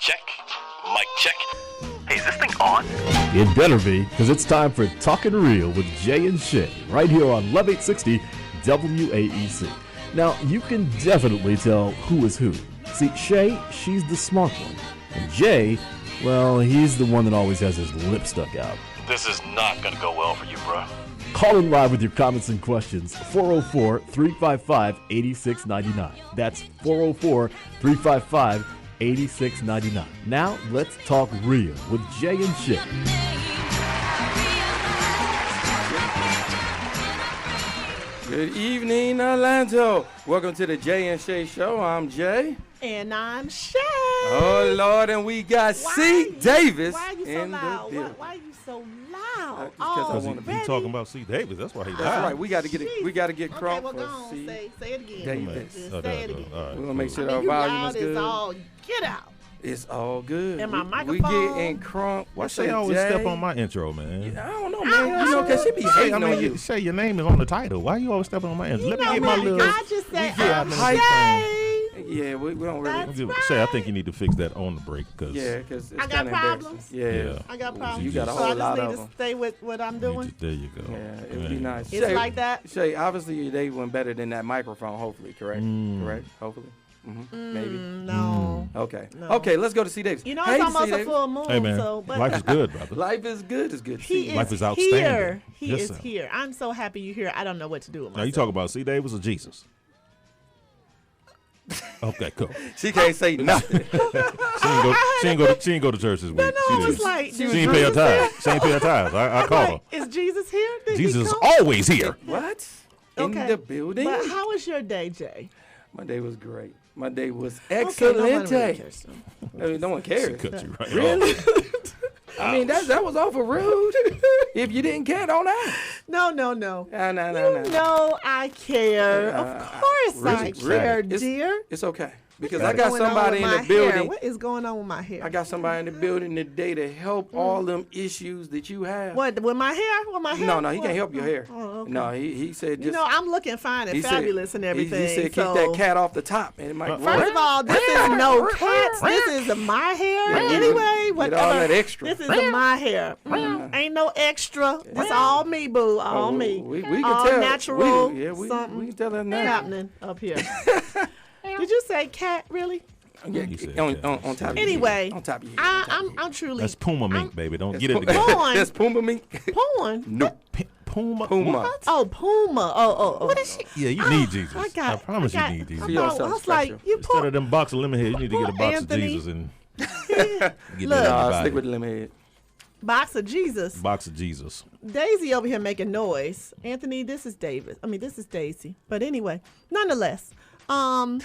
check. Mic check. Hey, is this thing on? It better be, because it's time for Talkin' Real with Jay and Shay, right here on 1160 WAEC. Now, you can definitely tell who is who. See, Shay, she's the smart one. And Jay, well, he's the one that always has his lip stuck out. This is not gonna go well for you, bro. Call in live with your comments and questions, 404-355-8699. That's 404-355-8699. Now, let's talk real with Jay and Shay. Good evening, Orlando. Welcome to the Jay and Shay Show. I'm Jay. And I'm Shay. Oh, Lord, and we got C. Davis Why are you so in loud? the building. Why are you so loud? Because He talking about C. Davis. That's why he That's died. right. We got to get it. We got to get Okay, crunk well, for go on. C. Say it again. Davis. Just Oh, say it there again. you go. All right, We're gonna make sure I mean, our you volume loud is good. as all get out. It's all good. And my We microphone. getting crunk. Why What's Shay up, always Jay? step on my intro, man? I don't know, man. You know, because she be hating I on mean, you. Shay, your name is on the title. Why you always stepping on my intro? You Let me know get my what? little. I just say get I'm hype. Shay. Yeah, we don't really. That's Shay, I think you need to fix that on the break, because Yeah, because it's I got kinda problems? embarrassing. Yeah. I got problems. You got a so whole I lot just of need them. to stay with what I'm doing. there you go. Yeah, it'd be nice. It's like that. Shay, obviously your day went better than that microphone, hopefully, correct? Correct? Hopefully? Maybe? No. Okay. No. Okay, let's go to C. Davis. You know, Hey, it's almost C. a Davis. full moon. Hey, man, So, but life is good, brother. Life is good. It's good to he see is you. Life is outstanding. here. He Yes, is sir. here. I'm so happy you're here. I don't know what to do with Now, myself. you talk about C. Davis or Jesus? Okay, cool. She can't say nothing. She ain't go to church this week. No, She I was didn't. like, She ain't pay her tithes. She ain't pay her tithes. I called her. Like, is Jesus here? Did he Jesus is come? always here. What? Okay. In the building? But how was your day, Jay? My day was great. My day was Okay, excellent. no one really cares. I mean, no one She cares. cut you right Really? off. I mean, that was awful rude. If you didn't care, don't ask. No. No. No, I care. Of course I really? care, It's- dear. It's okay. Because What's I got going on somebody with in my the building. hair? What is going on with my hair? I got somebody in the building today to help all them issues that you have. What, with my hair? With my hair? No, he What? can't help your hair. Oh, okay. No, he said just. You know, I'm looking fine and he said- fabulous and everything. He said keep so, that cat off the top, and it might. First of all, this is no cats. This is my hair. Yeah, Anyway, get whatever. all that extra. This is my hair. Ain't no extra. This all me, boo. All me. We can all tell. natural. We something can tell that now. happening up here. Did you say cat? Really? Yeah, You said on cat. top of your head. Anyway, On top of your head. I'm truly. That's Puma mink, baby. Don't get it Pu- together. Porn. That's Puma mink. Porn. No. Puma. Puma. Oh, Puma. Oh. What is she? Yeah, you need Jesus. I got. promise I got, you need Jesus. I, She thought, also I was special. like, you Instead poor. of them box of lemonhead, you need to get a Poor box Anthony. of Jesus and Look. get Nah, that stick with everybody. the lemonhead. Box of Jesus. Box of Jesus. Daisy over here making noise. Anthony, this is Daisy. But anyway, nonetheless, all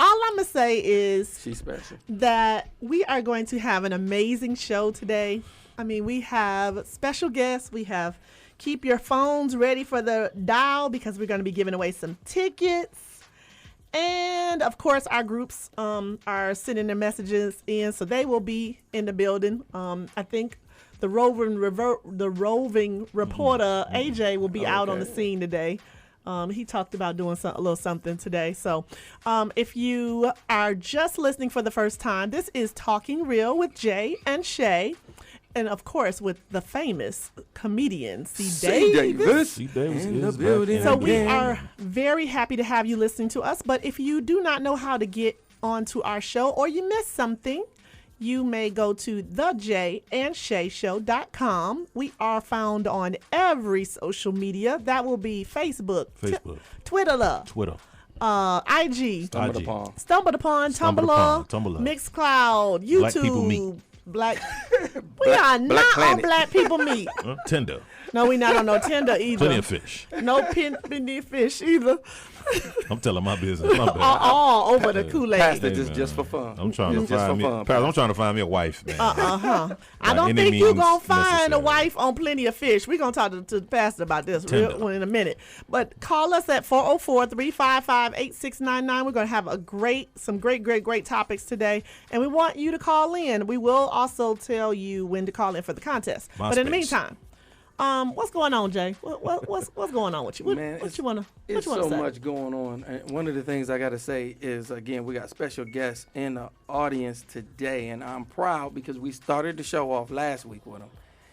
I'm gonna say is She's special. that we are going to have an amazing show today. I mean, we have special guests. We have keep your phones ready for the dial because we're going to be giving away some tickets. And of course, our groups are sending their messages in, so they will be in the building. I think the roving reporter AJ will be out on the Okay. scene today. He talked about doing a little something today. So if you are just listening for the first time, this is Talking Real with Jay and Shay. And of course, with the famous comedian C. Davis. C. Davis In the is building. back. So we Again. are very happy to have you listening to us. But if you do not know how to get onto our show or you missed something, you may go to thejayandshayshow.com. We are found on every social media. That will be Facebook, Twitter, IG, Stumbled IG. upon. Stumbled Upon, Tumblr, Tumblr. Mixcloud, YouTube. Black People Meet. We are Black not on Planet. Black People Meet. Tinder. No, we not on no Tinder either. Plenty of fish. No penny fish either. I'm telling my business. My bad. All over the Kool-Aid. Pastor Hey, just man. for fun. I'm trying to Just for find me. fun. Pastor, I'm trying to find me a wife, man. I By don't any think you're means going to find a necessary. wife on Plenty of Fish. We're going to talk to the pastor about this Tinder. in a minute. But call us at 404-355-8699. We're going to have some great topics today. And we want you to call in. We will also tell you when to call in for the contest. But in the MySpace. meantime, What's going on, Jay? What's going on with you? What you wanna It's say? so much going on. And one of the things I got to say is, again, we got special guests in the audience today, and I'm proud because we started the show off last week with him.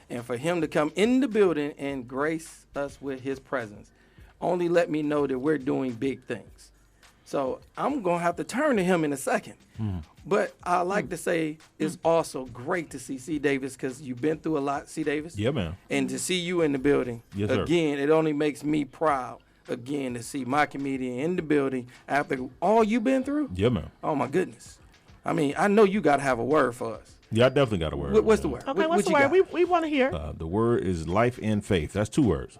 And for him to come in the building and grace us with his presence only let me know that we're doing big things. So I'm going to have to turn to him in a second. But I like to say it's also great to see C. Davis because you've been through a lot, C. Davis. Yeah, man. And to see you in the building, Yes, sir. again, it only makes me proud, again, to see my comedian in the building after all you've been through. Yeah, man. Oh, my goodness. I mean, I know you got to have a word for us. Yeah, I definitely got a word. What's the word? Okay, what's the you word? got? We want to hear. The word is life and faith. That's 2 words.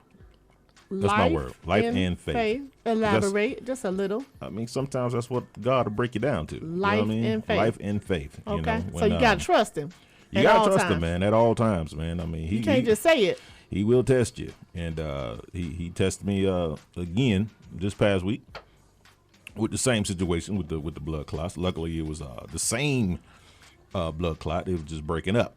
That's my word. Life and faith. Elaborate just a little. I mean, sometimes that's what God will break you down to. You know Life what I mean? and faith. Life and faith. Okay, You know, so when, you gotta trust him. You at gotta all trust times. him, man, at all times, man. I mean, You can't just say it. he will test you, and he tested me again this past week with the same situation with the blood clots. Luckily, it was the same blood clot. It was just breaking up.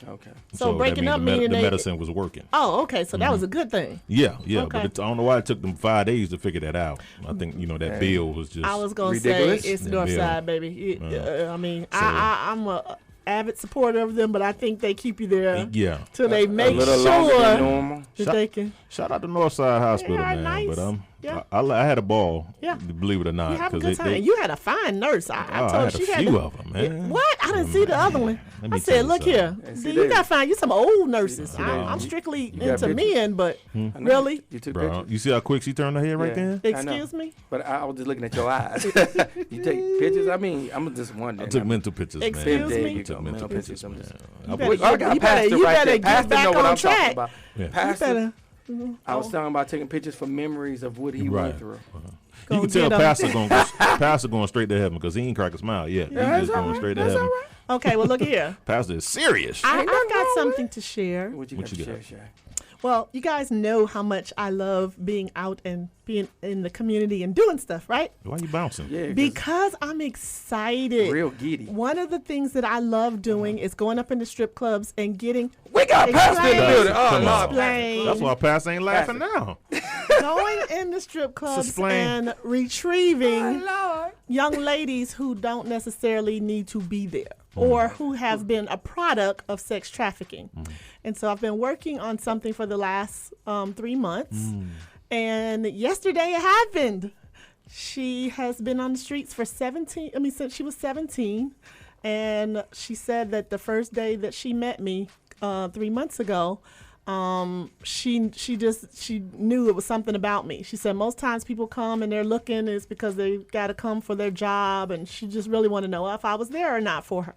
Okay. So that breaking means up the meaning the they- medicine was working. Oh, okay. So that was a good thing. Yeah, Okay. but I don't know why it took them 5 days to figure that out. I think that bill was just. I was gonna Ridiculous. say it's Yeah, North Bill. Side, baby. I mean, So- I'm a avid supporter of them, but I think they keep you there Yeah. till they A make little longer than sure normal. that they can. Shout out to Northside Hospital, Yeah, man. nice. But Yeah. I had a ball. Yeah. Believe it or not. You have a 'cause good time. You had a fine nurse. I I told had she a had few to- of them, man. What? I didn't see the other one. Let I me tell said, you look something. here. And see, See, you David. gotta find you some old nurses. See, I'm David. strictly You got into pictures? men, but I know really, You took Bro, pictures? you see how quick she turned her head right Yeah. there? I know. excuse me. But I was just looking at your eyes. You take pictures? I mean, I'm just wondering. I took mental pictures, Excuse man. me? There I you took go. mental Mental pictures, pictures. I'm man. just- I better- put- I got you Pastor better right there. get Pastor back know what on I'm talking track. about. Yeah. Pastor, You better. I was talking about taking pictures for memories of what he Right. went through. You Go can tell get 'em. Pastor going straight to heaven because he ain't crack a smile yet. Yeah, He's just that's all going right. straight to That's heaven. all right. Okay, well, look here. Pastor is serious. I've nothing got wrong with something to share. What you What got to you share, got? Shay? Well, you guys know how much I love being out and being in the community and doing stuff, right? Why you bouncing? Yeah, 'cause Because I'm excited. real giddy. One of the things that I love doing is going up into strip clubs and getting We got Pastor in the Explain. building. Oh, Come no. on. Explain. That's why Pastor ain't laughing now. going in the strip clubs Explain. and retrieving Lord. young ladies who don't necessarily need to be there or who have been a product of sex trafficking. And so I've been working on something for the last 3 months. And yesterday it happened. She has been on the streets for since she was 17. And she said that the first day that she met me 3 months ago, she knew it was something about me. She said most times people come and they're looking is because they got to come for their job, and she just really wanted to know if I was there or not for her.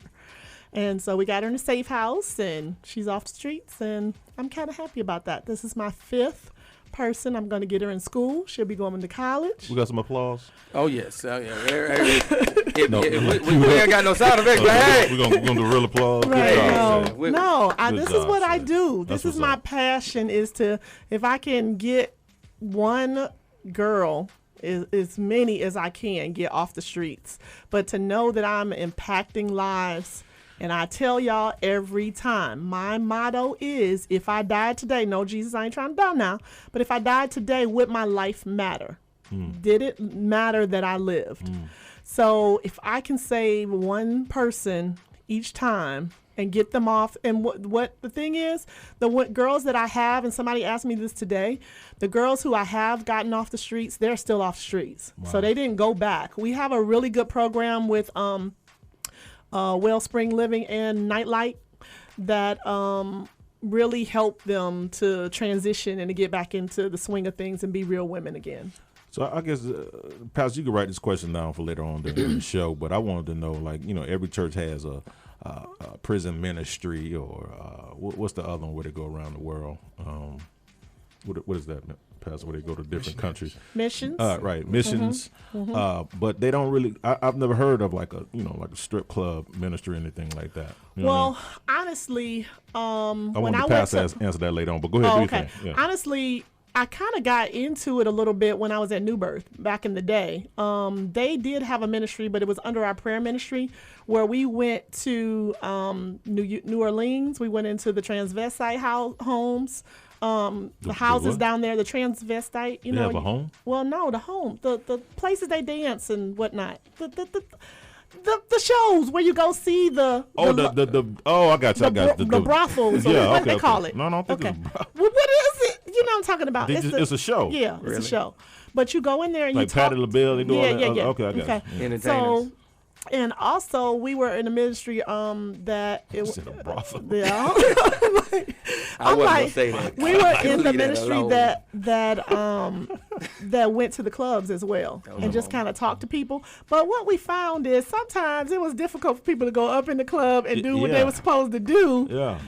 And so we got her in a safe house, and she's off the streets, and I'm kind of happy about that. This is my 5th person. I'm going to get her in school. She'll be going to college. We got some applause. Oh, yes. Oh, yeah. No. We ain't got no sound effects, but hey. We're gonna do real applause. Good Right. job, no. Shay. We- Good This is job, what I Shay. do. That's This is what's my up. passion is to, if I can get one girl, as many as I can, get off the streets. But to know that I'm impacting lives, and I tell y'all every time, my motto is, if I died today, no, Jesus, I ain't trying to die now, but if I died today, would my life matter? Did it matter that I lived? So if I can save one person each time and get them off, and what the thing is, girls that I have, and somebody asked me this today, the girls who I have gotten off the streets, they're still off the streets. So they didn't go back. We have a really good program with Wellspring Living and Nightlight that really help them to transition and to get back into the swing of things and be real women again. So I guess, Pastor, you can write this question down for later on in the show. But I wanted to know, like, every church has a prison ministry, or what's the other one where they go around the world? What is that, Pastor? Where they go to different countries? Missions. Right, missions. But they don't really. I've never heard of like a strip club ministry or anything like that. You know what I mean? Well, honestly, I when want I the went pastor to, answer that later on. But go ahead, do your okay. thing. Yeah. Honestly, I kind of got into it a little bit when I was at New Birth back in the day. They did have a ministry, but it was under our prayer ministry, where we went to New Orleans. We went into the transvestite homes. the houses what? down there, the transvestite. You They know, have a home? Well, no, the home, the places they dance and whatnot. The shows where you go see the I got you. the brothels, or Yeah, what okay, they call okay. it. No, I don't think okay. it's a brothel. Well, what is it? You know what I'm talking about? It's a show. Yeah, it's Really? a show. But you go in there and Like you talk. Patti LaBelle, they do all that? Yeah. Okay, I got you. Entertainers. So, and also we were in a ministry that it was Said a brothel. yeah. I wasn't gonna say that. We were in the Leave that ministry alone. that went to the clubs as well and just kind of talked to people. But what we found is sometimes it was difficult for people to go up in the club and do what they Yeah. were supposed to do Yeah.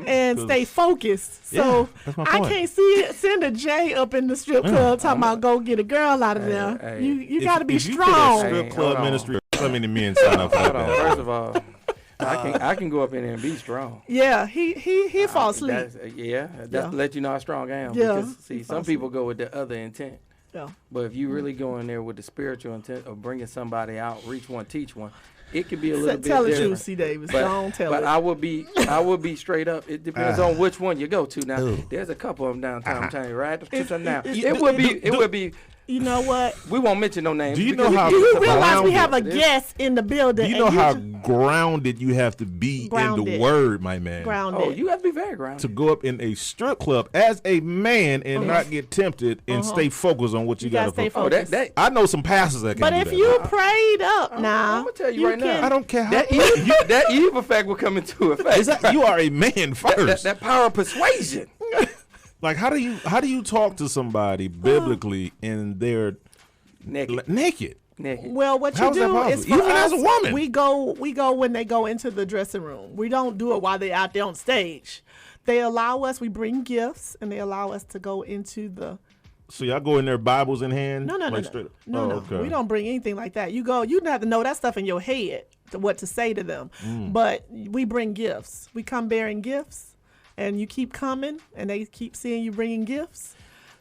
and 'Cause- stay focused. So Yeah, that's my I point. can't send a Jay up in the strip club talking about go get a girl out of there. hey. You got to be if you put a strong. strip Hey, club hold on. ministry, how many men sign up for Hold that? on. First of all, I can go up in there and be strong. Yeah, he fall asleep. That's to let you know how strong I am. Yeah, Because see, he fall some people go with the other intent. Yeah. But if you really go in there with the spiritual intent of bringing somebody out, reach one, teach one, it could be a little bit Tell the different. truth, C. Davis. But, Don't tell but it. I would be straight up. It depends on which one you go to. Now, there's a couple of them downtown. I'm telling you right now. It would be. You know what? We won't mention no names. Do you because know how- Do you It's realize we grounded. have a guest in the building? Do you know and how just grounded you have to be in the Grounded. word, my man? grounded? Oh, you have to be very grounded. To go up in a strip club as a man and not get tempted and stay focused on what you, You gotta got stay to Oh, focused. I know some pastors that can But do if that. you prayed up now, I'm gonna tell you right now. can- I don't care how that Eve effect will come into effect. Is that, you are a man first. that power of persuasion. Like how do you talk to somebody biblically and they're Naked. naked? Well, what How you is that do possible? is for Even us, as a woman. we go when they go into the dressing room. We don't do it while they're out there on stage. They allow us. We bring gifts, and they allow us to go into the. So y'all go in there, Bibles in hand? No. Straight- No. Oh, okay. We don't bring anything like that. You have to know that stuff in your head, what to say to them. But we bring gifts. We come bearing gifts, and you keep coming, and they keep seeing you bringing gifts.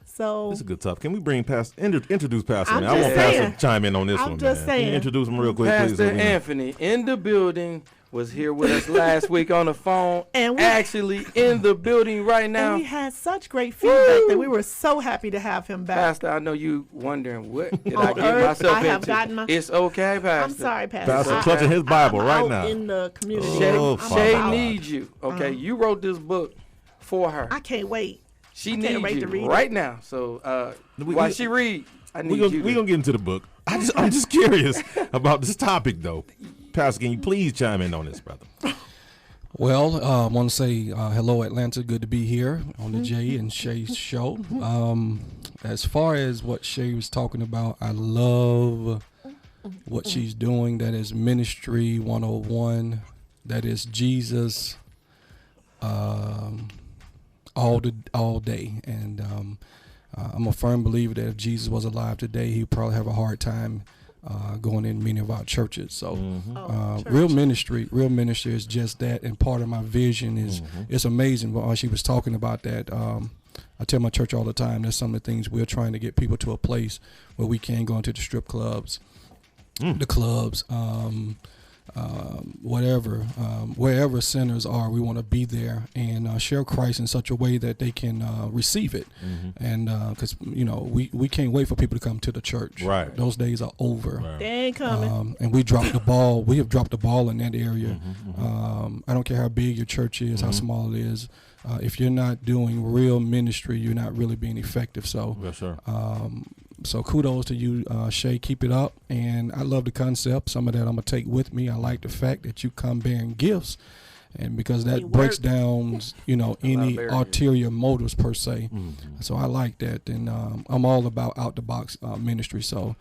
So This is a good topic. Can we bring introduce Pastor? I'm man? I just want Pastor saying. to chime in on this I'm one. just man. Can you saying. introduce him real quick, please? Pastor Anthony in the building was here with us last week on the phone. And we- actually in the building right now. and we had such great feedback that we were so happy to have him back. Pastor, I know you wondering what did On I get earth, myself I have into. gotten my- It's okay, Pastor. I'm sorry, Pastor. Pastor clutching his Bible I'm right out now. in the community. Shay, Oh, I'm Father Shay out. needs you. Okay, you wrote this book for her. I can't wait. She can't needs wait you to read it. right now. So while she read, I need We're you. gonna get into the book. I'm just curious about this topic, though. Pastor, can you please chime in on this, brother? Well, I want to say hello, Atlanta. Good to be here on the Jay and Shay Show. As far as what Shay was talking about, I love what she's doing. That is Ministry 101. That is Jesus all day. And I'm a firm believer that if Jesus was alive today, he'd probably have a hard time going in many of our churches. So real ministry is just that, and part of my vision is it's amazing. While she was talking about that, I tell my church all the time, that's some of the things we're trying to get people to a place where we can go into the strip clubs, the clubs, wherever sinners are, we want to be there and share Christ in such a way that they can receive it. And because we can't wait for people to come to the church. Right. Those days are over. Right. They ain't coming. And we dropped the ball. We have dropped the ball in that area. I don't care how big your church is, how small it is. If you're not doing real ministry, you're not really being effective. So, Yes, sir. so kudos to you, Shay. Keep it up. And I love the concept. Some of that I'm gonna take with me. I like the fact that you come bearing gifts, and because that They breaks work. down, any bearing ulterior motives per se. So I like that, and I'm all about out the box ministry. So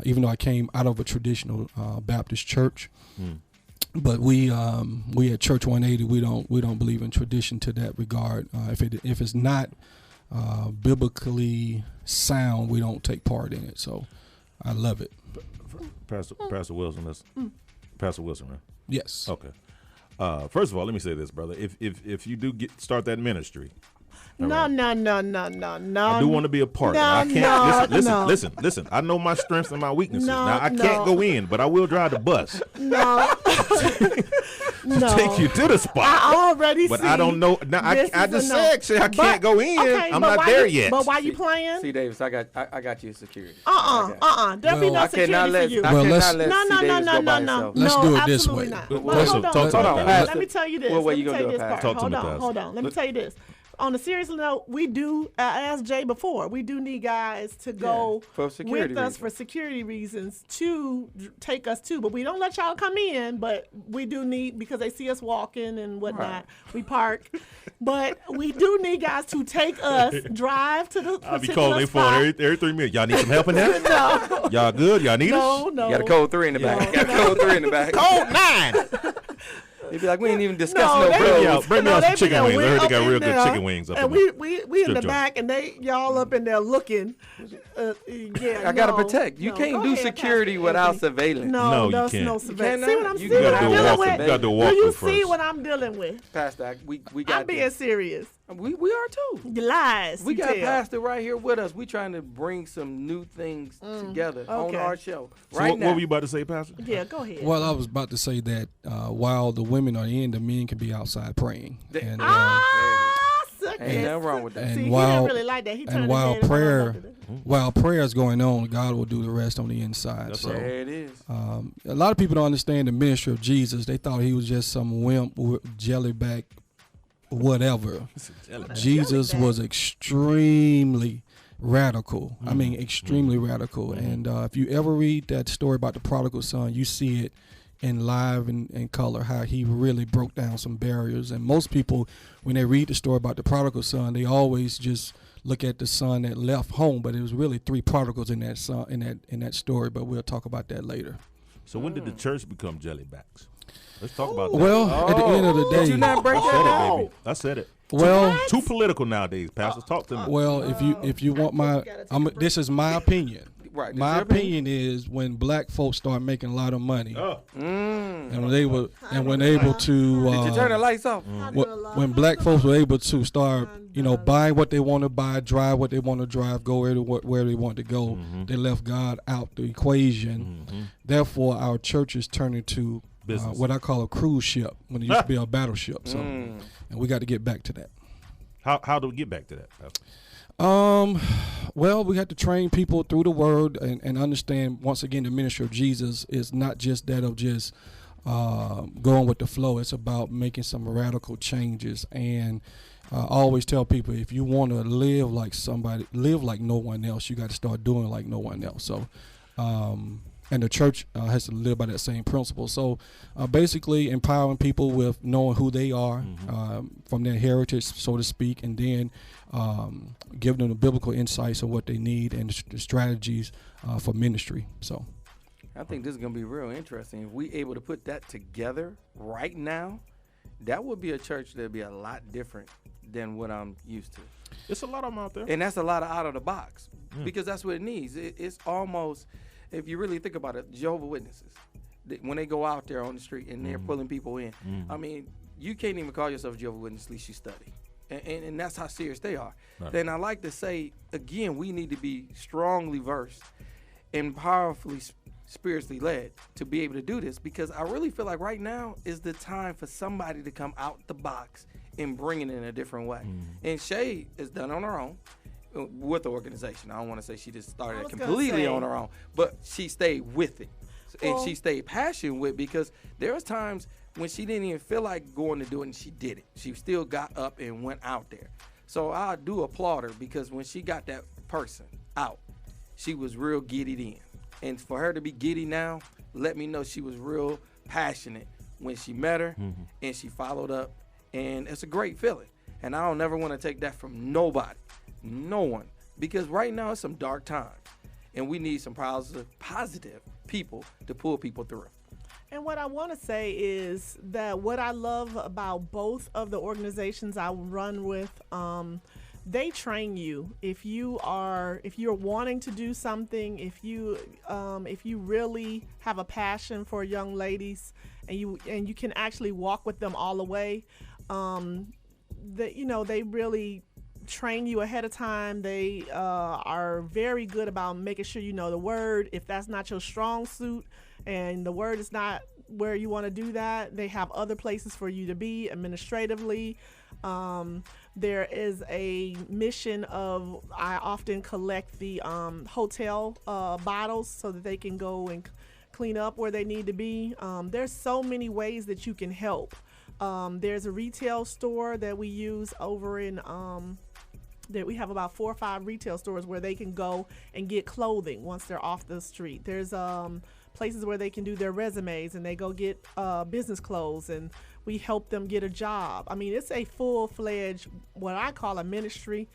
even though I came out of a traditional Baptist church. But we at Church 180 we don't believe in tradition to that regard. If it's not biblically sound, we don't take part in it. So I love it. Pastor Wilson, Pastor Wilson, right? Yes. Okay. First of all, let me say this, brother. If you do start that ministry, all No. I do want to be a part. No, I can't no. listen. I know my strengths and my weaknesses. No, now I can't no. go in, but I will drive the bus. No. No. take you to the spot. I already But see. I don't know. Now, I just said, Shay, I can't go in. Okay, I'm but not why there you, yet. But why you playing? See, Davis, I got you security. There'll be no I cannot security let for you. I Well, cannot let's- let No, C. no, no, Davis no, go no, by no. himself. Let's No, do it this absolutely way. not. Well, But listen, hold on. talk to me Hold on, about Pastor. Let me tell you this. What way Let you me gonna tell do you it, this Pastor? part. Talk to me, Pastor. Hold on. Let me tell you this. On a serious note, we do, I asked Jay before, we do need guys to go for security with us reasons. for security reasons to take us too. But we don't let y'all come in, but we do need, because they see us walking and whatnot, we park. But we do need guys to take us, drive to the I'll be particular calling their phone spot. every 3 minutes. Y'all need some help in that? No, Y'all good? Y'all need no, us? no. You got a code 3 in the back. You got a code 3 in the back. Code 9. They'd be like, we ain't even No, discussing no they- bros. Bring me out they some be chicken there. wings. I We heard they up got in real good there, chicken wings up and in we there. we in Strip the joint. back, and y'all up in there looking. Yeah, I gotta no, protect. You no. can't Go do ahead, security Pastor without Anthony. surveillance. No, No, you that's can't. no You surveillance. cannot. See what I'm You seeing? gotta What I'm do a dealing walk- with? you gotta do a Do you walkthrough see first. what I'm dealing with? Pastor, we got I'm being this. serious. We are too. Lies. We you got tell. Pastor right here with us. We trying to bring some new things together on okay. our show So right what now. were you about to say, Pastor? Yeah, go ahead. Well, I was about to say that while the women are in, the men can be outside praying. And, Suck Ain't it. nothing wrong with that. and See, he while- didn't really like that. He turned and his while head and prayer, looked at it. while prayer is going on, God will do the rest on the inside. That's So There it is. a lot of people don't understand the ministry of Jesus. They thought he was just some wimp, jellyback, whatever. Jesus was extremely radical. I mean, extremely radical. And if you ever read that story about the prodigal son, you see it in live and color, how he really broke down some barriers. And most people, when they read the story about the prodigal son, they always just look at the son that left home, but it was really 3 prodigals in that son in that story. But we'll talk about that later. So when did the church become jellybacks? Let's talk about that. Well, at the end of the day, Did you not break I said that it, down? baby. I said it. well, Too political nowadays, Pastor. Talk to me. well, if you want my, this is my opinion. Right. My This is your opinion is when black folks start making a lot of money, Mm. and when able to, Did you turn the lights off? when black folks were able to start, buying what they want to buy, drive what they want to drive, go where they want to go, they left God out the equation. Therefore, our church is turning to Business. what I call a cruise ship when it used to be a battleship. So, and we got to get back to that. How do we get back to that, Pastor? Well, we have to train people through the word and understand, once again, the ministry of Jesus is not just that of just going with the flow. It's about making some radical changes. And I always tell people, if you want to live like somebody, live like no one else, you got to start doing like no one else. So, and the church has to live by that same principle. So basically empowering people with knowing who they are from their heritage, so to speak, and then giving them the biblical insights of what they need and the strategies for ministry. So I think this is going to be real interesting. If we able to put that together right now, that would be a church that would be a lot different than what I'm used to. It's a lot of them out there. And that's a lot of out of the box because that's what it needs. It's almost, if you really think about it, Jehovah's Witnesses, when they go out there on the street and they're pulling people in, I mean, you can't even call yourself a Jehovah's Witness unless you study. And that's how serious they are. Right. Then I like to say, again, we need to be strongly versed and powerfully spiritually led to be able to do this, because I really feel like right now is the time for somebody to come out the box and bring it in a different way. And Shay is done on her own with the organization. I don't want to say she just started completely on her own, but she stayed with it. And she stayed passionate with it, because there was times when she didn't even feel like going to do it, and she did it. She still got up and went out there. So I do applaud her, because when she got that person out, she was real giddied in. And for her to be giddy now, let me know she was real passionate when she met her and she followed up. And it's a great feeling. And I don't never want to take that from nobody, no one, because right now it's some dark times and we need some positive people to pull people through. And what I want to say is that what I love about both of the organizations I run with, they train you. If you're wanting to do something, if you really have a passion for young ladies, and you can actually walk with them all the way, they really train you ahead of time. They are very good about making sure you know the word. If that's not your strong suit and the word is not where you want to do that. They have other places for you to be administratively. There is a mission of, I often collect the hotel bottles so that they can go and clean up where they need to be. There's so many ways that you can help. There's a retail store that we use over in that we have about 4 or 5 retail stores where they can go and get clothing once they're off the street. There's places where they can do their resumes and they go get business clothes, and we help them get a job. I mean, it's a full-fledged, what I call a ministry.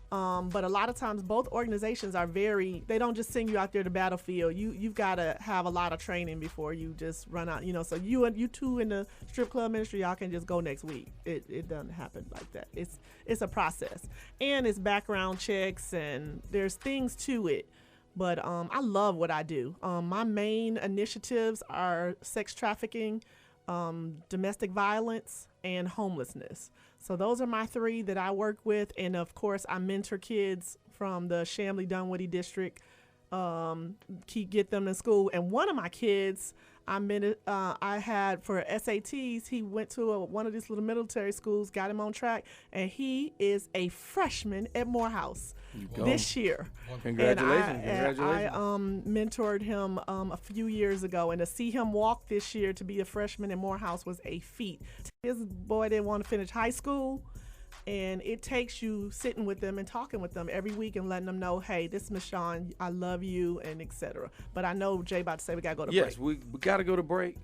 But a lot of times both organizations are they don't just send you out there to battlefield. You've got to have a lot of training before you just run out, so you two in the strip club ministry, y'all can just go next week. It doesn't happen like that. It's a process, and it's background checks, and there's things to it. But I love what I do. My main initiatives are sex trafficking, domestic violence, and homelessness. So those are my 3 that I work with. And of course, I mentor kids from the Chamblee Dunwoody district, get them in school. And one of my kids, I had for SATs, he went to one of these little military schools, got him on track, and he is a freshman at Morehouse this year. Congratulations. And I mentored him a few years ago, and to see him walk this year to be a freshman at Morehouse was a feat. His boy didn't want to finish high school, and it takes you sitting with them and talking with them every week and letting them know, hey, this is Miss Shawn, I love you, and etc. But I know Jay about to say we got to go to break. Yes, we got to go to break,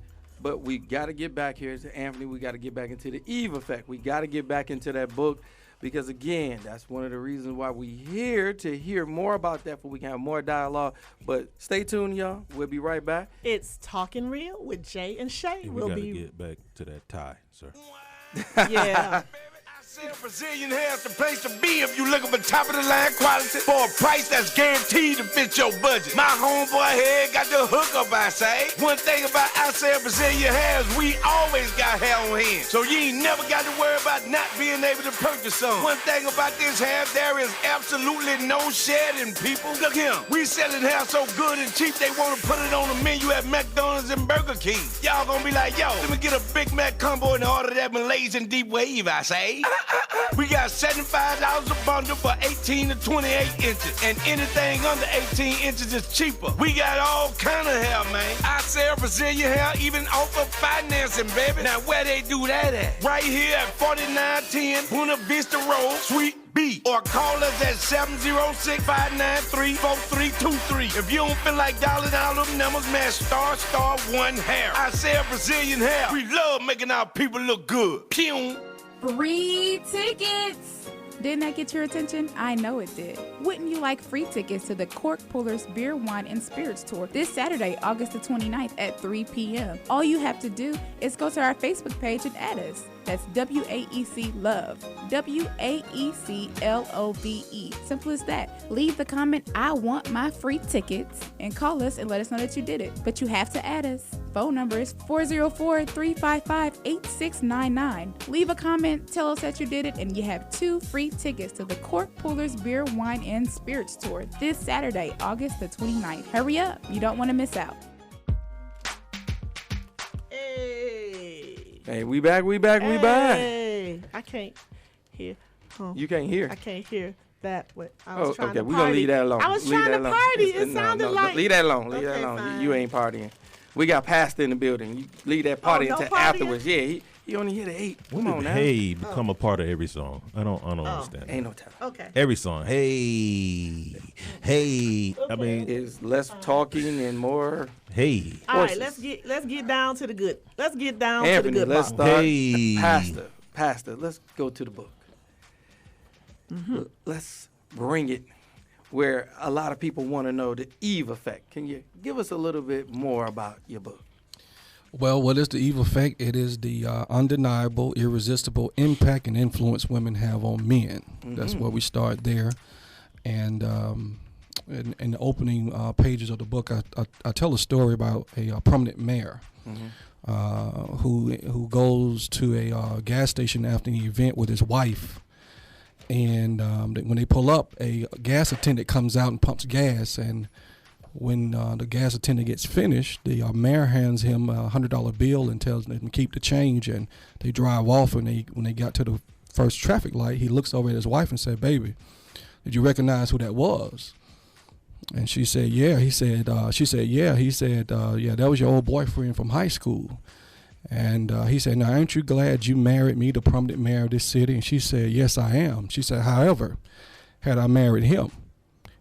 but we got to get back here to Anthony. We got to get back into the Eve effect. We got to get back into that book because, again, that's one of the reasons why we're here, to hear more about that, so we can have more dialogue. But stay tuned, y'all. We'll be right back. It's Talking Real with Jay and Shay. We got to get back to that tie, sir. Yeah. Brazilian hair's the place to be if you looking for top of the line quality for a price that's guaranteed to fit your budget. My homeboy here got the hookup, I say. One thing about I say Brazilian hair is we always got hair on hand, so you ain't never got to worry about not being able to purchase some. One thing about this hair, there is absolutely no shedding, people. Look here, we selling hair so good and cheap they want to put it on the menu at McDonald's and Burger King. Y'all gonna be like, yo, let me get a Big Mac combo and order that Malaysian deep wave, I say. We got $75 a bundle for 18 to 28 inches, and anything under 18 inches is cheaper. We got all kind of hair, man. I sell Brazilian hair, even offer financing, baby. Now where they do that at? Right here at 4910 Buena Vista Road, Suite B, or call us at 706-593-4323. If you don't feel like dialing all them numbers, man, star 1 hair. I sell Brazilian hair. We love making our people look good. Pew. Free tickets! Didn't that get your attention? I know it did. Wouldn't you like free tickets to the Cork Pullers Beer, Wine, and Spirits Tour this Saturday, August the 29th at 3 p.m.? All you have to do is go to our Facebook page and add us. That's WAEC Love. WAECLOVE. Simple as that. Leave the comment, I want my free tickets, and call us and let us know that you did it. But you have to add us. Phone number is 404-355-8699. Leave a comment, tell us that you did it, and you have 2 free tickets to the Cork Pullers Beer, Wine, and Spirits Tour this Saturday, August the 29th. Hurry up. You don't want to miss out. Hey, we back. Hey, I can't hear. You can't hear. I can't hear that. I was trying okay. to We're going to leave that alone. I was trying to party. It sounded like. Leave that alone. Leave that Okay, alone. fine. You ain't partying. We got Pastor in the building. You leave that party no until partying? afterwards. Yeah, he only hit 8. When Come on did now. hey become a part of every song? I don't understand. Ain't no time. Okay. Every song, hey. I mean, It's less talking and more. hey. All right, Horses. let's get down to the good. Let's get down Anthony, to the good let's part. start. Hey. Pastor, let's go to the book. Let's bring it where a lot of people want to know the Eve effect. Can you give us a little bit more about your book? Well, what is the Eve effect? It is the undeniable, irresistible impact and influence women have on men. That's where we start there. And in the opening pages of the book, I tell a story about a prominent mayor who goes to a gas station after an event with his wife. And when they pull up, a gas attendant comes out and pumps gas, and when the gas attendant gets finished, the mayor hands him a $100 bill and tells him to keep the change, and they drive off. And when they got to the first traffic light, he looks over at his wife and said, "Baby, did you recognize who that was?" And she said, "Yeah." He said, she said, "Yeah." He said, "Yeah, that was your old boyfriend from high school." And he said, "Now, aren't you glad you married me, the prominent mayor of this city?" And she said, "Yes, I am." She said, "However, had I married him,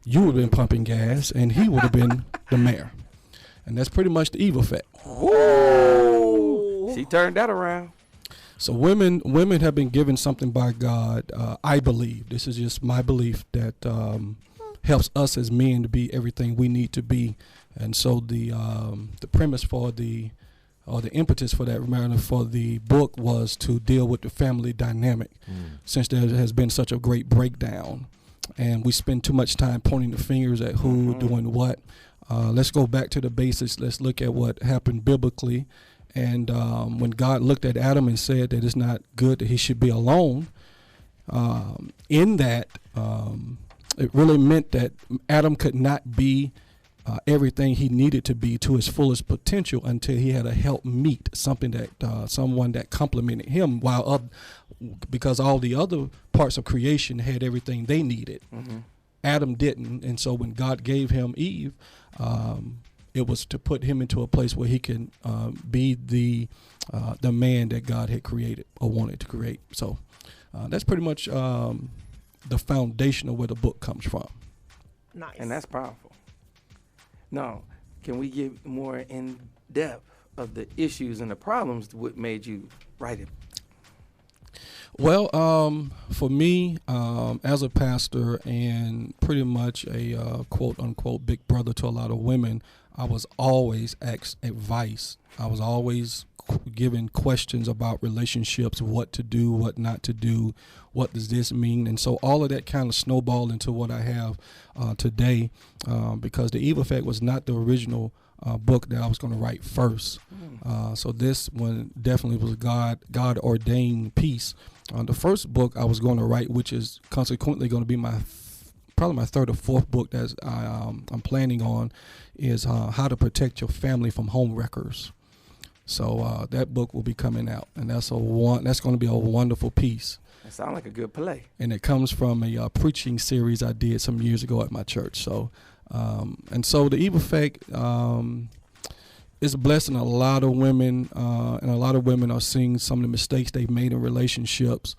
you would have been pumping gas and he would have been the mayor." And that's pretty much the Eve effect. She turned that around. So women have been given something by God. I believe, this is just my belief, that helps us as men to be everything we need to be. And so the premise for the impetus for that, for the book, was to deal with the family dynamic, since there has been such a great breakdown. And we spend too much time pointing the fingers at who doing what. Let's go back to the basics. Let's look at what happened biblically. And when God looked at Adam and said that it's not good that he should be alone, in that, it really meant that Adam could not be everything he needed to be to his fullest potential until he had a help meet, something that someone that complemented him, because all the other parts of creation had everything they needed. Adam didn't. And so when God gave him Eve, it was to put him into a place where he can be the man that God had created or wanted to create. So that's pretty much the foundation of where the book comes from. Nice. And that's powerful. Now, can we get more in depth of the issues and the problems what made you write it? Well, for me, as a pastor and pretty much a quote unquote big brother to a lot of women, I was always asked advice. I was always given questions about relationships, what to do, what not to do, what does this mean? And so all of that kind of snowballed into what I have today, because the Eve Effect was not the original book that I was going to write first. So this one definitely was a God ordained piece. The first book I was going to write, which is consequently going to be probably my third or fourth book that I'm planning on, is How to Protect Your Family from Home Wreckers. So that book will be coming out, and that's going to be a wonderful piece. That sounds like a good play. And it comes from a preaching series I did some years ago at my church. So, and so the Eve Effect is blessing a lot of women, and a lot of women are seeing some of the mistakes they've made in relationships,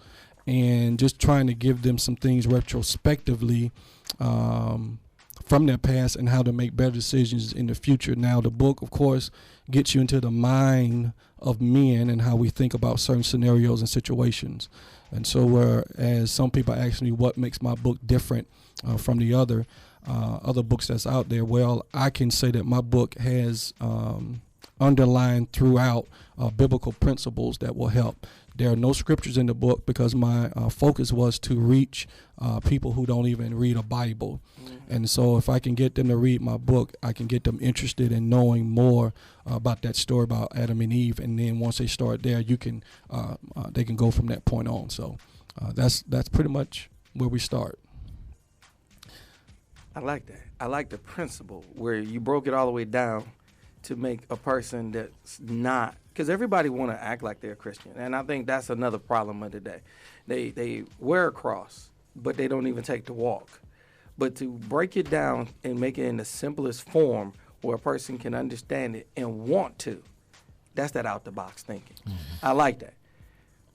and just trying to give them some things retrospectively from their past and how to make better decisions in the future. Now, the book, of course, gets you into the mind of men and how we think about certain scenarios and situations. And so whereas some people ask me what makes my book different from the other books that's out there, well, I can say that my book has underlined throughout biblical principles that will help. There are no scriptures in the book because my focus was to reach people who don't even read a Bible. And so if I can get them to read my book, I can get them interested in knowing more about that story about Adam and Eve. And then once they start there, they can go from that point on. So that's pretty much where we start. I like that. I like the principle where you broke it all the way down to make a person that's not, because everybody want to act like they're a Christian, and I think that's another problem of the day. They wear a cross, but they don't even take the walk. But to break it down and make it in the simplest form where a person can understand it and want to, that's that out-the-box thinking. I like that.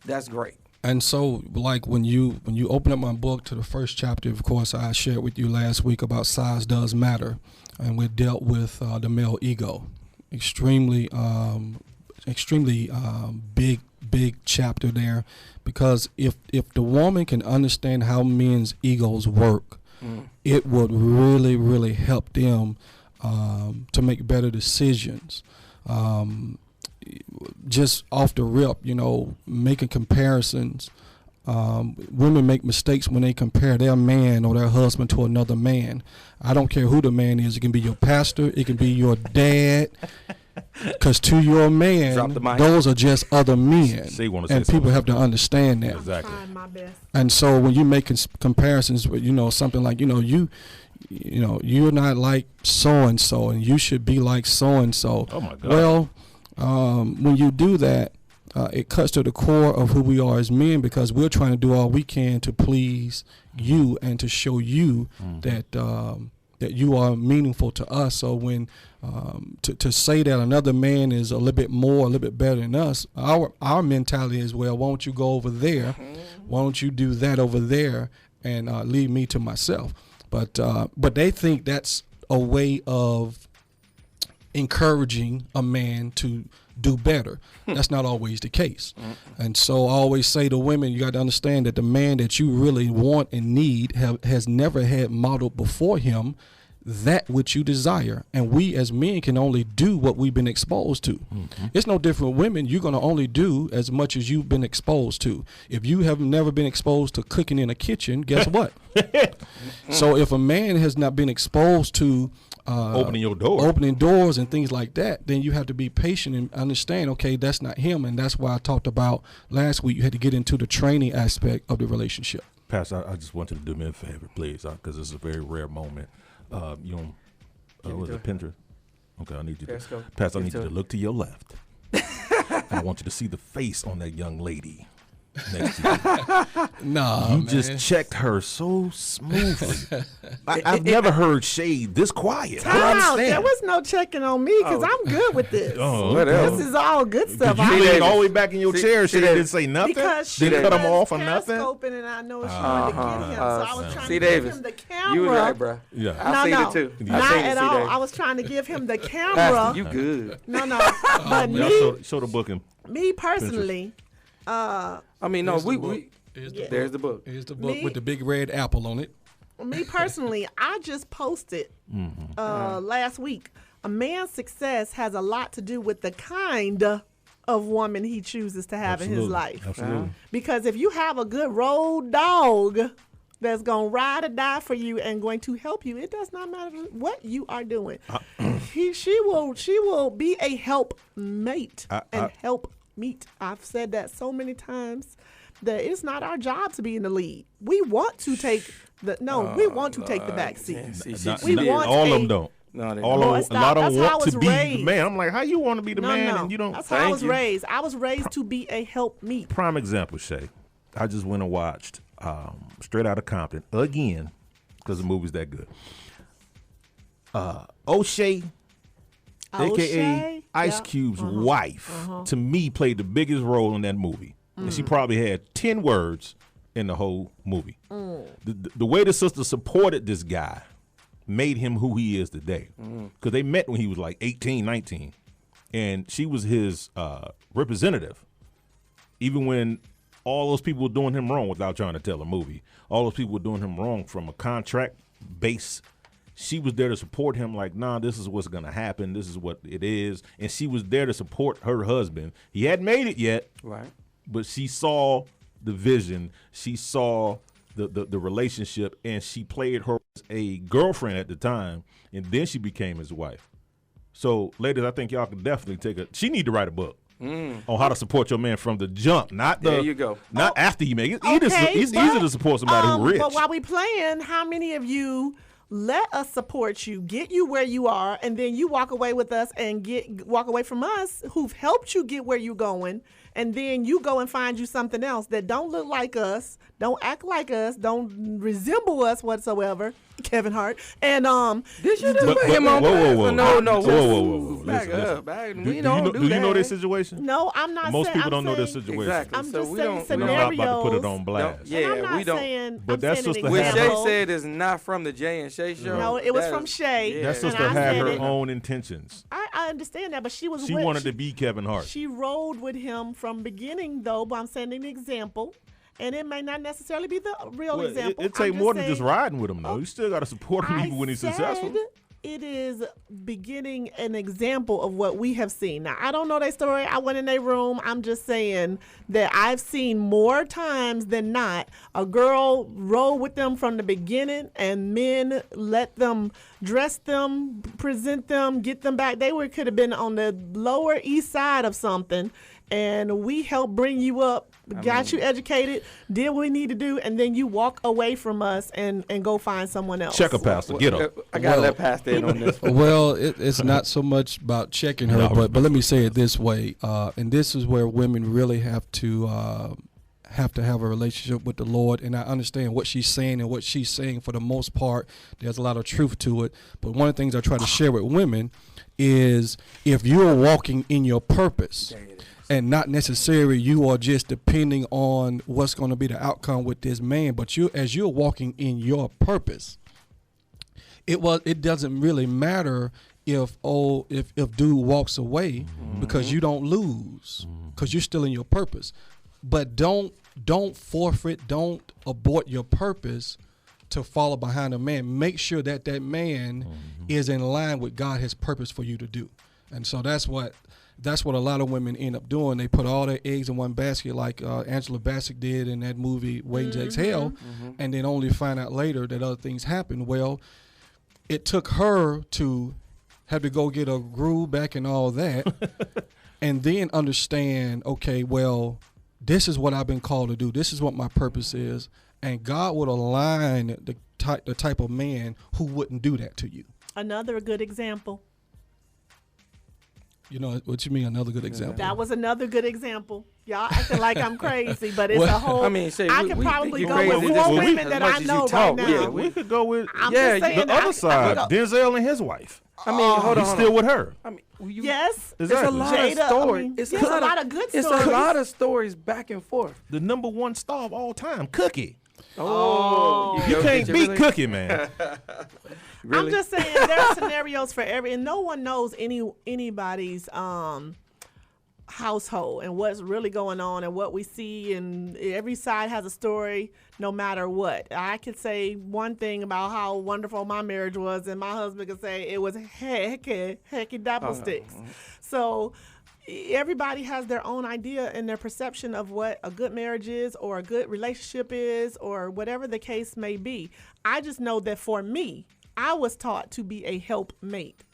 That's great. And so, like when you open up my book to the first chapter, of course, I shared with you last week about size does matter, and we dealt with the male ego. Extremely big chapter there, because if the woman can understand how men's egos work, it would really, really help them to make better decisions. Just off the rip, making comparisons. Women make mistakes when they compare their man or their husband to another man. I don't care who the man is. It can be your pastor. It can be your dad. Because to your man, those are just other men. And people have to understand that. Exactly. My best. And so when you make comparisons with, something like, you're not like so and so, and you should be like so and so. Oh my God. Well, when you do that, it cuts to the core of who we are as men, because we're trying to do all we can to please you and to show you that you are meaningful to us. So when to say that another man is a little bit more, a little bit better than us, our mentality is, well, why don't you go over there? Why don't you do that over there and leave me to myself? But they think that's a way of encouraging a man to do better. That's not always the case. And so I always say to women, you got to understand that the man that you really want and need has never had modeled before him that which you desire. And we as men can only do what we've been exposed to. It's no different with women. You're going to only do as much as you've been exposed to. If you have never been exposed to cooking in a kitchen, guess what? So if a man has not been exposed to opening doors and things like that, then you have to be patient and understand, okay, that's not him. And that's why I talked about last week, you had to get into the training aspect of the relationship. Pastor, I just want you to do me a favor, please, because it's a very rare moment. Was it Pinterest? Okay, I need you to, Pastor, I need you to look to your left. And I want you to see the face on that young lady next to you. Nah, you man. just checked her so smoothly. I've never heard Shay this quiet. There was no checking on me because I'm good with this. What else? This is all good stuff. You leaned all the way back in your chair. She didn't say nothing. Because she didn't cut him off or was nothing. periscoping, and I know she wanted to get him, so I was trying to Davis, give him the camera. you was right, bro. Yeah, I seen it too. Not at all. I was trying to give him the camera. You good? No, but show the book and me personally. I mean, no, there's the book. Here's the book with the big red apple on it. Me personally, I just posted last week. A man's success has a lot to do with the kind of woman he chooses to have in his life. Absolutely. Because if you have a good road dog that's going to ride or die for you and going to help you, it does not matter what you are doing. She will be a help mate and help meet. I've said that so many times that it's not our job to be in the lead. We want to take the back seat. All of them don't. No, they all don't. of, a lot of them want to be raised. the man. I'm like, how you want to be the man and you don't? That's how I was raised. I was raised to be a help meet. Prime example, Shay. I just went and watched Straight Outta Compton again because the movie's that good. O'Shea, a.k.a. Ice Cube's wife, to me played the biggest role in that movie. And she probably had 10 words in the whole movie. The way the sister supported this guy made him who he is today. Because they met when he was like 18, 19. And she was his representative. Even when all those people were doing him wrong, without trying to tell a movie, all those people were doing him wrong from a contract base. She was there to support him like, nah, this is what's going to happen. This is what it is. And she was there to support her husband. He hadn't made it yet. Right. But she saw the vision. She saw the relationship, and she played her as a girlfriend at the time, and then she became his wife. So, ladies, I think y'all can definitely she need to write a book on how to support your man from the jump, not there you go. Not after he makes it. It's easy to support somebody who's rich. But while we playing, how many of you let us support you, get you where you are, and then you walk away with us and walk away from us who've helped you get where you're going, and then you go and find you something else that don't look like us, don't act like us, don't resemble us whatsoever, Kevin Hart. And did you just put him on? Whoa. No. Back Listen. up. Do you know this situation? No, I'm not. Most people don't know this situation. Exactly. I'm so just we saying don't. scenarios. I'm not about to put it on blast. Yeah, I'm not we don't. saying. But I'm that's saying just an the What Shay example. said is not from the Jay and Shay Show. No, it was from Shay. That and sister I had said her it. own intentions. I understand that, but she wanted to be Kevin Hart. She rode with him from beginning, though. But I'm saying an example, and it may not necessarily be the real example. It take more than saying, just riding with him, though. You still got to support him even when he's successful. It is beginning an example of what we have seen. Now, I don't know their story. I went in their room. I'm just saying that I've seen more times than not a girl roll with them from the beginning, and men let them dress them, present them, get them back. They could have been on the Lower East Side of something, and we help bring you up, got you educated, did what we need to do, and then you walk away from us and go find someone else. Check her, Pastor. Get her. I got to let Pastor in on this. Well, it's not so much about checking her, but let me say it this way, and this is where women really have to have a relationship with the Lord. And I understand what she's saying, and what she's saying for the most part, there's a lot of truth to it. But one of the things I try to share with women is, if you're walking in your purpose, and not necessarily you are just depending on what's going to be the outcome with this man, but as you're walking in your purpose, it doesn't really matter if dude walks away, because you don't lose, because you're still in your purpose. But don't forfeit, don't abort your purpose to follow behind a man. Make sure that man is in line with God has purpose for you to do. And so that's what a lot of women end up doing. They put all their eggs in one basket, like Angela Bassett did in that movie Waiting to Exhale, and then only find out later that other things happen. Well, it took her to have to go get a groove back and all that, and then understand, okay, well, this is what I've been called to do. This is what my purpose is, and God would align the type of man who wouldn't do that to you. Another good example. You know what you mean? Another good example. That was another good example. Y'all acting like I'm crazy, but it's a whole. I mean, I could probably go with 4 women that I know right now. Yeah, we could go with the other side. Denzel and his wife. I mean, hold on. He's still with her. I mean, yes. It's a lot Jada, of stories. I mean, there's a lot of good stories. It's a lot of stories back and forth. The number 1 star of all time, Cookie. Oh, you can't beat Cookie, man. Really? I'm just saying there are scenarios for and no one knows anybody's household and what's really going on and what we see, and every side has a story no matter what. I could say one thing about how wonderful my marriage was, and my husband could say it was hecky double sticks. So everybody has their own idea and their perception of what a good marriage is, or a good relationship is, or whatever the case may be. I just know that for me, I was taught to be a helpmate.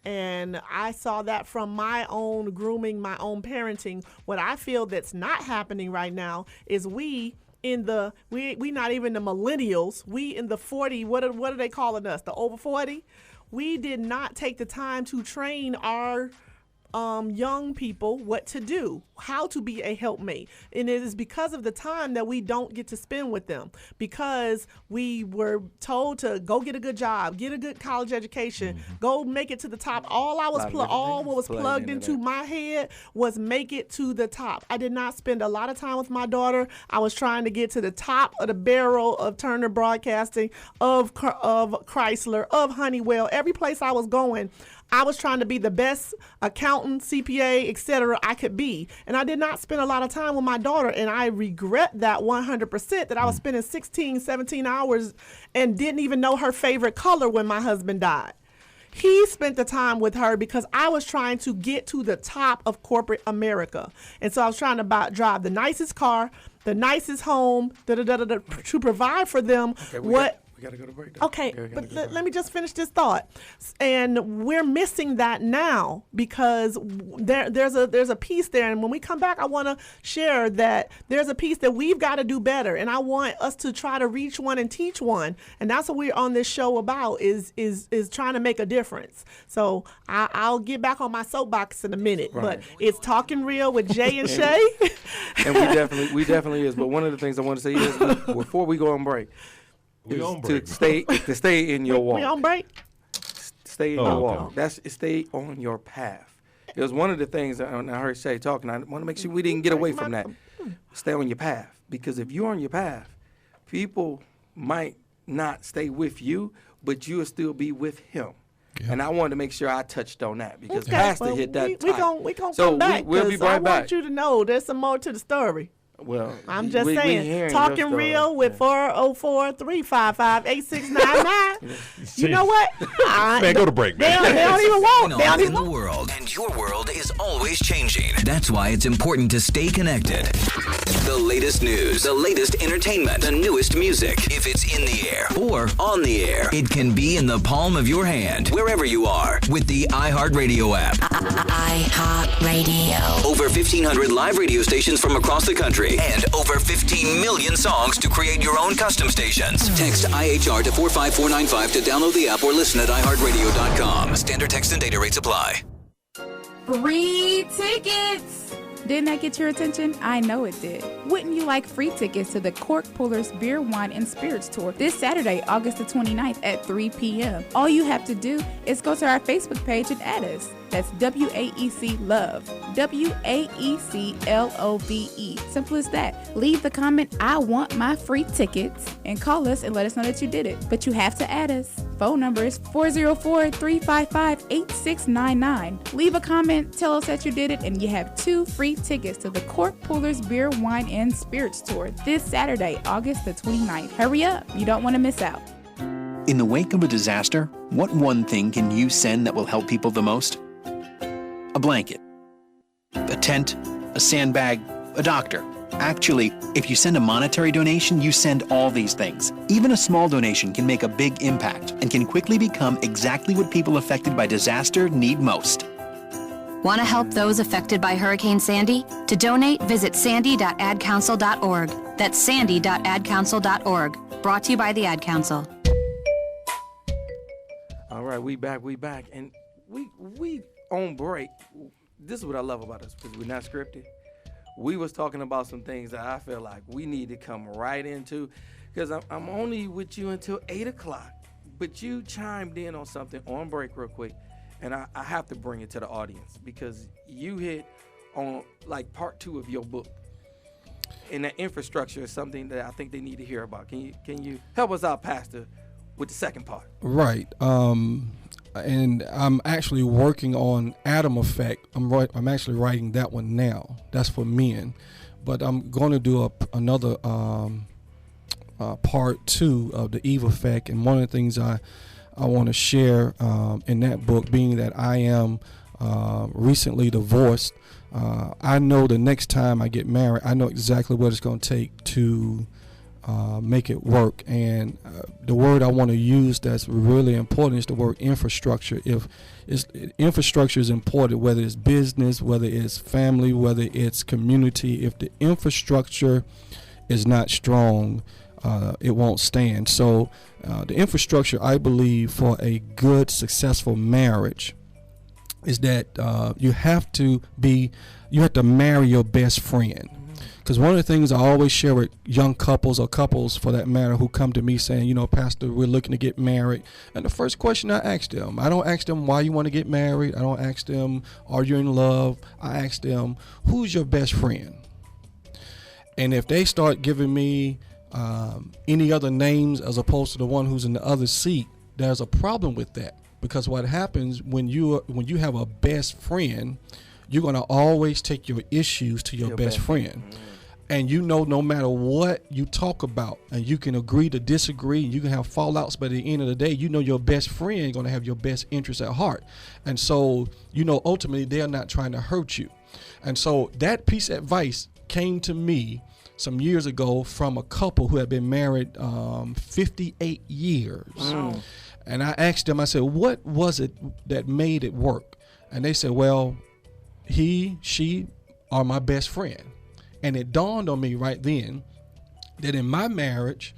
And I saw that from my own grooming, my own parenting. What I feel that's not happening right now is we not even the millennials, we in the 40, what are they calling us? The over 40? We did not take the time to train our young people what to do, how to be a helpmate. And it is because of the time that we don't get to spend with them, because we were told to go get a good job, get a good college education, go make it to the top. All what was plugged into my head was make it to the top. I did not spend a lot of time with my daughter. I was trying to get to the top of the barrel of Turner Broadcasting, of Chrysler, of Honeywell. Every place I was going, I was trying to be the best accountant, CPA, etc. I could be. And I did not spend a lot of time with my daughter. And I regret that 100%, that I was spending 16, 17 hours and didn't even know her favorite color when my husband died. He spent the time with her because I was trying to get to the top of corporate America. And so I was trying to drive the nicest car, the nicest home, to provide for them we got to go to break. Though. Okay, but let me just finish this thought. And we're missing that now because there's a piece there. And when we come back, I want to share that there's a piece that we've got to do better. And I want us to try to reach one and teach one. And that's what we're on this show about, is trying to make a difference. So I'll get back on my soapbox in a minute. Right. But it's Talking Real with Jay and Shay. And we definitely is. But one of the things I want to say is before we go on break, to stay in your walk. We on break? Stay in your walk. That's stay on your path. It was one of the things that I heard Shay talking. I want to make sure we didn't get away from that. Stay on your path, because if you're on your path, people might not stay with you, but you'll still be with him. Yeah. And I wanted to make sure I touched on that because Pastor hit that. We gonna come back. We'll be right back. I want you to know there's some more to the story. Well, I'm just we saying, hearing talking your story. real with 404-355-8699. You know what? Man, go to break, They man. don't even want. They don't in even the want. world, and your world is always changing. That's why it's important to stay connected. The latest news, the latest entertainment, the newest music. If it's in the air or on the air, it can be in the palm of your hand, wherever you are, with the iHeartRadio app. iHeartRadio. Over 1,500 live radio stations from across the country and over 15 million songs to create your own custom stations. Text IHR to 45495 to download the app or listen at iHeartRadio.com. Standard text and data rates apply. Free tickets! Didn't that get your attention? I know it did. Wouldn't you like free tickets to the Cork Pullers Beer, Wine, and Spirits Tour this Saturday, August the 29th at 3 p.m.? All you have to do is go to our Facebook page and add us. That's WAEC Love. WAECLOVE. Simple as that. Leave the comment, I want my free tickets, and call us and let us know that you did it. But you have to add us. Phone number is 404-355-8699. Leave a comment, tell us that you did it, and you have 2 free tickets to the Cork Pullers Beer, Wine, and Spirits Tour this Saturday, August the 29th. Hurry up. You don't want to miss out. In the wake of a disaster, what one thing can you send that will help people the most? A blanket, a tent, a sandbag, a doctor. Actually, if you send a monetary donation, you send all these things. Even a small donation can make a big impact and can quickly become exactly what people affected by disaster need most. Want to help those affected by Hurricane Sandy? To donate, visit sandy.adcouncil.org. That's sandy.adcouncil.org. Brought to you by the Ad Council. All right, we back, and we on break. This is what I love about us, because we're not scripted. We was talking about some things that I feel like we need to come right into, because I'm only with you until 8 o'clock, but you chimed in on something on break real quick, and I have to bring it to the audience, because you hit on like part 2 of your book, and that infrastructure is something that I think they need to hear about. Can you help us out, Pastor, with the second part? Right. And I'm actually working on Adam Effect. I'm actually writing that one now. That's for men, but I'm going to do another part 2 of the Eve Effect. And one of the things I want to share in that book, being that I am recently divorced, I know the next time I get married, I know exactly what it's going to take to make it work. And the word I want to use that's really important is the word infrastructure. Infrastructure is important, whether it's business, whether it's family, whether it's community. If the infrastructure is not strong, it won't stand. So the infrastructure, I believe, for a good, successful marriage is that you have to marry your best friend. Because one of the things I always share with young couples, or couples for that matter, who come to me saying, Pastor, we're looking to get married. And the first question I ask them, I don't ask them why you want to get married. I don't ask them, are you in love? I ask them, who's your best friend? And if they start giving me any other names as opposed to the one who's in the other seat, there's a problem with that. Because what happens when you have a best friend, you're going to always take your issues to your best friend. And no matter what you talk about, and you can agree to disagree, and you can have fallouts, but at the end of the day, your best friend is going to have your best interests at heart. And so, ultimately, they're not trying to hurt you. And so that piece of advice came to me some years ago from a couple who had been married 58 years. Wow. And I asked them, I said, what was it that made it work? And they said, well, she are my best friend. And it dawned on me right then that in my marriage,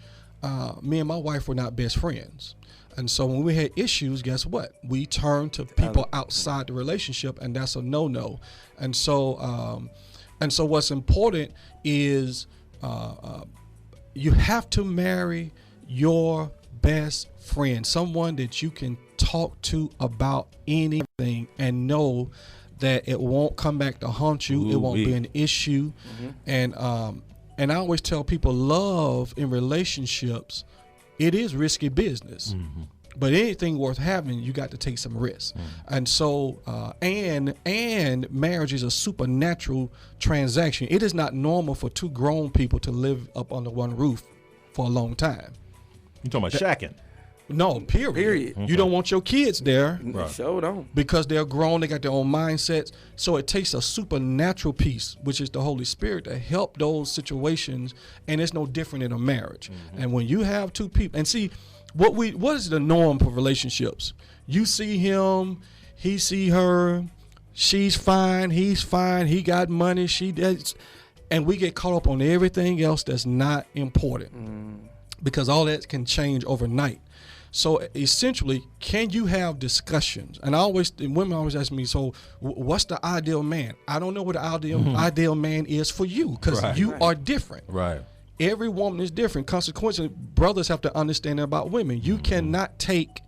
me and my wife were not best friends. And so when we had issues, guess what? We turned to people outside the relationship, and that's a no-no. And so what's important is you have to marry your best friend, someone that you can talk to about anything and know that it won't come back to haunt you. It won't be an issue. And I always tell people, love in relationships, it is risky business. But anything worth having, you got to take some risks. And so, and marriage is a supernatural transaction. It is not normal for two grown people to live up under one roof for a long time. You talking about shacking? No, period. Okay. You don't want your kids there. Right. Sure don't. Because they're grown, they got their own mindsets. So it takes a supernatural piece, which is the Holy Spirit, to help those situations. And it's no different in a marriage. And when you have two people, and see, what is the norm for relationships? You see him, he see her, she's fine, he's fine, he got money, she does, and we get caught up on everything else that's not important. Because all that can change overnight. So essentially, can you have discussions? And women always ask me, so what's the ideal man? I don't know what the ideal man is for you, because you are different. Right. Every woman is different. Consequently, brothers have to understand that about women. You cannot take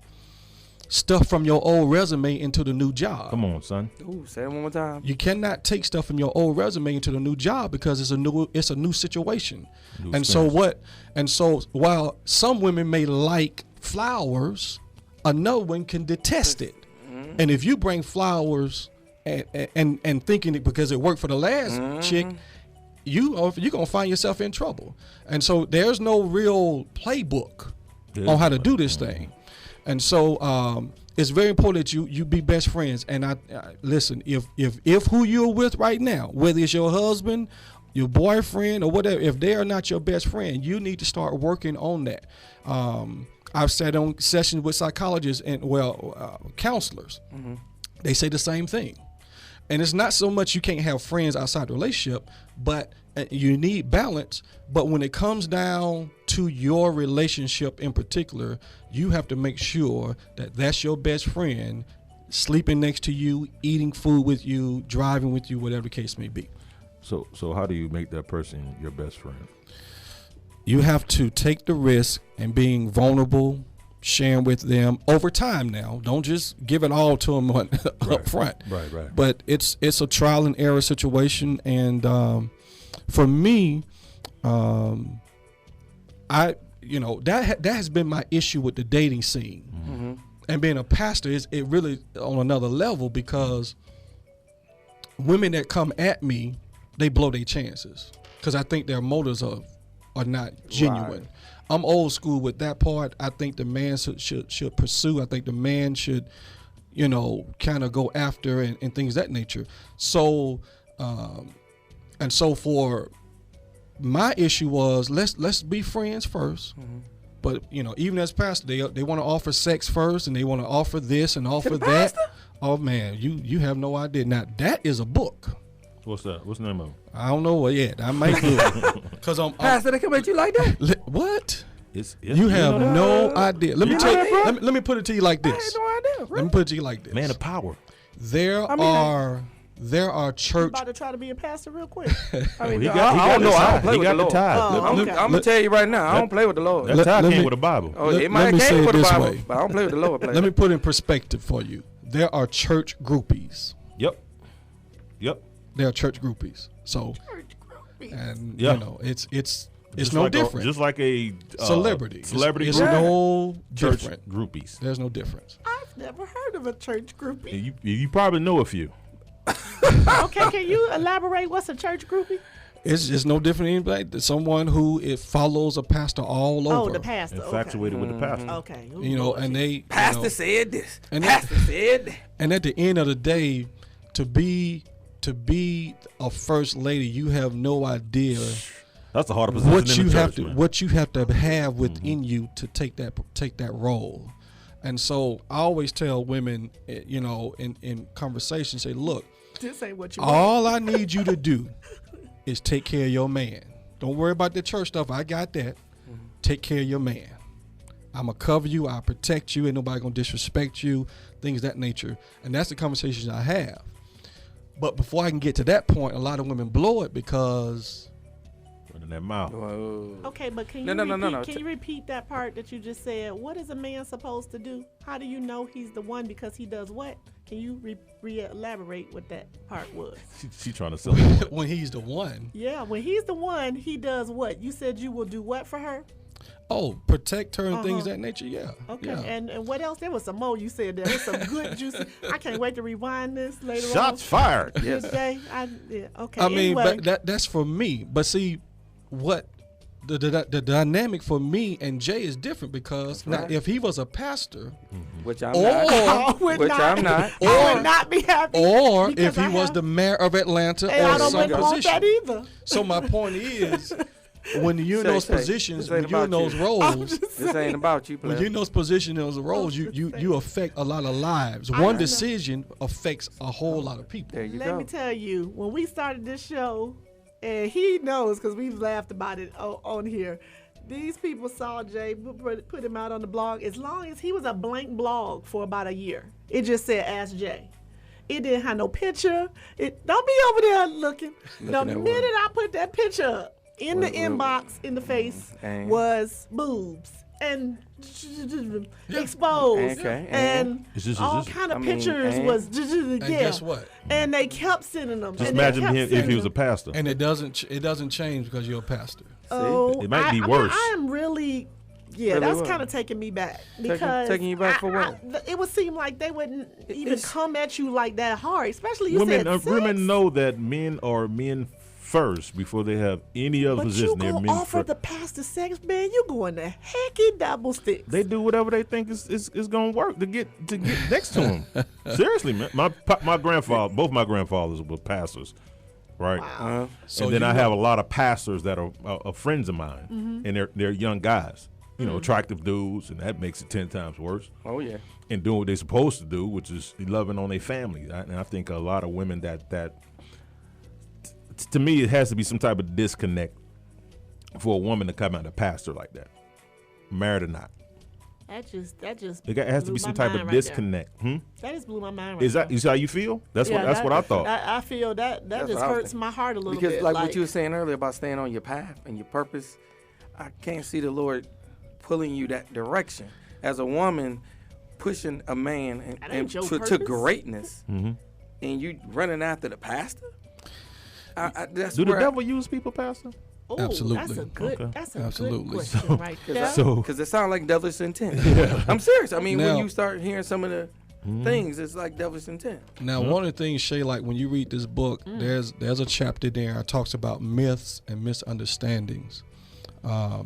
stuff from your old resume into the new job. Come on, son. Ooh, say it one more time. You cannot take stuff from your old resume into the new job, because it's a new situation. And so while some women may like flowers, another one can detest it. And if you bring flowers and thinking it because it worked for the last chick, you're gonna find yourself in trouble. And so there's no real playbook on how to do this thing. And so it's very important that you be best friends. And I listen, if who you're with right now, whether it's your husband, your boyfriend, or whatever, if they are not your best friend, you need to start working on that. I've sat on sessions with psychologists and counselors. They say the same thing. And it's not so much you can't have friends outside the relationship, but you need balance. But when it comes down to your relationship in particular, you have to make sure that that's your best friend, sleeping next to you, eating food with you, driving with you, whatever the case may be. So how do you make that person your best friend? You have to take the risk and being vulnerable, sharing with them over time now. Don't just give it all to them up front. Right. But it's a trial and error situation. And for me, that has been my issue with the dating scene. And being a pastor, it really on another level, because women that come at me, they blow their chances, because I think their motives are not genuine. Right. I'm old school with that part. I think the man should pursue. I think the man should, kind of go after and things of that nature. So, and so for my issue was let's be friends first. But even as pastor, they want to offer sex first, and they want to offer this and offer that. Oh man, you have no idea. Now that is a book. What's that? What's the name of it? I don't know yet. I might do it. Cause Pastor, they come at you like that? What? You have no idea. Let me put it to you like this. I had no idea. Let me put it to you like this. Man of power. There are church. You about to try to be a pastor real quick? I don't know. I don't play with the Lord. I'm gonna tell you right now. I don't play with the Lord. That tie came with the Bible. It might have came with the Bible, but I don't play with the Lord. Let me put it in perspective for you. There are church groupies. Yep. There are church groupies. So, and it's no like different. Just like a celebrity. It's no church different. Groupies. There's no difference. I've never heard of a church groupie. You probably know a few. Okay, can you elaborate? What's a church groupie? It's no different than like someone who follows a pastor all over. Oh, the pastor. Infatuated with the pastor. Okay. And they pastor said this. And pastor said that. And at the end of the day, to be a first lady, you have no idea. That's the hardest position what you have to have within you to take that role. And so I always tell women, in conversation, say, look, this ain't what you all I need you to do is take care of your man. Don't worry about the church stuff. I got that. Take care of your man. I'm going to cover you. I'll protect you. Ain't nobody going to disrespect you, things of that nature. And that's the conversations I have. But before I can get to that point, a lot of women blow it because in their mouth. Whoa. Okay, but can you repeat that part that you just said? What is a man supposed to do? How do you know he's the one because he does what? Can you re-elaborate what that part was? She trying to sell it. When he's the one. Yeah, when he's the one, he does what? You said you will do what for her? Oh, protect her and things of that nature. Yeah. Okay. Yeah. And what else? There was some more you said. There was some good juicy. I can't wait to rewind this later on. Shots fired. Yes. Today. Okay. I mean, anyway. but that's for me. But see, what the dynamic for me and Jay is different because now, if he was a pastor, Which I'm or not. would Which not. I'm not. I would not be happy. or because if he I was have- the mayor of Atlanta and I or don't some want position. that either. So my point is, when you're in Shay, those Shay, positions, this when ain't you're in about those you. roles, This ain't about you, when player. you're in those positions, those roles, you affect a lot of lives. I One know. decision affects a whole lot of people. There you Let go. me tell you, when we started this show, and he knows because we've laughed about it on here. These people saw Jay put him out on the blog. As long as he was a blank blog for about a year, it just said "Ask Jay." It didn't have no picture. Don't be over there looking. The at minute what? I put that picture up in the What- inbox in the face And? was boobs and exposed Okay, and Is this- all is this- kind of I mean, pictures and? was And guess what? and they kept sending them. Just and they imagine kept him if sending he was a them. pastor. And it doesn't change because you're a pastor. Oh, It might be I mean, worse. I am really, Really that's what? kind of taking me back because taking you back for what? it would seem like they wouldn't even It's- come at you like that hard, especially you Women, said sex. women know that men are men first before they have any other But position. you They're gonna men offer first. the pastor sex, man? You going to hecky double sticks? They do whatever they think is going to work to get next to him. Seriously, man. My grandfather, both my grandfathers were pastors, right? Uh-huh. So and then you I know- have a lot of pastors that are friends of mine, Mm-hmm. and they're young guys, attractive dudes, and that makes it 10 times worse. Oh yeah. And doing what they're supposed to do, which is loving on their family. And I think a lot of women to me, it has to be some type of disconnect for a woman to come out a pastor like that, married or not. That just It has to blew be some my type mind of right there. disconnect. That just blew my mind. Right Is that there. how you feel? That's Yeah, what I thought. I feel that That's just what I was hurts thinking. my heart a little Because bit. like what you were saying earlier about staying on your path and your purpose, I can't see the Lord pulling you that direction. As a woman pushing a man That ain't your to purpose. greatness, Mm-hmm. and you running after the pastor. That's Do the where devil use people, Pastor? Ooh, Absolutely. That's a good. Okay. That's a Absolutely. good question right there. because it sounds like devilish intent. I'm serious. I mean, when Now- you start hearing some of the things, it's like devilish intent. Now, one of the things, Shay, like when you read this book, there's a chapter there that talks about myths and misunderstandings.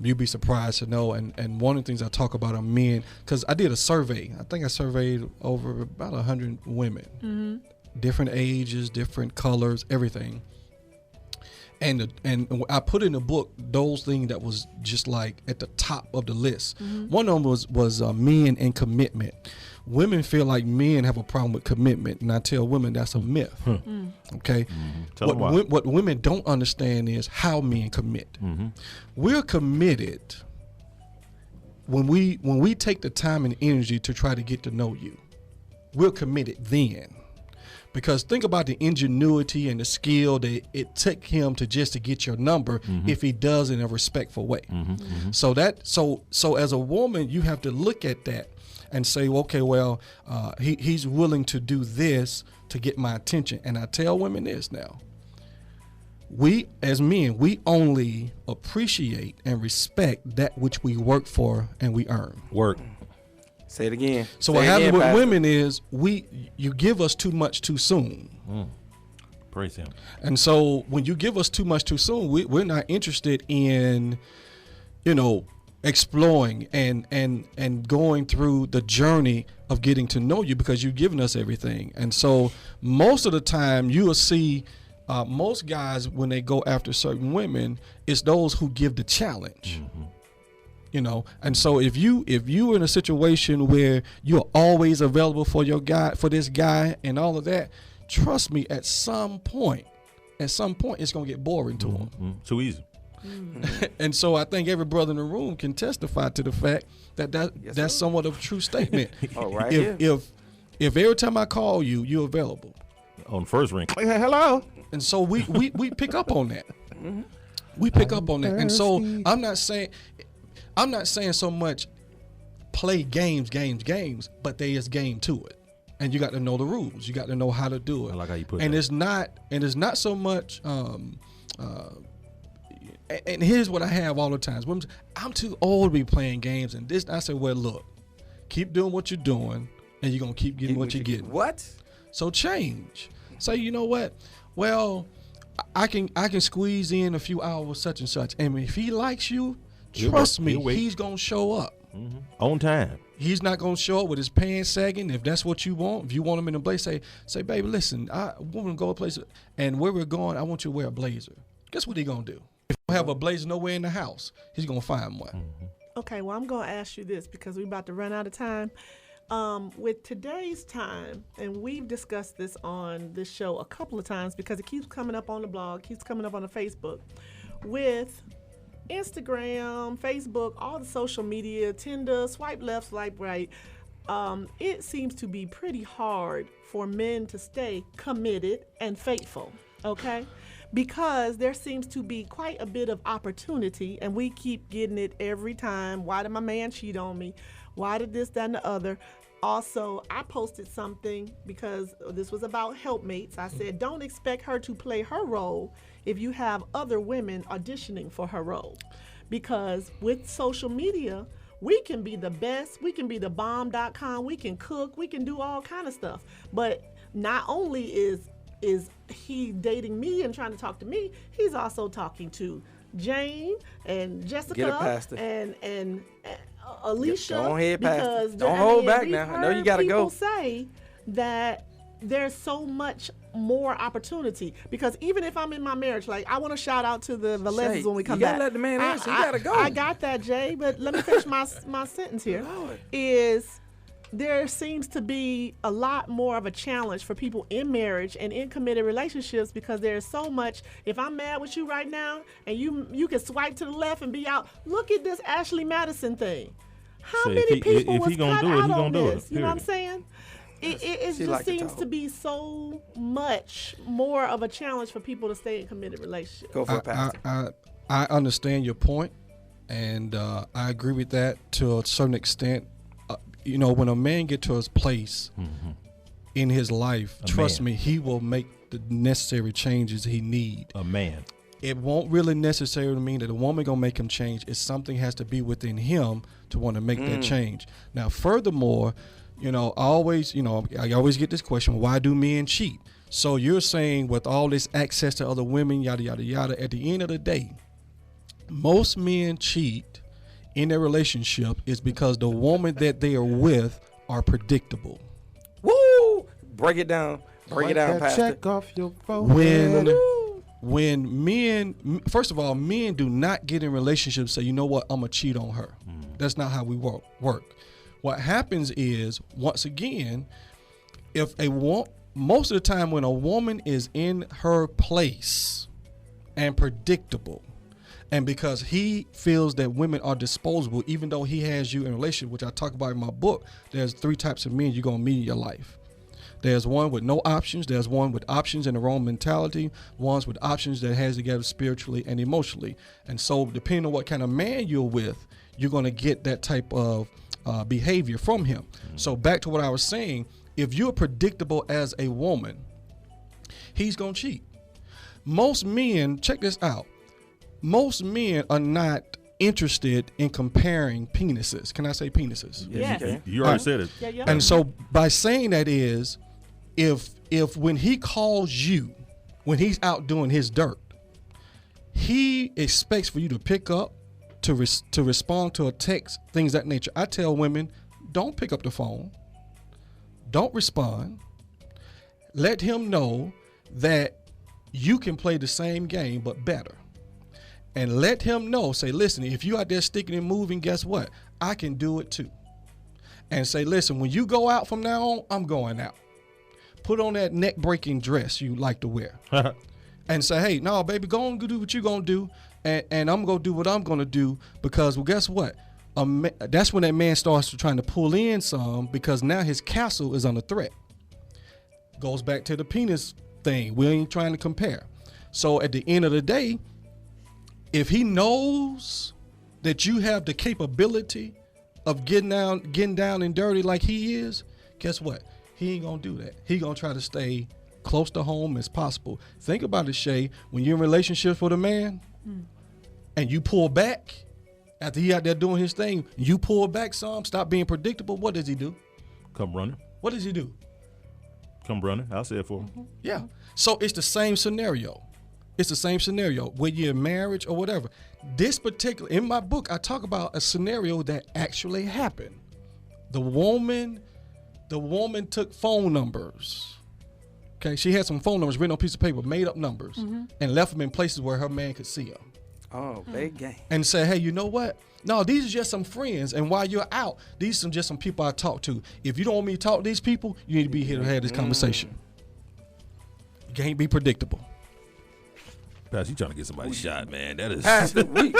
You'd be surprised to know. And one of the things I talk about are men, because I did a survey. I think I surveyed over about 100 women, different ages, different colors, everything. And I put in the book those things that was just like at the top of the list. One of them was men and commitment. Women feel like men have a problem with commitment, and I tell women that's a myth. Okay, Tell 'em why. what women don't understand is how men commit. We're committed when we take the time and energy to try to get to know you. We're committed then. Because think about the ingenuity and the skill that it took him to get your number if he does it in a respectful way. So as a woman, you have to look at that and say, okay, well, he's willing to do this to get my attention. And I tell women this now. We, as men, we only appreciate and respect that which we work for and we earn. Work. Say it again. So Say what it happens again, with Pastor. women is you give us too much too soon. Praise him. And so when you give us too much too soon, we're not interested in, exploring and going through the journey of getting to know you because you've given us everything. And so most of the time you will see most guys when they go after certain women, it's those who give the challenge. And so if you're in a situation where you're always available for this guy and all of that, trust me, at some point it's gonna get boring to him. Too easy. And so I think every brother in the room can testify to the fact that's somewhat of a true statement. Oh, right if every time I call you, you're available. On the first ring. Hello. And so we pick up on that. We pick up on that. And so I'm not saying so much play games, but there is game to it. And you got to know the rules. You got to know how to do it. I like how you put and that. it's not so much And here's what I have all the times. Women say, I'm too old to be playing games and this. I say, well, look, keep doing what you're doing and you're going to keep getting what you're getting. What? So change. Say, you know what? Well, I can squeeze in a few hours such and such. And if he likes you, trust me, he's going to show up. Mm-hmm. On time. He's not going to show up with his pants sagging. If that's what you want, if you want him in a blazer, say, baby, listen, I want to go a place, and where we're going, I want you to wear a blazer. Guess what he going to do? If you have a blazer nowhere in the house, he's going to find one. Mm-hmm. Okay, well, I'm going to ask you this because we're about to run out of time. With today's time, and we've discussed this on this show a couple of times because it keeps coming up on the blog, keeps coming up on the Facebook, with Instagram, Facebook, all the social media, Tinder, swipe left, swipe right. It seems to be pretty hard for men to stay committed and faithful, okay? Because there seems to be quite a bit of opportunity, and we keep getting it every time. Why did my man cheat on me? Why did this, that, and the other? Also, I posted something because this was about helpmates. I said, don't expect her to play her role if you have other women auditioning for her role. Because with social media, we can be the best, we can be the bomb.com, we can cook, we can do all kind of stuff. But not only is he dating me and trying to talk to me, he's also talking to Jane and Jessica and Alicia. Go ahead, because Pastor. Don't hold back now. I know you got to go. People say that there's so much more opportunity because even if I'm in my marriage, like I want to shout out to the Valeses when we come back. You gotta let the man answer. You gotta go. I got that, Jay, but let me finish my sentence here. Lord. Is there seems to be a lot more of a challenge for people in marriage and in committed relationships because there's so much. If I'm mad with you right now and you can swipe to the left and be out, look at this Ashley Madison thing. How many people was cut out on this? You know what I'm saying? It just seems to be so much more of a challenge for people to stay in committed relationships. Go for it, Pastor. I understand your point, and I agree with that to a certain extent. You know, when a man gets to his place in his life, trust me, he will make the necessary changes he need. A man. It won't really necessarily mean that a woman gonna make him change. It's something has to be within him to want to make that change. Now, furthermore, you know, I always get this question: why do men cheat? So you're saying with all this access to other women, yada yada yada. At the end of the day, most men cheat in their relationship is because the woman that they are with are predictable. Woo! Break it down. Break it down, Pastor. Check off your phone. When men, first of all, men do not get in relationships say, you know what, I'm going to cheat on her. That's not how we work. What happens is, once again, most of the time when a woman is in her place and predictable, and because he feels that women are disposable, even though he has you in a relationship, which I talk about in my book, there's 3 types of men you're going to meet in your life. There's one with no options. There's one with options and the wrong mentality. One's with options that has together spiritually and emotionally. And so depending on what kind of man you're with, you're going to get that type of behavior from him. So back to what I was saying, if you're predictable as a woman, he's going to cheat. Most men, check this out. Most men are not interested in comparing penises. Can I say penises? Yes. You already said it. Yeah. And so by saying that is, if when he calls you, when he's out doing his dirt, he expects for you to pick up, to respond to a text, things of that nature. I tell women, don't pick up the phone. Don't respond. Let him know that you can play the same game, but better. And let him know, say, listen, if you out there sticking and moving, guess what? I can do it too. And say, listen, when you go out from now on, I'm going out. Put on that neck-breaking dress you like to wear. And say, hey, no, baby, go on, do what you're going to do. And I'm going to do what I'm going to do because, well, guess what? That's when that man starts trying to pull in some because now his castle is under threat. Goes back to the penis thing. We ain't trying to compare. So at the end of the day, if he knows that you have the capability of getting down and dirty like he is, guess what? He ain't gonna do that. He gonna try to stay close to home as possible. Think about it, Shay. When you're in relationships with a man, and you pull back after he out there doing his thing, you pull back some, stop being predictable, what does he do? Come running. What does he do? Come running. I'll say it for him. Yeah. So it's the same scenario. It's the same scenario when you're in marriage or whatever. This particular, in my book, I talk about a scenario that actually happened. The woman took phone numbers. Okay, she had some phone numbers written on a piece of paper, made up numbers, and left them in places where her man could see them. Oh, big game. And said, hey, you know what? No, these are just some friends. And while you're out, these are just some people I talk to. If you don't want me to talk to these people, you need to be here to have this conversation. You can't be predictable. Pastor, you trying to get somebody shot, man. That is. Pastor, we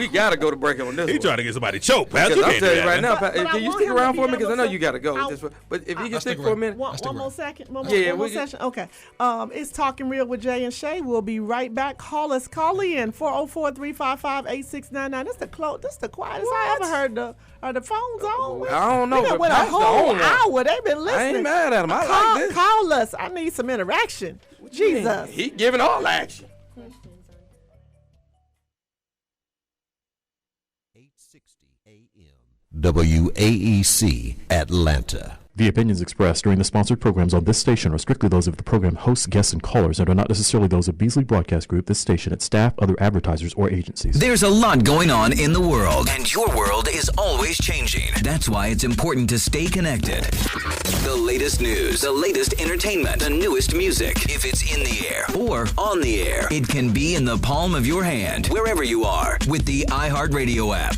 got to go to break on this. He trying to get somebody choked, Pastor. Because You I'm can't do telling you that, right man. now, Pastor, can you stick around for me? Because I know you got to go. But if you can stick for a minute. One more second. One more session. Okay. It's Talking Real with Jay and Shay. We'll be right back. Call in 404-355-8699. This the quietest I ever heard the phones on. I don't know. But a whole hour. They've been listening. I ain't mad at them. I like this. Call us. I need some interaction. Jesus. He giving all action. WAEC Atlanta. The opinions expressed during the sponsored programs on this station are strictly those of the program hosts, guests, and callers and are not necessarily those of Beasley Broadcast Group, this station, its staff, other advertisers, or agencies. There's a lot going on in the world, and your world is always changing. That's why it's important to stay connected. The latest news, the latest entertainment, the newest music. If it's in the air or on the air, it can be in the palm of your hand, wherever you are, with the iHeartRadio app.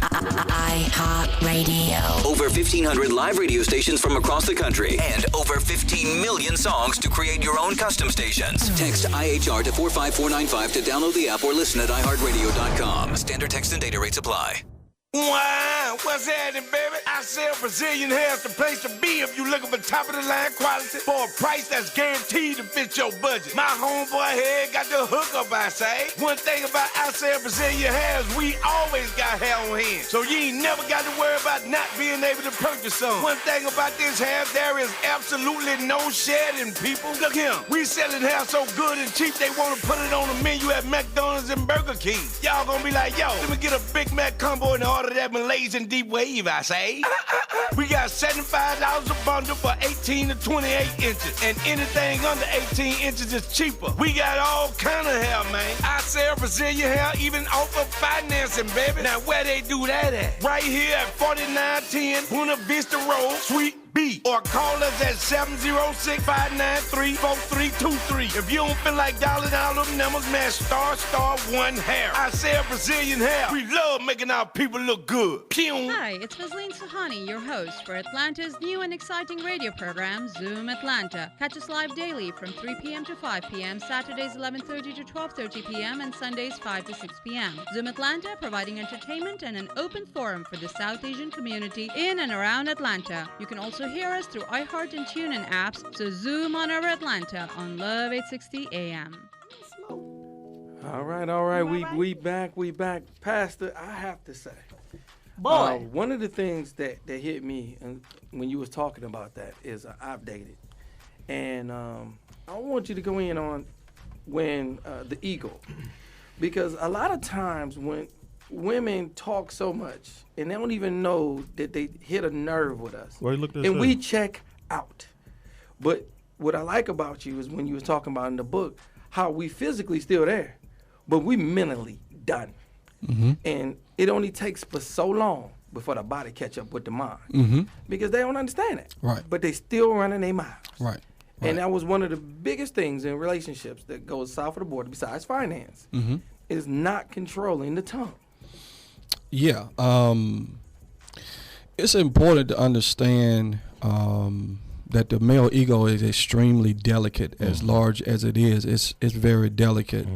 iHeartRadio. Over 1,500 live radio stations from across the country and over 15 million songs to create your own custom stations. Text IHR to 45495 to download the app or listen at iHeartRadio.com. Standard text and data rates apply. Wow, what's happening, baby? I sell Brazilian hair's the place to be if you looking for top of the line quality for a price that's guaranteed to fit your budget. My homeboy here got the hookup, I say. One thing about I sell Brazilian hair is we always got hair on hand, so you ain't never got to worry about not being able to purchase some. One thing about this hair, there is absolutely no shedding, people. Look here, we selling hair so good and cheap they want to put it on the menu at McDonald's and Burger King. Y'all gonna be like, yo, let me get a Big Mac combo and order that Malaysian deep wave, I say. We got $75 a bundle for 18 to 28 inches, and anything under 18 inches is cheaper. We got all kind of hair, man. I sell Brazilian hair, even offer financing, baby. Now where they do that at? Right here at 4910 Buena Vista Road, Suite B, or call us at 706-593-4323. If you don't feel like dialing all them numbers, man, *1 hair. I sell Brazilian hair. We love making our people look good. Pew. Hi, it's Vaseline Suhani, your host for Atlanta's new and exciting radio program, Zoom Atlanta. Catch us live daily from 3 p.m. to 5 p.m., Saturdays 11:30 to 12:30 p.m., and Sundays 5 to 6 p.m. Zoom Atlanta, providing entertainment and an open forum for the South Asian community in and around Atlanta. You can also hear us through iHeart and TuneIn apps, so zoom on over Atlanta on Love 860 AM. All right. We back. Pastor, I have to say, boy, one of the things that hit me when you was talking about that is I've dated. And I want you to go in on when the ego. Because a lot of times when women talk so much and they don't even know that they hit a nerve with us. Well, look and we check out. But what I like about you is when you was talking about in the book how we physically still there, but we mentally done. Mm-hmm. And it only takes for so long before the body catch up with the mind. Because they don't understand it. Right. But they still running their mouths. Right. And that was one of the biggest things in relationships that goes south of the border besides finance is not controlling the tongue. Yeah, it's important to understand that the male ego is extremely delicate. As large as it is, it's very delicate.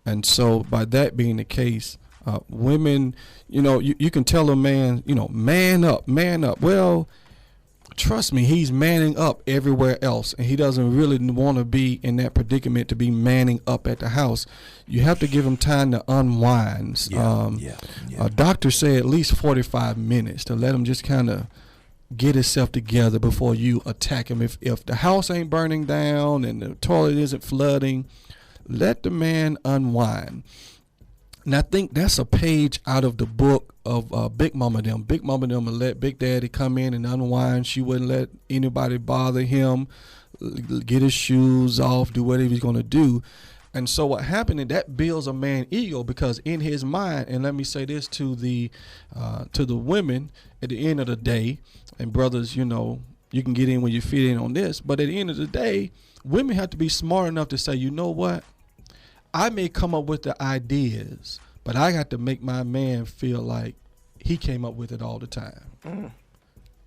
And so by that being the case, women, you can tell a man, man up. Well, trust me, he's manning up everywhere else, and he doesn't really want to be in that predicament to be manning up at the house. You have to give him time to unwind. A doctor said at least 45 minutes to let him just kind of get himself together before you attack him. If the house ain't burning down and the toilet isn't flooding, let the man unwind. And I think that's a page out of the book of Big Mama them. Big Mama them would let Big Daddy come in and unwind. She wouldn't let anybody bother him, get his shoes off, do whatever he's going to do. And so what happened is that builds a man ego, because in his mind, and let me say this to the women at the end of the day, and brothers, you know, you can get in when you fit in on this, but at the end of the day, women have to be smart enough to say, you know what? I may come up with the ideas, but I got to make my man feel like he came up with it all the time. And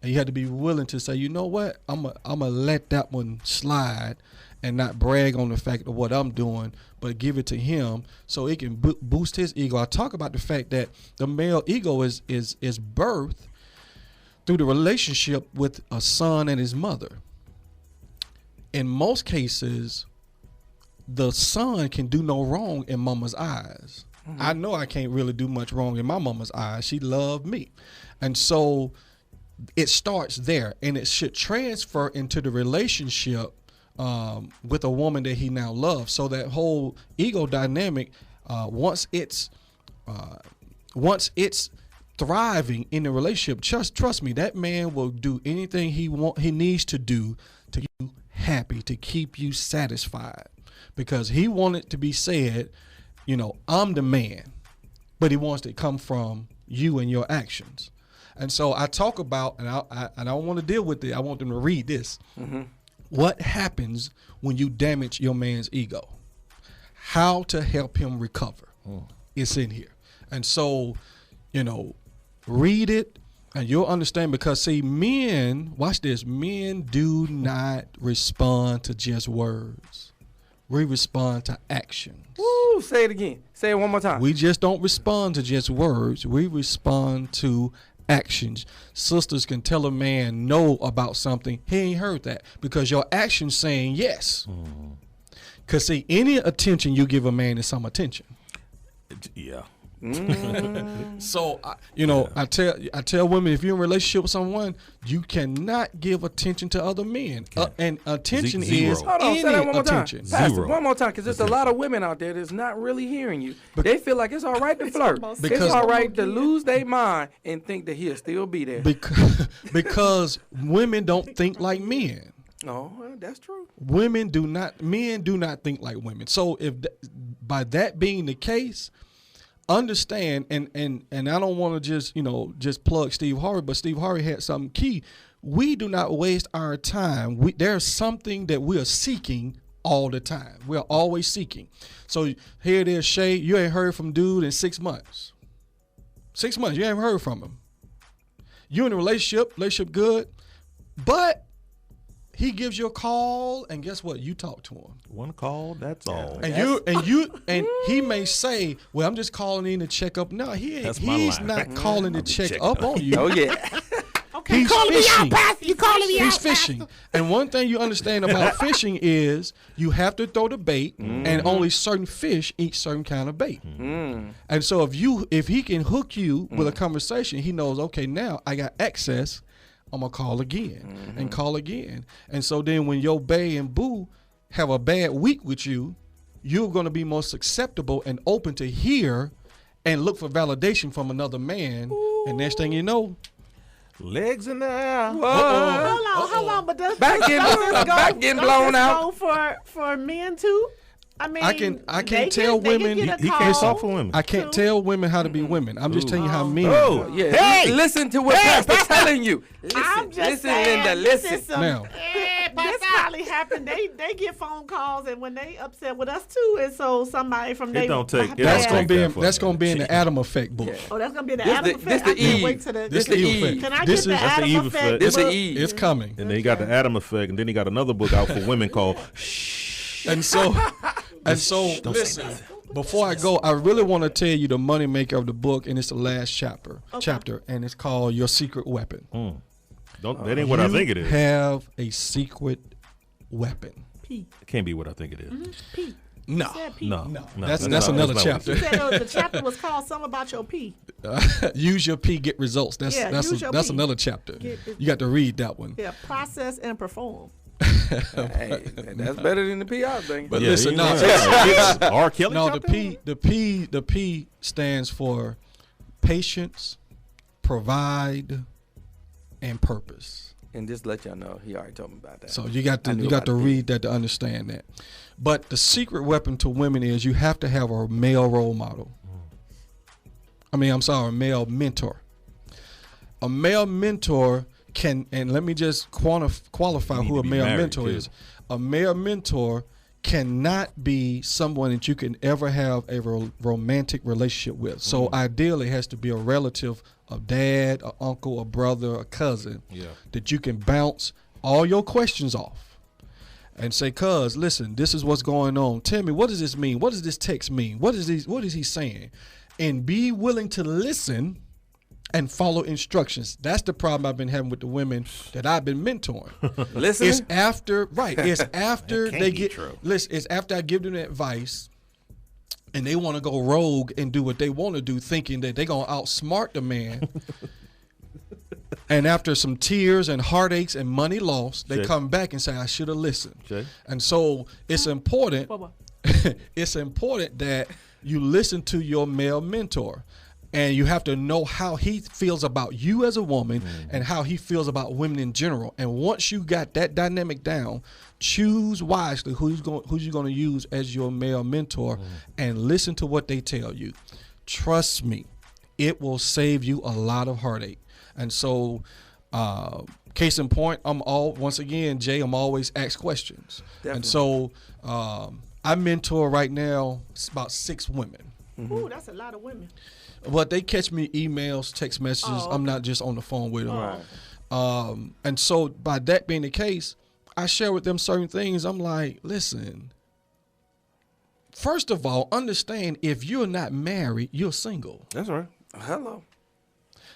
you have to be willing to say, you know what? I'm going to let that one slide and not brag on the fact of what I'm doing, but give it to him so it can boost his ego. I talk about the fact that the male ego is birthed through the relationship with a son and his mother. In most cases, the son can do no wrong in mama's eyes. I know I can't really do much wrong in my mama's eyes. She loved me. And so it starts there, and it should transfer into the relationship with a woman that he now loves. So that whole ego dynamic, once it's thriving in the relationship, trust me, that man will do anything he needs to do to keep you happy, to keep you satisfied. Because he wanted to be said, you know, I'm the man, but he wants to come from you and your actions. And so I talk about, and I don't want to deal with it. I want them to read this. What happens when you damage your man's ego? How to help him recover. It's in here. And so, you know, read it and you'll understand, because see, men, watch this, men do not respond to just words. We respond to actions. Woo, say it again. Say it one more time. We just don't respond to just words. We respond to actions. Sisters can tell a man no about something. He ain't heard that, because your action's saying yes. Because see, any attention you give a man is some attention. Yeah. So, I tell women, if you're in a relationship with someone, you cannot give attention to other men. And attention is Hold on, say that one more attention. Time. Pastor, one more time, because there's a lot of women out there that's not really hearing you. They feel like it's all right to flirt. It's all right to lose their mind and think that he'll still be there. Because women don't think like men. No, that's true. Men do not think like women. So by that being the case, understand, and I don't want to just plug Steve Harvey, but Steve Harvey had something key. We do not waste our time. There's something that we are seeking all the time. We are always seeking. So here it is, Shay, you ain't heard from dude in 6 months. 6 months, you ain't heard from him. You in a relationship good, but he gives you a call, and guess what? You talk to him. One call, that's all. And he may say, "Well, I'm just calling in to check up." No, he's not calling to check up on you. Oh yeah. Okay, he's calling fishing. me out, Pastor. You calling me out? He's fishing. And one thing you understand about fishing is you have to throw the bait, and only certain fish eat certain kind of bait. And so if he can hook you with a conversation, he knows, okay, now I got access. I'm going to call again and call again. And so then when your bae and boo have a bad week with you, you're going to be more susceptible and open to hear and look for validation from another man. And next thing you know, legs in the air. Hold on, but does back getting blown out for men too? I mean, I can't tell women. He can't talk for women. I can't tell women how to be women. I'm just telling you how men. Oh, yeah. Hey, listen to what Pastor's telling you. I'm just listen, saying, Linda. Listen. Now, this probably happened. They get phone calls, and when they upset with us too, and so somebody from It don't take. that's gonna be in the Adam Effect book. Oh, that's gonna be in the Adam Effect. This the E. This the E effect. Can I get the Adam Effect? This the E. It's coming. And then he got the Adam Effect, and then he got another book out for women called And so listen, before I go, I really want to tell you the money maker of the book, and it's the last chapter, and it's called Your Secret Weapon. That ain't what I think it is. Have a secret weapon. It can't be what I think it is. P. No. That's another chapter. You said the chapter was called Something About Your P. Use your P, get results. That's use your that's P. another chapter. You got to read that one. Yeah, process and perform. Hey, that's better than the PR thing. But Yeah, listen, you no, know, R. Kelly. no, dropped the P stands for patience, provide, and purpose. And just let y'all know, he already told me about that. So you got I to knew you got about to the P. read that to understand that. But the secret weapon to women is you have to have a male role model. A male mentor. A male mentor can, and let me just qualify who a male mentor is. A male mentor cannot be someone that you can ever have a romantic relationship with. So ideally, it has to be a relative, a dad, an uncle, a brother, a cousin, that you can bounce all your questions off and say, cuz, listen, this is what's going on. Tell me, what does this mean? What does this text mean? What is he saying? And be willing to listen and follow instructions. That's the problem I've been having with the women that I've been mentoring. Listen, It's after It's after can't they be get. true. Listen, it's after I give them advice, and they want to go rogue and do what they want to do, thinking that they're gonna outsmart the man. And after some tears and heartaches and money lost, they Shay. come back and say, "I should have listened." Shay. And so it's important. It's important that you listen to your male mentor. And you have to know how he feels about you as a woman and how he feels about women in general. And once you got that dynamic down, choose wisely who's you going to use as your male mentor and listen to what they tell you. Trust me, it will save you a lot of heartache. And so, case in point, once again, Jay, I'm always asked questions. Definitely. And so I mentor right now about 6 women. Ooh, that's a lot of women. But they catch me emails, text messages. I'm not just on the phone with them. And so by that being the case, I share with them certain things. I'm like, listen, first of all, understand if you're not married, you're single. That's right. hello.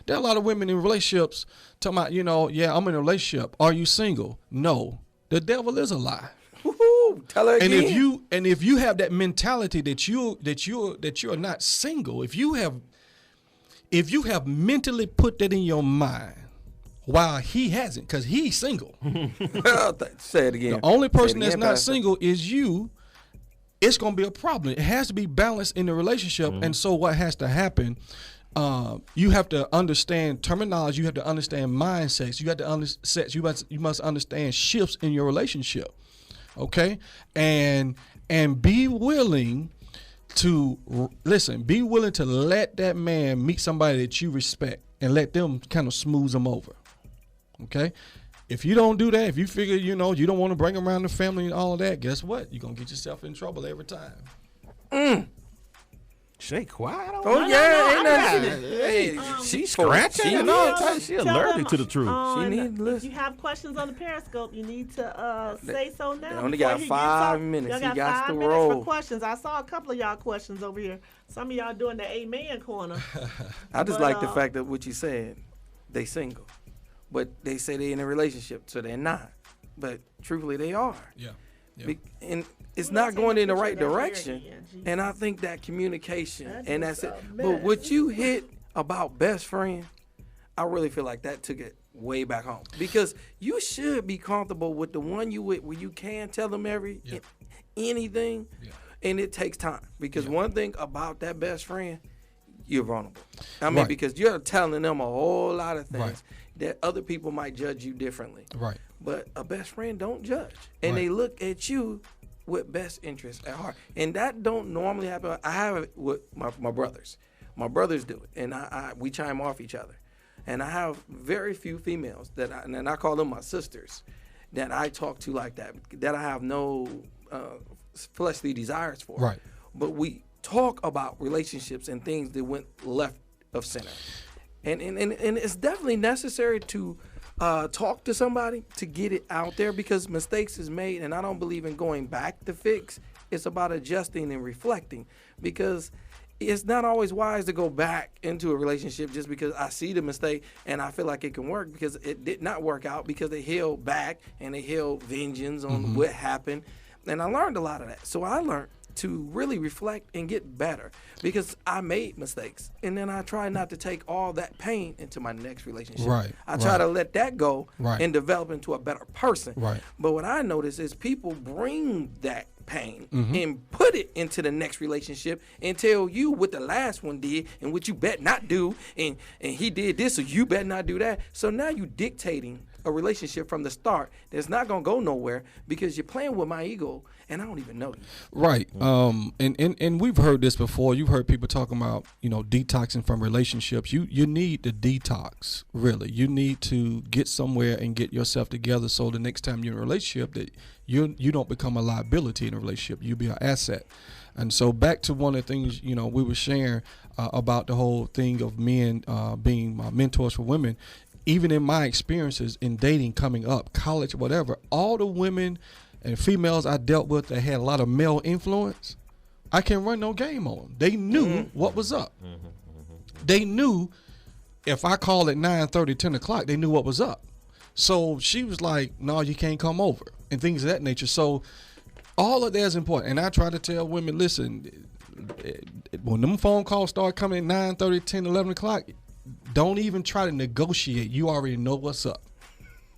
There are a lot of women in relationships talking about, I'm in a relationship. Are you single? No. The devil is a lie. Woo-hoo. Tell her And again. if you have that mentality that you're not single, if you have mentally put that in your mind, while he hasn't, because he's single. Say it again. The only person Say it that's again, not Pastor. single is you. It's going to be a problem. It has to be balanced in the relationship. And so what has to happen, you have to understand terminology. You have to understand mindsets. You have to you must understand shifts in your relationship. Okay? And be willing to listen. Be willing to let that man meet somebody that you respect and let them kind of smooth them over. Okay? If you don't do that, if you figure, you don't want to bring around the family and all of that, guess what? You're going to get yourself in trouble every time. Shay quiet. Oh, yeah. Ain't nothing. Hey, She's scratching and all types. She allergic to the truth. She need to If listen. you have questions on the Periscope, you need to say so now. They only before got he gets 5 up. minutes. Y'all He got got 5 to minutes roll. for questions. I saw a couple of y'all questions over here. Some of y'all doing the amen corner. I just But, like the fact that what you said, they single. But they say they in a relationship, so they're not. But truthfully, they are. Yeah. And it's We're gonna not take going a in the picture right down here direction. again, Jesus. And I think that communication, That and is that's it. a But mess. what you hit about best friend, I really feel like that took it way back home. Because you should be comfortable with the one you with where you can tell them anything. Yeah. And it takes time. Because one thing about that best friend, you're vulnerable. I mean, Right. because you're telling them a whole lot of things Right. that other people might judge you differently. Right. But a best friend don't judge. And Right. they look at you with best interest at heart. And that don't normally happen. I have it with my brothers. My brothers do it. And we chime off each other. And I have very few females and I call them my sisters, that I talk to like that I have no fleshly desires for. Right. But we talk about relationships and things that went left of center. And it's definitely necessary to talk to somebody to get it out there, because mistakes is made, and I don't believe in going back to fix. It's about adjusting and reflecting, because it's not always wise to go back into a relationship just because I see the mistake and I feel like it can work, because it did not work out, because they held back and they held vengeance on what happened. And I learned a lot of that. So I learned to really reflect and get better, because I made mistakes, and then I try not to take all that pain into my next relationship. Right. I try to let that go Right. and develop into a better person. Right. But what I notice is people bring that pain Mm-hmm. and put it into the next relationship and tell you what the last one did and what you bet not do, and he did this, so you bet not do that. So now you dictating a relationship from the start that's not gonna go nowhere because you're playing with my ego and I don't even know you. Right. And we've heard this before. You've heard people talking about, detoxing from relationships. You need to detox, really. You need to get somewhere and get yourself together so the next time you're in a relationship that you don't become a liability in a relationship. You be an asset. And so back to one of the things, we were sharing about the whole thing of men being mentors for women. Even in my experiences in dating, coming up, college, whatever, all the women and females I dealt with that had a lot of male influence, I can't run no game on them. They knew what was up. They knew if I called at 9:30, 10 o'clock, they knew what was up. So she was like, no, you can't come over, and things of that nature. So all of that is important. And I try to tell women, listen, when them phone calls start coming at 9:30, 10, 11 o'clock, don't even try to negotiate. You already know what's up.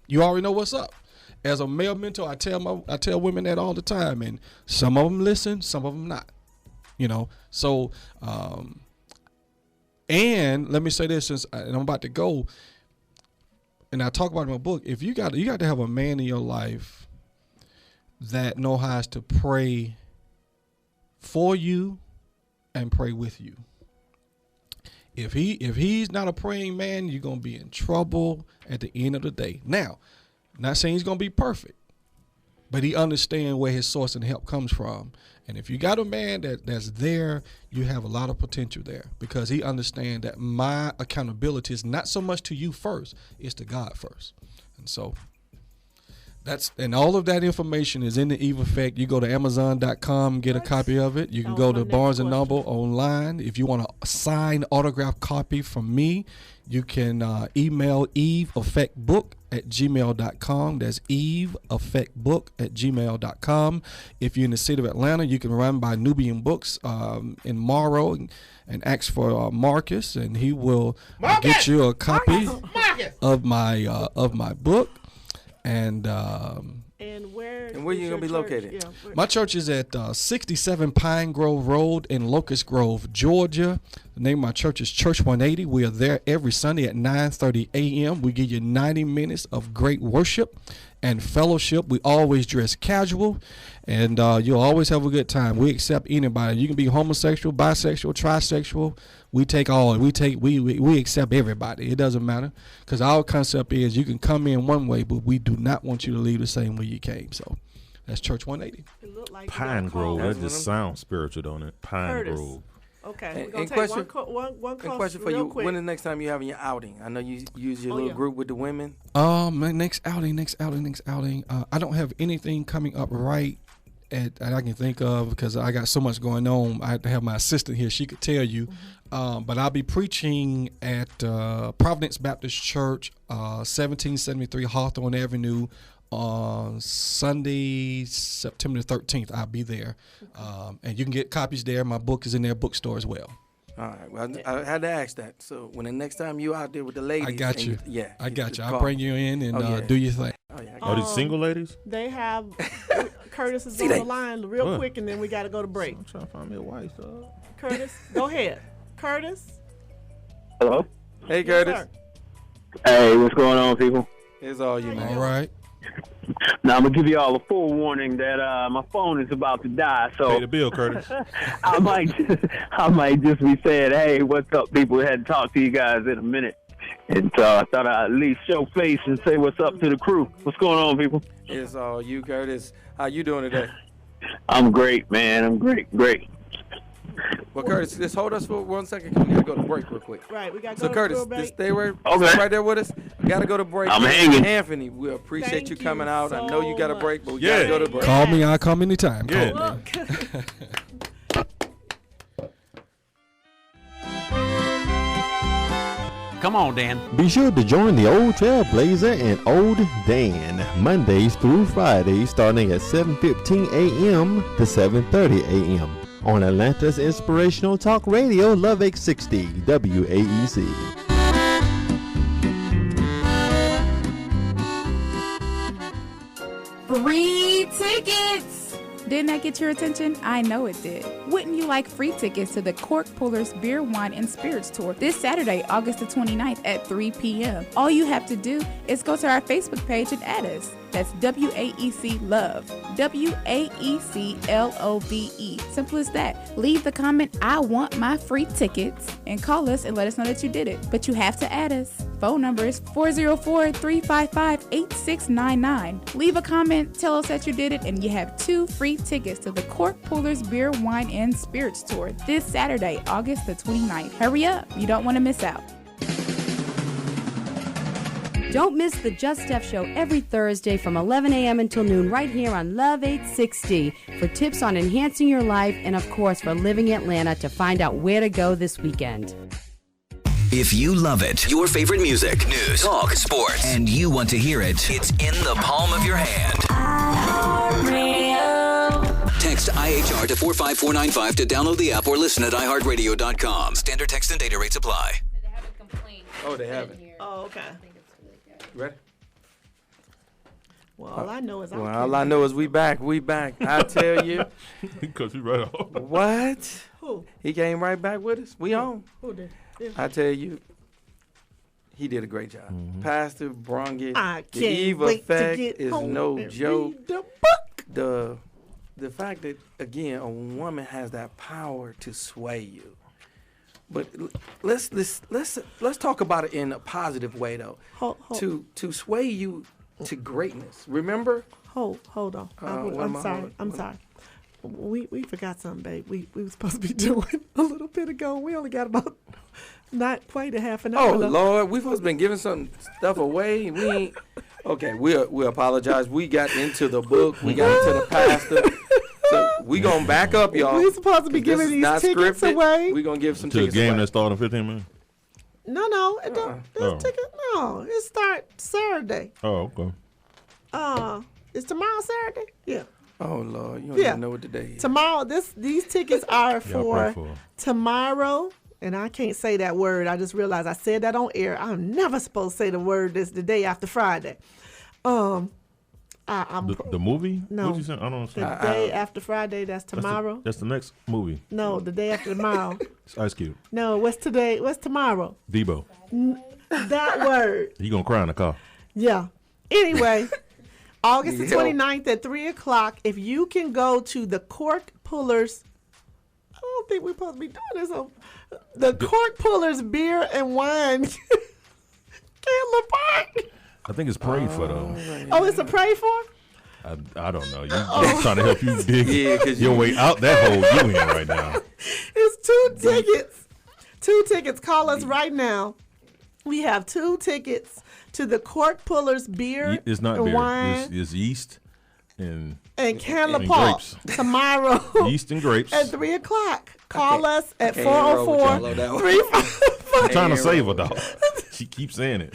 You already know what's up. As a male mentor, I tell women that all the time, and some of them listen, some of them not. So and let me say this, since I'm about to go, and I talk about it in my book. If you got to have a man in your life that knows how to pray for you and pray with you. If he's not a praying man, you're gonna be in trouble at the end of the day. Now, not saying he's gonna be perfect, but he understands where his source and help comes from. And if you got a man that's there, you have a lot of potential there, because he understands that my accountability is not so much to you first, it's to God first. And so and all of that information is in the Eve Effect. You go to Amazon.com, get a copy of it. You can go to Barnes & Noble online. If you want a signed autographed copy from me, you can email eveeffectbook@gmail.com. That's eveeffectbook@gmail.com. If you're in the city of Atlanta, you can run by Nubian Books in Morrow and ask for Marcus, and he will get you a copy of my book. And where you gonna be located? Yeah, my church is at 67 Pine Grove Road in Locust Grove, Georgia. The name of my church is Church 180. We are there every Sunday at 9:30 a.m. We give you 90 minutes of great worship and fellowship. We always dress casual, and you'll always have a good time. We accept anybody. You can be homosexual, bisexual, trisexual. We take all. We accept everybody. It doesn't matter, because our concept is you can come in one way, but we do not want you to leave the same way you came. So that's Church 180. Like Pine Grove. That just sounds spiritual, don't it? Pine Grove. Okay, we're going to take one question for you. Quick. When is the next time you having your outing? I know you use your little group with the women. My next outing. I don't have anything coming up right that I can think of, because I got so much going on. I have to have my assistant here. She could tell you. But I'll be preaching at Providence Baptist Church, 1773 Hawthorne Avenue, on Sunday, September the 13th. I'll be there. And you can get copies there. My book is in their bookstore as well. All right. Well, I had to ask that. So when the next time you out there with the ladies, I got you. I got you. I'll bring you in and do your thing. Oh, yeah, Are these single ladies? They have Curtis is on the line real quick, and then we got to go to break. I'm trying to find me a wife, dog. Curtis, go ahead. Curtis. Hello. Hey, Curtis. Hey, what's going on, people? It's all you, man. All right. Now, I'm going to give you all a full warning that my phone is about to die. So pay the bill, Curtis. I might just be saying, hey, what's up, people? I hadn't talked to you guys in a minute. And so I thought I'd at least show face and say what's up to the crew. What's going on, people? It's all you, Curtis. How you doing today? I'm great, man. I'm great. Well, Curtis, just hold us for 1 second. We got to go to break real quick. Right, we got to go to Curtis, break. just stay right there with us. We got to go to break. I'm hanging. Anthony, we appreciate Thank you coming out. so I know you got a break, but we Yeah. got to go to break. Call me. I'll come anytime. Yeah. Call me. Come on, Dan. Be sure to join the Old Trailblazer and Old Dan Mondays through Fridays starting at 7:15 a.m. to 7:30 a.m. on Atlanta's inspirational talk radio, Love 860 WAEC. Free tickets! Didn't that get your attention? I know it did. Wouldn't you like free tickets to the Cork Pullers Beer, Wine, and Spirits Tour this Saturday, August the 29th at 3 p.m.? All you have to do is go to our Facebook page and add us. That's WAEC Love. WAECLOVE. Simple as that. Leave the comment, I want my free tickets, and call us and let us know that you did it. But you have to add us. Phone number is 404-355-8699. Leave a comment, tell us that you did it, and you have 2 free tickets to the Cork Pullers Beer, Wine, and Spirits Tour this Saturday, August the 29th. Hurry up. You don't want to miss out. Don't miss the Just Steph Show every Thursday from 11 a.m. until noon right here on Love 860 for tips on enhancing your life and, of course, for living in Atlanta to find out where to go this weekend. If you love it, your favorite music, news, talk, sports, and you want to hear it, it's in the palm of your hand. Text IHR to 45495 to download the app or listen at iHeartRadio.com. Standard text and data rates apply. Oh, they haven't. Oh, okay. Ready? Well, all I know is we back. We back. I tell you. Because he right off. What? Who? He came right back with us. We on. Who did? Yeah. I tell you, he did a great job. Pastor brung it. I The can't Eve wait to effect get is home no and joke. read the book. The fact that, again, a woman has that power to sway you. But let's talk about it in a positive way, though. To sway you to greatness. Remember? Hold on. I'm sorry. We forgot something, babe. We were supposed to be doing a little bit ago. We only got about not quite a half an hour. Oh Lord, we supposed to been giving some stuff away. We ain't. Okay, we apologize. We got into the book. We got into the pastor. So we gonna back up, y'all. We supposed to be giving these tickets away. We gonna give some to tickets a game away. that started in 15 minutes. No, it don't. No, it start Saturday. Oh, okay. Is tomorrow Saturday? Yeah. Oh Lord, you don't even know what the day is. Tomorrow, these tickets are for tomorrow, and I can't say that word. I just realized I said that on air. I'm never supposed to say the word that's the day after Friday. The movie? No. What you saying? I don't understand. The day after Friday, that's tomorrow. That's the next movie. No, the day after tomorrow. It's Ice Cube. No, what's today? What's tomorrow? Debo. That word. You gonna cry in the car? Yeah. Anyway, August the 29th at 3 o'clock. If you can go to the Cork Pullers, I don't think we're supposed to be doing this. The Cork Pullers Beer and Wine Candler Park. I think it's prayed for though. Oh, it's a pray for? I don't know. I'm trying to help you dig your way out that hole you in right now. It's 2 tickets. 2 tickets. Call us right now. We have 2 tickets to the Cork Pullers Beer It's not and beer. Wine It's yeast and Candler Park grapes. tomorrow. Yeast and grapes. At 3 o'clock. Call us at 404-355. I'm trying to save her, dog. She keeps saying it.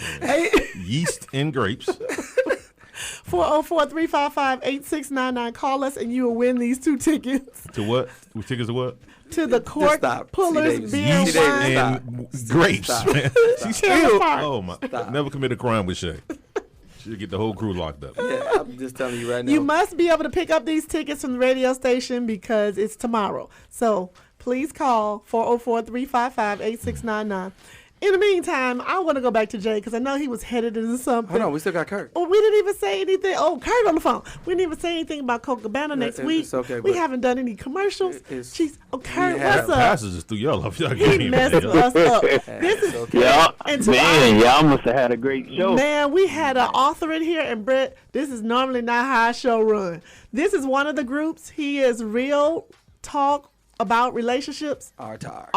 Yeast and grapes. 404-355-8699. Call us and you will win these 2 tickets. To what? Tickets to what? To the Cork Pullers Beer Yeast Wine and grapes. Man. She still. Oh my! Never commit a crime with Shay. She'll get the whole crew locked up. Yeah, I'm just telling you right now. You must be able to pick up these tickets from the radio station because it's tomorrow. So please call 404-355-8699. In the meantime, I want to go back to Jay because I know he was headed into something. Hold on, we still got Kurt. Oh, we didn't even say anything. Oh, Kurt on the phone. We didn't even say anything about Coca Cabana next week. It's okay, we haven't done any commercials. Kurt, what's up? Passes just threw y'all off. Y'all He messed us up. This is y'all must have had a great show. Man, we had an author in here, and Brett, this is normally not how our show run. This is one of the groups. He is Real Talk About Relationships. Artar.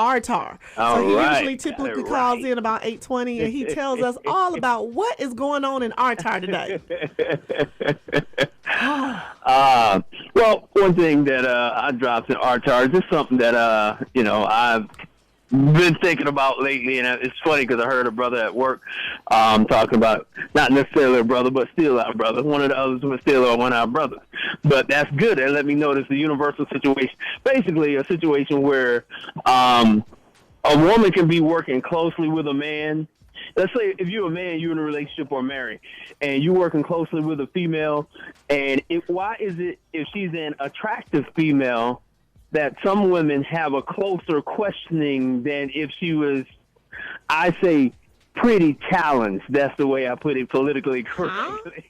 So he usually typically calls in about 8:20, and he tells us all about what is going on in Artar today. Well, one thing that I dropped in Artar is just something that I've been thinking about lately, and it's funny because I heard a brother at work talking about, not necessarily a brother, but still our brother. One of the others was still one of our brothers. But that's good. And let me know it's a universal situation. Basically, a situation where a woman can be working closely with a man. Let's say if you're a man, you're in a relationship or married, and you're working closely with a female, and why is it if she's an attractive female that some women have a closer questioning than if she was, I say, pretty challenged? That's the way I put it politically correctly.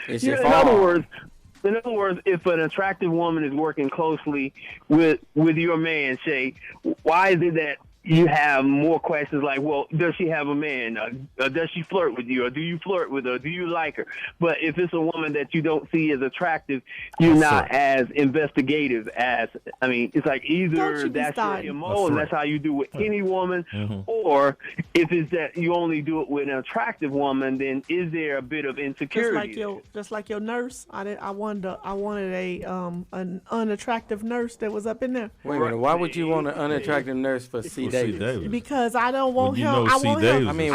In other words, if an attractive woman is working closely with your man, Shay, why is it that you have more questions like, well, does she have a man? Does she flirt with you? Or do you flirt with her? Do you like her? But if it's a woman that you don't see as attractive, you're not as investigative as, I mean, it's like either that's your MO and that's how you do with any woman, or if it's that you only do it with an attractive woman, then is there a bit of insecurity? Just like your nurse. I wanted an unattractive nurse that was up in there. Wait a minute. Why would you want an unattractive nurse for C. Davis? Because I don't want him. I want him to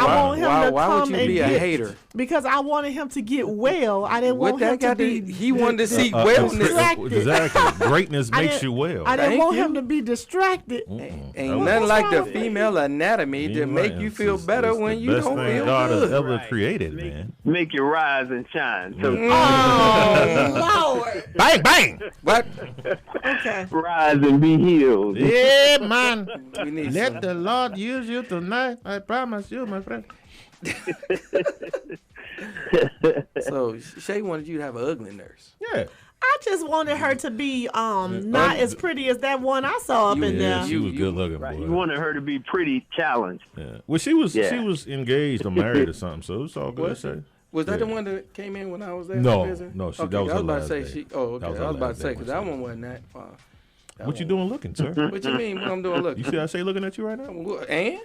come and be a hater? Because I wanted him to get well. I didn't want him to be. He wanted to see wellness. Exactly. Greatness makes you well. I didn't want him to be distracted. Ain't nothing like the female anatomy to make you feel better when you don't feel God good. has ever created, man. Make you rise and shine. So, Oh, Lord. Bang, bang. What? Okay. Rise and be healed. Yeah, man. Let the Lord use you tonight. I promise you, my friend. So Shay wanted you to have an ugly nurse. Yeah. I just wanted her to be not as pretty as that one I saw up in there. She was good looking, boy. You wanted her to be pretty challenged. Yeah. Well, she was engaged or married or something, so it's all good. Was that the one that came in when I was there? No, that was that was I was about to say day. I was about to say because that one wasn't that far. What you doing looking, sir? What you mean? What I'm doing looking? You see how Shay looking at you right now? And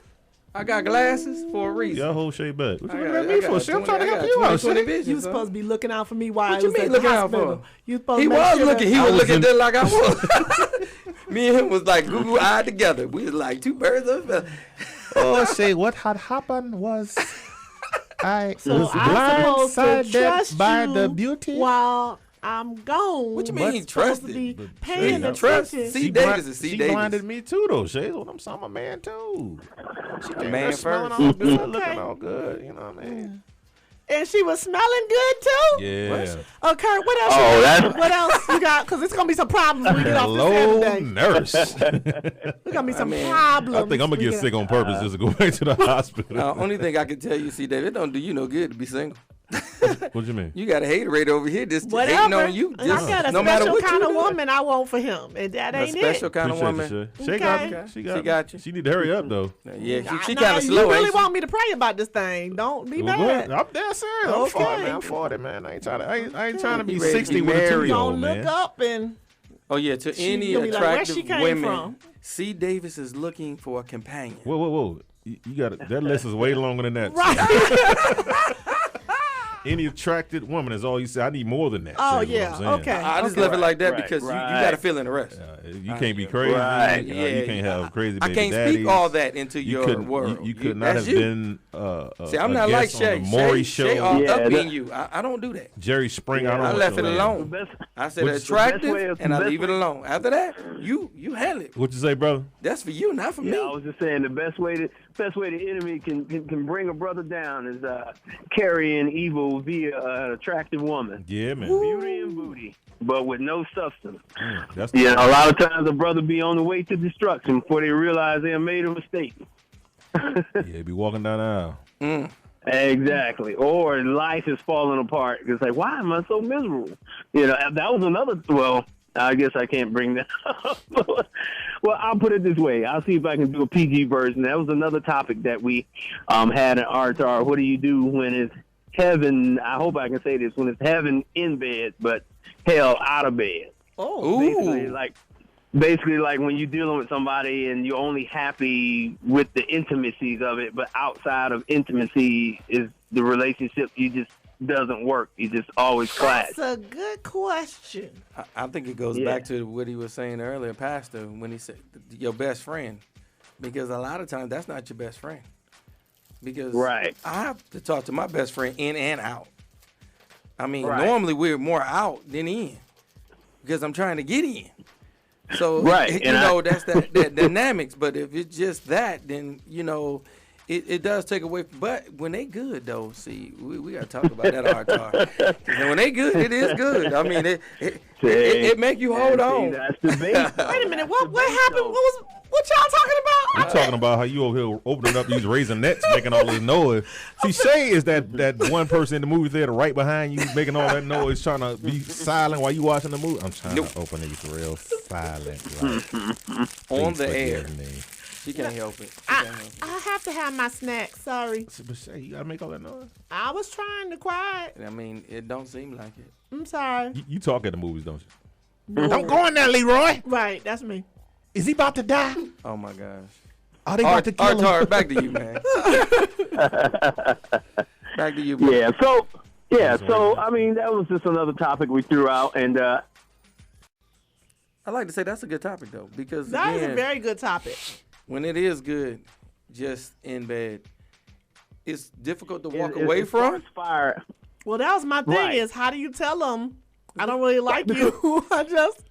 I got glasses for a reason. Y'all hold Shay back. What you I looking got- at me I for? got Shay, I'm 20 trying to I help got you 20 out. Shay. You vision, was son. supposed to be looking out for me while What I you was mean at looking the out for? hospital. You supposed He to make was sure looking. that- He was looking just like I was. Me and him was like Google eyed together. We was like two birds of a feather. Oh, Shay, what had happened was I So was I'm supposed to trust blindsided by you the beauty. while I'm gone. What you But mean supposed to trusted? be paying Trust. attention. C. Davis is C. She Davis. blinded me too, though, Shay. I'm a man too. She came Man there smelling first. all good, Okay. looking all good. You know what I mean? And she was smelling good too. Yeah. Oh, Kurt, what else? Oh, you got? that's- What else you got? Because it's gonna be some problems when we get off this Hello, Saturday. nurse. There's gonna be some mean, problems. I think I'm gonna when we get sick on purpose just to go back to the hospital. Only thing I can tell you, C. Davis, it don't do you no good to be single. What you mean? You got a hater rate over here just hating Whatever. on you. And Just, I got a no matter special what kind you of do. woman I want for him, and that A ain't special it. kind of Appreciate woman. you, Shay. Shay Okay. got me. She got you. She need to hurry up though. Yeah, she Nah, kind of slow. You really ain't she? want me to pray about this thing? Don't be Well, bad. I'm dead serious. I'm Okay. 40, man. I'm 40, man. I ain't trying to be You ready to 60 be with a married. 2-year-old, Don't man. look up and Oh yeah, to She any gonna be like, where attractive she came women, from? C. Davis is looking for a companion. Whoa. You got it. That list is way longer than that. right. Any attracted woman is all you say. I need more than that. Oh, Shay, is what yeah. I'm saying. Okay. I just left it like that Right, because you right. got to fill in the rest. You can't be crazy. Right. You can't have crazy I baby can't daddies. speak all that into You your couldn't- world. You could not That's have you. been See, I'm a not like guest Shay. on the Maury show. Shay all Yeah, up that- in you. I don't do that. Jerry Springer. I don't I know left what it your alone. Best- I said What's- attractive, and I best leave it way- alone. After that, you handle it. What you say, brother? That's for you, not for Yeah, me. I was just saying the best way the enemy can bring a brother down is carrying evil via an attractive woman. Yeah, man. Beauty and booty, but with no substance. That's Yeah, a lot of times a brother be on the way to destruction before they realize they have made a mistake. Yeah, be walking down the aisle. Exactly. Or life is falling apart. It's like, why am I so miserable? You know, that was another, well, I guess I can't bring that up. Well, I'll put it this way. I'll see if I can do a PG version. That was another topic that we had in RTR. What do you do when it's heaven? I hope I can say this. When it's heaven in bed, but hell out of bed. Oh, Basically, like when you're dealing with somebody and you're only happy with the intimacies of it, but outside of intimacy is the relationship you just doesn't work. You just always clash. that's a good question. I think it goes Yeah. back to what he was saying earlier, Pastor, when he said your best friend. because a lot of times that's not your best friend. Because Right. I have to talk to my best friend in and out. I mean, Right. normally we're more out than in because I'm trying to get in. So, Right, you and know, that's that dynamics. But if it's just that, then, you know, it does take away. But when they good, though, see, we got to talk about that Artar. When they good, it is good. I mean, it make you hold on. That's the base. Wait a minute. What happened? What y'all talking about? We're talking about how you over here opening up these raisinets, making all this noise. See, Shay is that one person in the movie theater right behind you, making all that noise, trying to be silent while you watching the movie. I'm trying to open these real silent. Like, On please the air. forgive me. She can't help it. I have to have my snack. Sorry. But Shay, you gotta make all that noise. I was trying to quiet. I mean, it don't seem like it. I'm sorry. You talk at the movies, don't you? No. Don't go in there, Leroy. Right, that's me. Is he about to die? Oh my gosh. Oh, they about to kill him. Artar, back to you, man. Back to you, bro. So I mean, that was just another topic we threw out, and I like to say that's a good topic though, because That is again, a very good topic. when it is good, just in bed, it's difficult to walk it- away it from. starts fire. Well, that was my thing. Right. Is how do you tell them I don't really like you? I just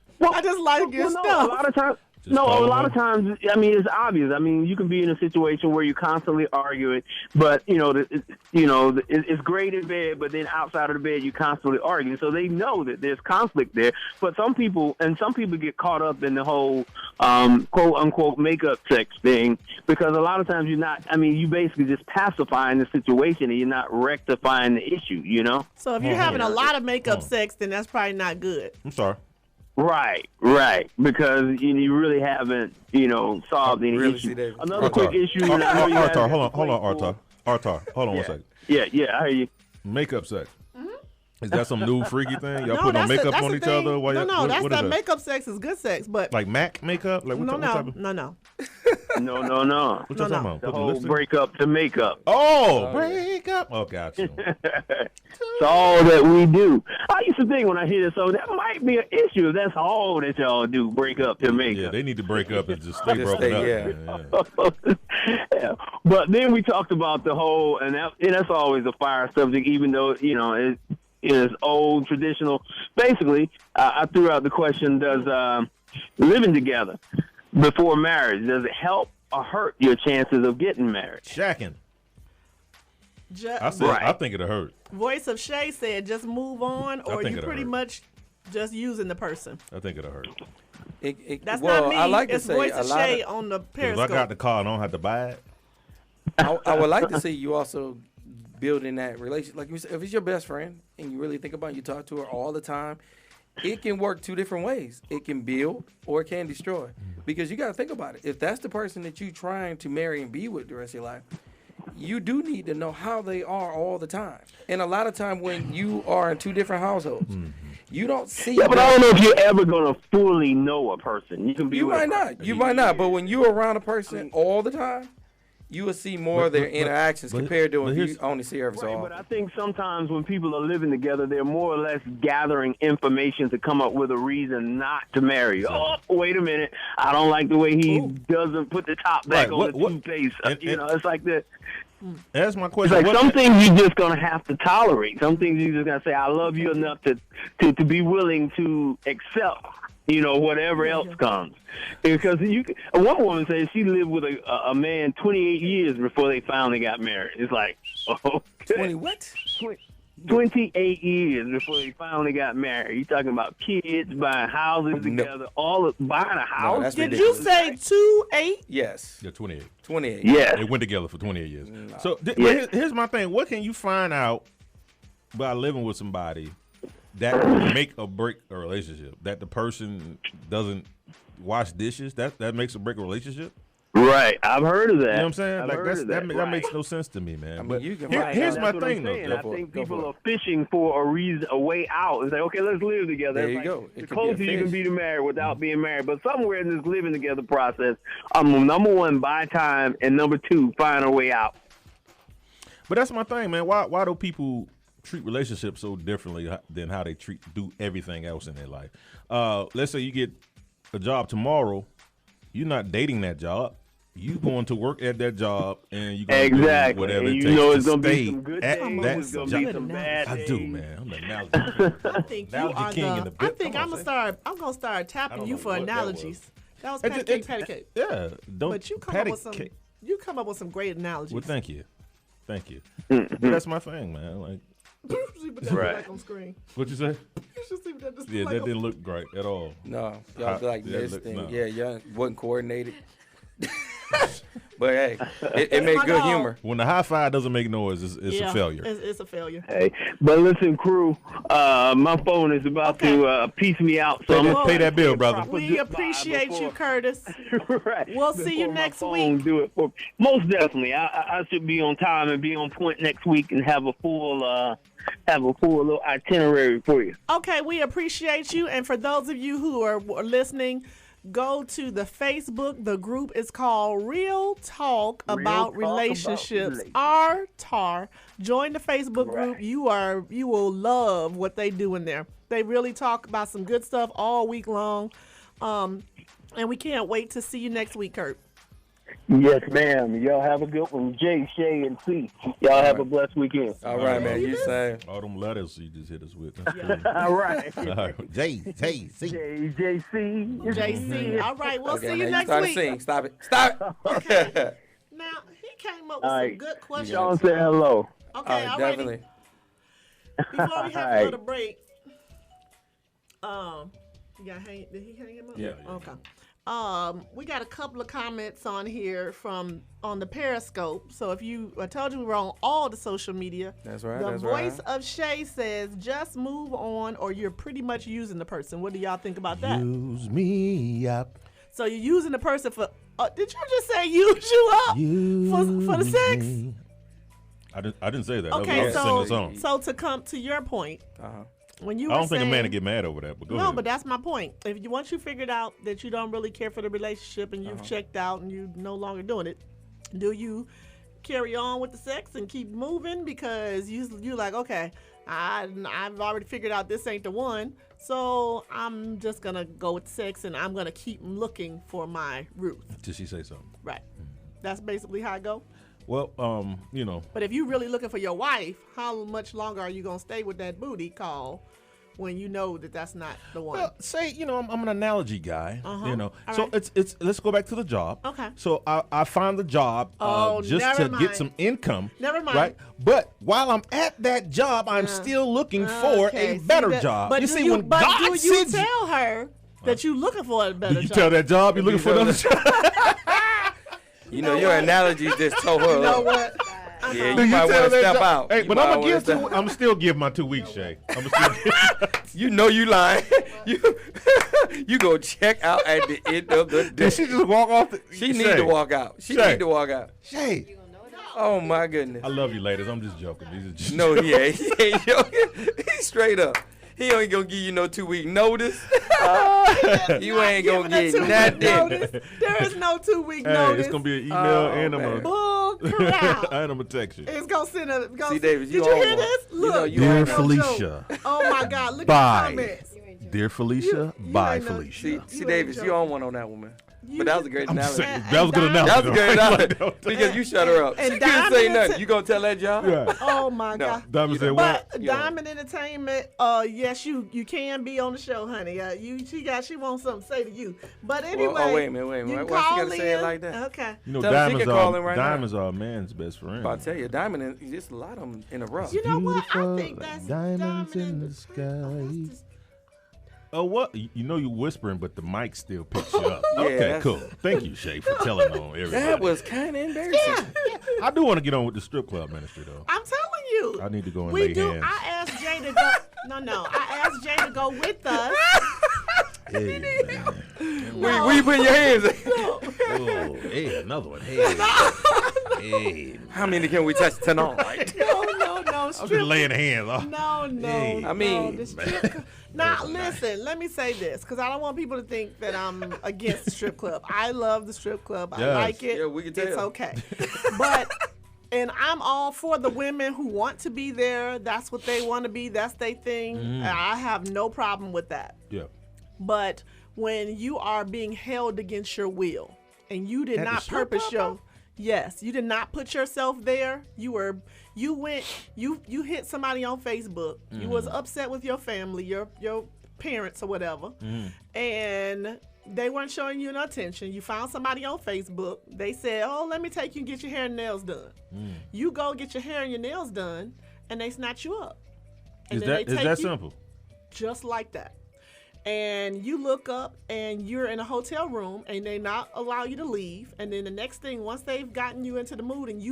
like your No, stuff. a lot of times. Just No, a follow lot him. of times, I mean, it's obvious. I mean, you can be in a situation where you're constantly arguing, but it's great in bed, but then outside of the bed, you constantly arguing. So they know that there's conflict there. But some people get caught up in the whole quote unquote makeup sex thing, because a lot of times you basically just pacifying the situation and you're not rectifying the issue. You know. So if you're having a lot of makeup sex, then that's probably not good. I'm sorry. Right, because you really haven't, solved any Really issue. see that. Another quick issue. and I know you Artar, guys- hold on, Artar, hold on one second. Yeah, I hear you. Makeup sex. Is that some new freaky thing? Y'all No, putting on that's makeup that's on the each thing. other? While No, y'all- that's what that is makeup sex is good sex, but Like MAC makeup? Like what no. type of? What y'all What talking y'all talking about? The Put whole lipstick? break up to makeup. Oh, break up. Oh, gotcha. It's all that we do. I used to think when I hear this, so that might be an issue if that's all that y'all do, break up to Yeah, makeup. they need to break up and just stay Just broken stay, up. yeah. Yeah. But then we talked about the whole, and that's always a fire subject, even though, it is old, traditional. Basically, I threw out the question, does living together before marriage, does it help or hurt your chances of getting married? Shacking. I just, said, I think it'll hurt. Voice of Shay said just move on, or think you it'll pretty hurt. much just using the person. I think it'll hurt. That's well, not me. I like to it's say Voice a of lot Shay of, on the If I Periscope. got the car, I don't have to buy it. I would like to see you also building that relationship. Like you said, if it's your best friend and you really think about it, you talk to her all the time, it can work two different ways. It can build or it can destroy. Because you got to think about it. If that's the person that you're trying to marry and be with the rest of your life, you do need to know how they are all the time. And a lot of time when you are in two different households, you don't see. Yeah, but I don't know if you're ever going to fully know a person. You can be You with a might person. not. You might not. But when you're around a person all the time, you will see more of their interactions compared to if you only see her every so Right, often. but I think sometimes when people are living together, they're more or less gathering information to come up with a reason not to marry you. Oh, wait a minute. I don't like the way he doesn't put the top back Right, on the toothpaste. It's like that. That's my It's question. like some things you're just going to have to tolerate. Some things you're just going to say, I love you enough to be willing to accept, whatever else comes. Because one woman says she lived with a man 28 years before they finally got married. It's like, 20 what? 28 years before they finally got married. You talking about kids, buying houses together, buying a house. that's Did ridiculous. you say 2-8? Yes. Yeah, 28. 28. Yes. They went together for 28 years. No. So but here's my thing. What can you find out by living with somebody that will make or break a relationship? That the person doesn't wash dishes? That makes or break a relationship? Right. I've heard of that. You know what I'm saying? I've like heard of that right. makes no sense to me, man. I mean, But you can here's my That's what I'm thing, though. saying. Go I for think it. Go people for are it. fishing for a way out. It's like, okay, let's live together. There It's you like, go. It The could be a closer you can fish. be to married without being married. But somewhere in this living together process, number one, buy time, and number two, find a way out. But that's my thing, man. Why do people treat relationships so differently than how they do everything else in their life? Let's say you get a job tomorrow. You're not dating that job. you going to work at that job and you going to Exactly. do whatever And it you takes know to it's gonna be stay some good at days, that it's gonna job. be some bad I do, days. man. I'm the analogy. I think you Analogy are king in the. the I bit. think Come I'm on, gonna start I tapping don't you know for what that analogies. That was It- patty it- cake, it- patty cake. Yeah, don't. But you come patty up with some. cake. You come up with some great analogies. Well, thank you. Mm-hmm. But that's my thing, man. Like, You should see what that look like on screen. what you say? You should see what that Yeah, like that on- didn't look great at all. No, y'all like that this look- thing. no. Yeah, y'all wasn't coordinated. But hey, it made my good dog. humor. When the high five doesn't make noise, it's Yeah, a failure. It's a failure. Hey, but listen, crew, my phone is about to piece me out. So I'm gonna Pay that bill, brother. We appreciate you, Curtis. right. We'll see you Before my next phone week. Do it for most definitely. I should be on time and be on point next week and have a full little itinerary for you. Okay, we appreciate you. And for those of you who are listening, go to the Facebook. The group is called Real Talk About Relationships. RTAR. Join the Facebook group. You will love what they do in there. They really talk about some good stuff all week long. And we can't wait to see you next week, Kurt. Yes, ma'am. Y'all have a good one. Jay, Shay, and C. Y'all have a blessed weekend. All right, man. You say. All them letters you just hit us with. All right. All right. JC. JC. All right, we'll Okay, see you now next start to week. sing. Stop it. Stop it. Now, he came up with All some right. good questions. Y'all say hello. Okay, all righty. Definitely. Before we have All to go right. to break, did he hang him up? Yeah. Okay. We got a couple of comments on here on the Periscope. So I told you we were on all the social media. That's right. The That's voice right. of Shay says, just move on or you're pretty much using the person. What do y'all think about that? Use me up. So you're using the person for, did you just say use you up for the sex? Me. I didn't say that. Okay, I was singing a song. so to come to your point, when you I were don't think a man saying- would get mad over that, but go no, ahead. but that's my point. Once you figured out that you don't really care for the relationship and you've checked out and you're no longer doing it, do you carry on with the sex and keep moving because you like, okay, I've already figured out this ain't the one, so I'm just gonna go with sex and I'm gonna keep looking for my Ruth. Did she say something? Right. That's basically how I go. Well, But if you're really looking for your wife, how much longer are you gonna stay with that booty call when you know that that's not the one? Well, say, I'm an analogy guy, All So right. it's let's go back to the job. Okay. So I find the job just never to mind. get some income. Never mind. Right? But while I'm at that job, I'm still looking for Okay, a see better that- job. But you do see, you, when but God do you sends you, tell her that you're looking for a better you job? tell that job you're looking for another job. Your analogy just tore her You know up. what? Yeah, Do you might tell want to that step job- out. Hey, You but might I'm wanna gonna step- I'm still give my 2 weeks, Shay. I'm still You know you lying. You go check out at the end of the day. Did she just walk off? She need Shay. to walk out. She Shay. need to walk out. Shay. Oh my goodness. I love you, ladies. I'm just joking. These are just No, he ain't. He ain't joking. He's straight up. He ain't gonna give you no 2 week notice. You ain't gonna get nothing. There is no 2 week Hey, notice. it's gonna be an email and I'm Bull crap. and I'm gonna text you. It's gonna send a. See, Davis, did you you on hear one. this? You know Look, you Dear ain't no Felicia. oh my God! Look Bye. at the comments. Dear Felicia, bye, ain't no- Felicia. See, Davis, you on one on that woman. But that was a great I'm analogy. saying, that was a good analogy. That was a great though. analogy. Because you shut her up. And She couldn't say Diamond nothing. You gonna tell that job? Yeah. Oh my No. God! Diamond said But what? Diamond Entertainment, yes, you can be on the show, honey. She wants something to say to you. But anyway, Well, wait a minute. you Why she call gotta say it in. like that? Okay. You know, Tell her she can call in right now. diamonds are a man's best friend. But I tell you, Diamond, there's a lot of them in a row. You know what? I Beautiful think that's diamonds in the sky. Oh, what? You know you're whispering, but the mic still picks you up. Yeah, Okay, that's- cool. Thank you, Shay, for telling on everybody. That was kind of embarrassing. I do want to get on with the strip club ministry, though. I'm telling you. I need to go and We lay do. hands. I asked Jay to go. No. I asked Jay to go with us. Hey, man. Where you putting your hands at? Oh, hey, another one. Hey. Hey. How many can we touch tonight? No. I'm just laying hands. Huh? No. Hey. I mean- the strip now listen. Let me say this, because I don't want people to think that I'm against the strip club. I love the strip club. I Yes. like it. Yeah, we can tell. It's okay. And I'm all for the women who want to be there. That's what they want to be. That's their thing. I have no problem with that. Yeah. But when you are being held against your will and you did At the not strip purpose club, Yes, you did not put yourself there. You hit somebody on Facebook. You was upset with your family, your parents or whatever, and they weren't showing you no attention. You found somebody on Facebook. They said, "Oh, let me take you and get your hair and nails done." You go get your hair and your nails done, and they snatch you up. And Is then they take that you simple? just like that. And you look up and you're in a hotel room and they not allow you to leave. And then the next thing, once they've gotten you into the mood and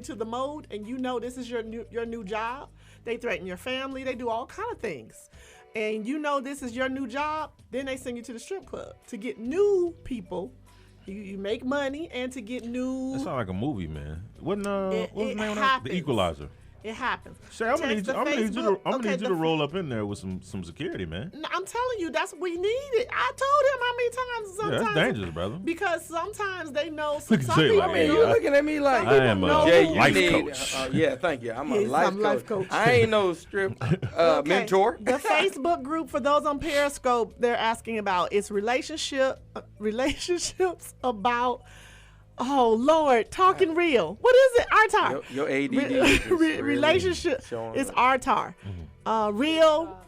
to the mode, and this is your new job, they threaten your family. They do all kind of things. And this is your new job, then they send you to the strip club to get new people. You make money and to get new. That sounds like a movie, man. What was the name of that? happens. The Equalizer. It happens. Shay, I'm gonna need you to roll up in there with some security, man. No, I'm telling you, that's what we needed. I told him how many times. Sometimes, Yeah, that's dangerous, brother. Because sometimes they know. Look at some Jay people like, You looking at me like I am a Jay, you life need, coach. yeah, thank you. I'm a Yes, life coach. I ain't no strip mentor. The Facebook group for those on Periscope, they're asking about it's relationships about. Oh Lord, talking real. What is it? Artar. Your ADD. Relationship. It's Artar. Real.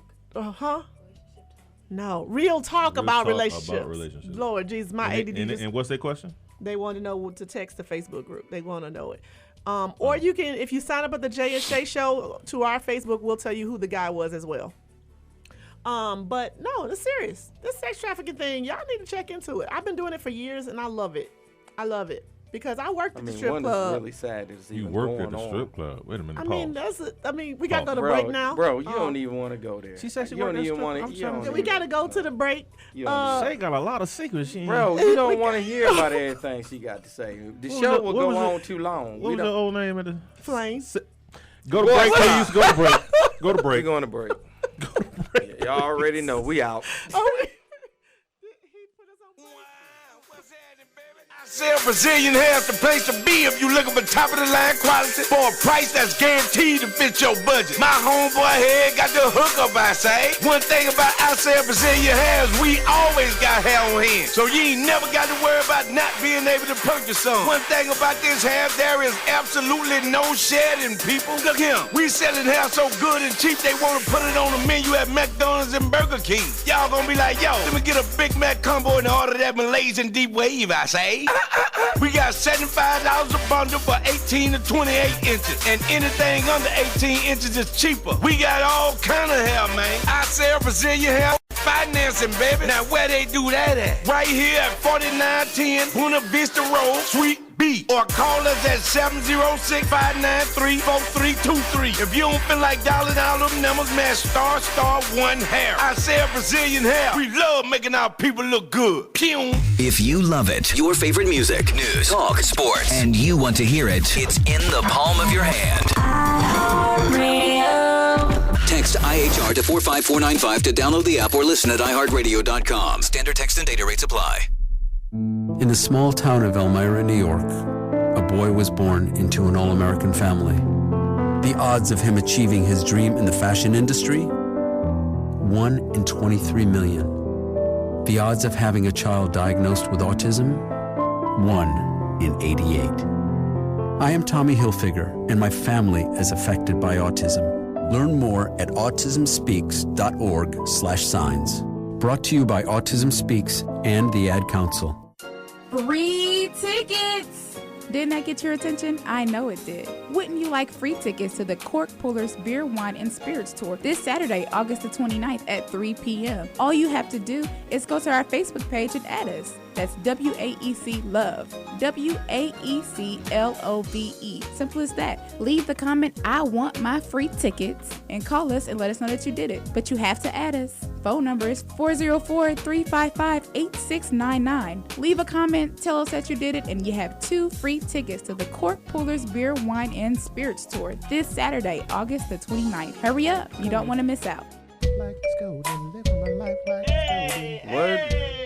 No, real talk about relationships. Lord Jesus, my ADD. And what's their question? They want to know what to text the Facebook group. They want to know it. Or you can, if you sign up at the Jay and Shay Show to our Facebook, we'll tell you who the guy was as well. But no, it's serious. This sex trafficking thing, y'all need to check into it. I've been doing it for years and I love it. I love it because I worked at the strip club. One is really sad. It's You even worked going at the on. strip club. Wait a minute. We gotta go to break now. Bro, you don't even want to go there. She said she you worked don't at even want to. We gotta go to the break. Shay got a lot of secrets. Bro, you don't want to hear about everything she got to say. The show will go on too long. What was the old name of the Flames? Go to break, please. Go to break. Go to break. We're going to break. Y'all already know we out. Sell Brazilian hair's the place to be if you looking for top of the line quality for a price that's guaranteed to fit your budget. My homeboy here got the hookup, I say. One thing about I Sell Brazilian hair is we always got hair on hand, so you ain't never got to worry about not being able to purchase some. One thing about this hair, there is absolutely no shedding, people. Look here, we selling hair so good and cheap they want to put it on the menu at McDonald's and Burger King. Y'all gonna be like, yo, let me get a Big Mac combo and order that Malaysian deep wave, I say. We got $75 a bundle for 18 to 28 inches. And anything under 18 inches is cheaper. We got all kind of hair, man. I sell Brazilian hair financing, baby. Now where they do that at? Right here at 4910 Buena Vista Road, Suite B. Or call us at 706-593-4323. If you don't feel like dialing all them numbers, man, *1 hair. I sell Brazilian hair. We love making our people look good. Pew. If you love it, your favorite music, news, talk, sports, and you want to hear it, it's in the palm of your hand. Text IHR to 45495 to download the app or listen at iHeartRadio.com. Standard text and data rates apply. In the small town of Elmira, New York, a boy was born into an all-American family. The odds of him achieving his dream in the fashion industry? 1 in 23 million. The odds of having a child diagnosed with autism? 1 in 88. I am Tommy Hilfiger, and my family is affected by autism. Learn more at autismspeaks.org/signs. Brought to you by Autism Speaks and the Ad Council. Free tickets! Didn't that get your attention? I know it did. Wouldn't you like free tickets to the Cork Pullers Beer, Wine, and Spirits Tour this Saturday, August the 29th at 3 p.m.? All you have to do is go to our Facebook page and add us. That's WAEC Love. WAECLOVE. Simple as that. Leave the comment, I want my free tickets, and call us and let us know that you did it. But you have to add us. Phone number is 404-355-8699. Leave a comment, tell us that you did it, and you have 2 free tickets to the Cork Pullers Beer, Wine, and Spirits Tour this Saturday, August the 29th. Hurry up. You don't want to miss out.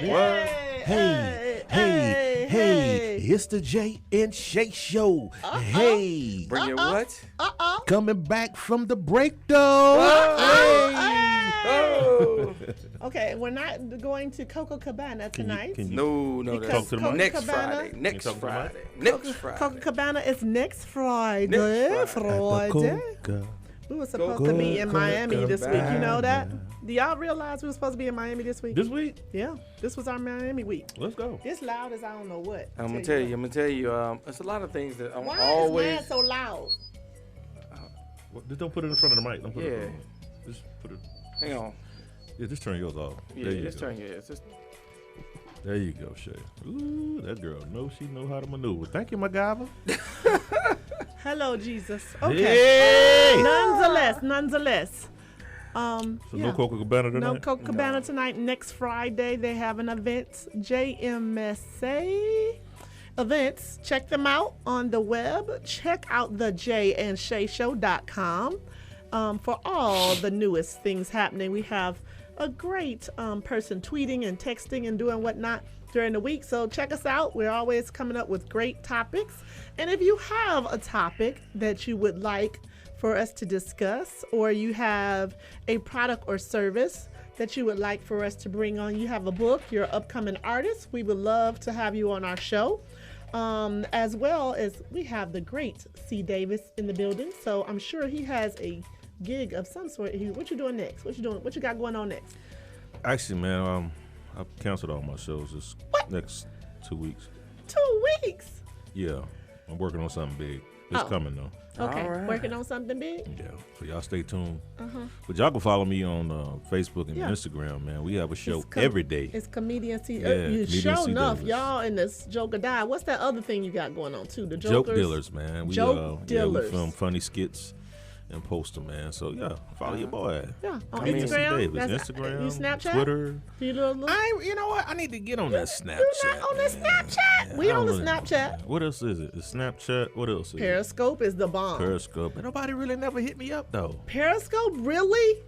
What? Hey, it's the Jay and Shay Show. Hey. Bring your what? Coming back from the break, though. Oh. Okay, we're not going to Coco Cabana tonight. No, because that's next Friday. Next Friday. Coco Cabana is next Friday. We were supposed to be in Miami this week. You know that? Do y'all realize we were supposed to be in Miami this week? This week? Yeah. This was our Miami week. Let's go. It's loud as I don't know what. I'm gonna tell you. It's a lot of things that I'm Why always. Why is mine so loud? Just don't put it in front of the mic. Don't put it. Just put it. Hang on. Yeah, just turn yours off. Yeah, just turn yours. There you go, Shay. Ooh, that girl knows she know how to maneuver. Thank you, MacGyver. Hello, Jesus. Okay. Hey! Nonetheless. So no Coco Cabana tonight? No Coco Cabana tonight. Next Friday, they have an event. JMSA events. Check them out on the web. Check out the jayandshayshow.com for all the newest things happening. We have a great person tweeting and texting and doing whatnot during the week. So check us out. We're always coming up with great topics. And if you have a topic that you would like for us to discuss, or you have a product or service that you would like for us to bring on, you have a book, you're an upcoming artist, we would love to have you on our show. As well as we have the great C. Davis in the building. So I'm sure he has a gig of some sort. What you doing next? What you doing? What you got going on next? Actually, man, I've canceled all my shows this next 2 weeks. 2 weeks? Yeah, I'm working on something big. It's coming though. Okay, working on something big? Yeah, so y'all stay tuned. But y'all can follow me on Facebook and Instagram, man. We have a show every day. It's Comedian C. Yeah, you Comedian show C. enough. Davis. Y'all in this Joker Die. What's that other thing you got going on too? The Joke Jokers? Dealers, man. We film funny skits and post them, man. So yeah, follow your boy. Yeah, on Comedian C. Instagram. Davis, Instagram, You Snapchat? Twitter. You know what? I need to get on that Snapchat. You're not on the Snapchat. We on the Snapchat. What else is it? It's Snapchat. What else is Periscope is the bomb. Periscope. But nobody really never hit me up though. Periscope, really?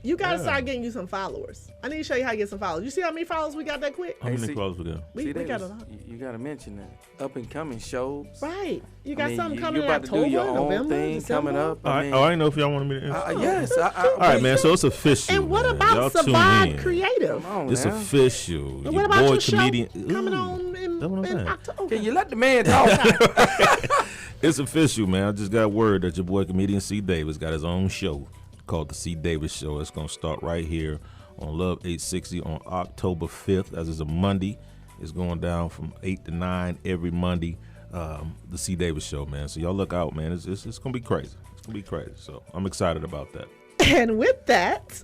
You gotta start getting you some followers. I need to show you how to get some followers. You see how many followers we got that quick? How many followers we got? We got a lot. You gotta mention that up and coming shows. Right. You got something coming you in about to do your October, own November, thing December? coming up. I didn't know if y'all wanted me to answer. Yes. All right, man. So it's official. And what man. about Y'all Survive tune in. Creative? It's official. And Your what about boy your show comedian coming on in October? Can you let the man talk? It's official, man. I just got word that your boy comedian C. Davis got his own show called the C. Davis Show. It's gonna start right here on Love 860 on October 5th, as is a Monday. It's going down from 8 to 9 every Monday. The C. Davis Show, man. So y'all look out, man. It's gonna be crazy. It's gonna be crazy. So I'm excited about that. And with that,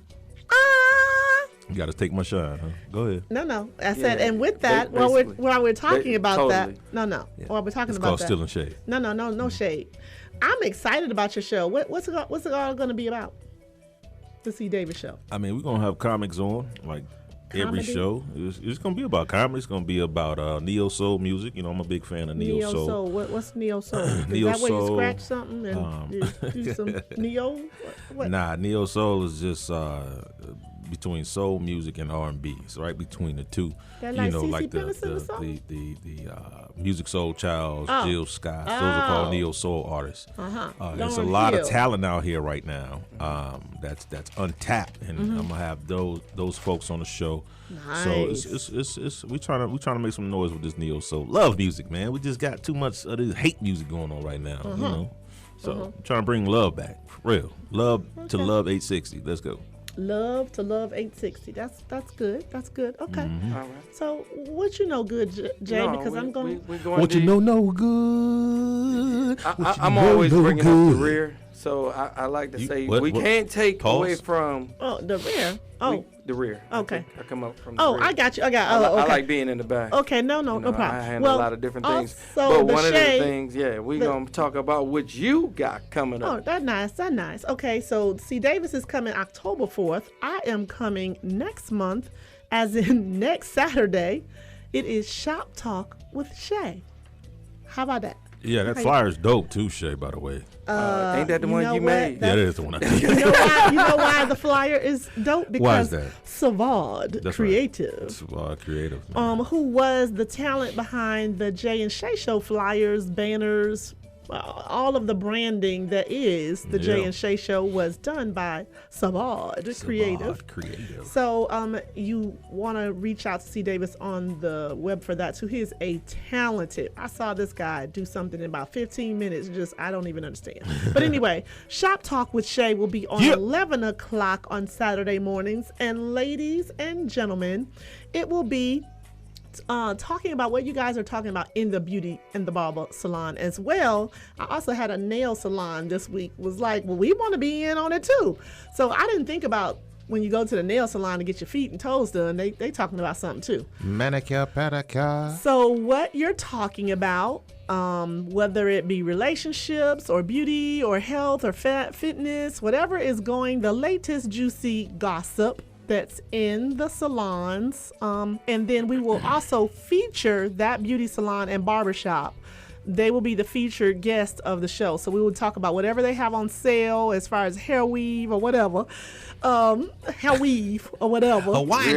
you got to take my shine, huh? Go ahead. No. I said, and with that, while we're talking about that, while we're talking it's about called that, Still in Shade. No shade. I'm excited about your show. What's it all going to be about? The C. Davis Show. I mean, we're gonna have comics on like every Comedy? show. It's gonna be about comedy. It's gonna be about neo soul music. You know, I'm a big fan of neo soul. What's neo soul? Is Neo that where you soul, scratch something and you do some neo? What? Nah, neo soul is just between soul music and R&B. It's right between the two. That You like know, CeCe like Peniston or something? the Music Soul Childs, Oh. Jill Scott. Those are called Oh. neo soul artists. There's a Lauryn lot Hill. of talent out here right now. That's untapped, and I'm gonna have those folks on the show. Nice. So it's we trying to make some noise with this neo soul love music, man. We just got too much of this hate music going on right now, you know. So I'm trying to bring love back, for real. Love to Love 860. Let's go. Love to Love 860. That's good. That's good. Okay. Mm-hmm. All right. So what you know good, Jay? No, because I'm going. we're going What to you know, no good. I'm always bringing up the rear, so I like to say what- we what- can't take pause? away from Oh, the rear. Oh, the rear. Okay. I come up from the oh, rear. I got you. Okay. I Okay. like being in the back. Okay. No problem. I handle a lot of different things. Also, But the one of shade, the things, we're going to talk about what you got coming Oh, up. that's nice. That's nice. Okay, so C. Davis is coming October 4th. I am coming next month, as in next Saturday. It is Shop Talk with Shay. How about that? Yeah, that flyer's dope too, Shay, by the way. Ain't that the you one know you what? made? Yeah, that is the one I did. You know why the flyer is dope? Because Why is that? Savard That's Creative. Right. It's creative. Man. Who was the talent behind the Jay and Shay Show flyers, banners, all of the branding that is the Jay and Shay Show was done by Savard Creative. So you want to reach out to C. Davis on the web for that too. He is a talented. I saw this guy do something in about 15 minutes. Just I don't even understand. But anyway, Shop Talk with Shay will be on 11 o'clock on Saturday mornings. And ladies and gentlemen, it will be talking about what you guys are talking about in the beauty and the barber salon as well. I also had a nail salon this week. Was like, well, we want to be in on it too. So I didn't think about when you go to the nail salon to get your feet and toes done, they talking about something too. Manicure, pedicure. So what you're talking about, whether it be relationships or beauty or health or fitness, whatever is going, the latest juicy gossip that's in the salons, and then we will also feature that beauty salon and barbershop. They will be the featured guest of the show. So we will talk about whatever they have on sale as far as hair weave or whatever. Hawaiian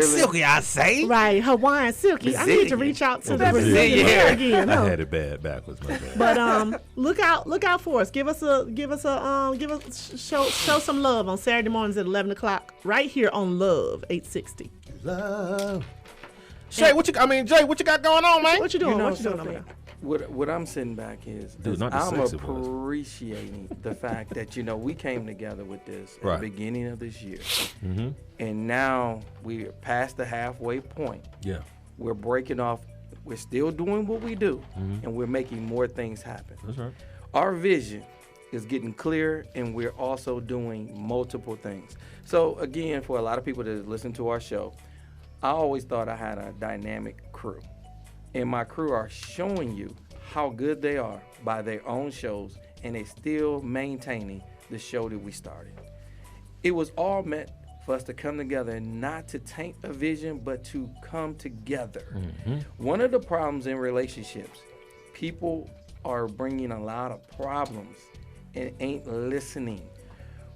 silky, I say. Right, Hawaiian silky. Brazilian. I need to reach out to the Brazilian hair again. I had it backwards, my bad. But look out for us. Give us show some love on Saturday mornings at 11 o'clock right here on Love 860. Love. Shay, what you got going on, man? What you doing? You know What you doing over something? there? What I'm sitting back is Dude, not the I'm sexy voice. appreciating the fact that we came together with this at Right. the beginning of this year, Mm-hmm. and now we're past the halfway point. Yeah. We're breaking off. We're still doing what we do, Mhm. and we're making more things happen. That's right. Our vision is getting clear, and we're also doing multiple things. So again, for a lot of people that listen to our show, I always thought I had a dynamic crew. And my crew are showing you how good they are by their own shows, and they still maintaining the show that we started. It was all meant for us to come together, not to taint a vision, but to come together. One of the problems in relationships, people are bringing a lot of problems and ain't listening.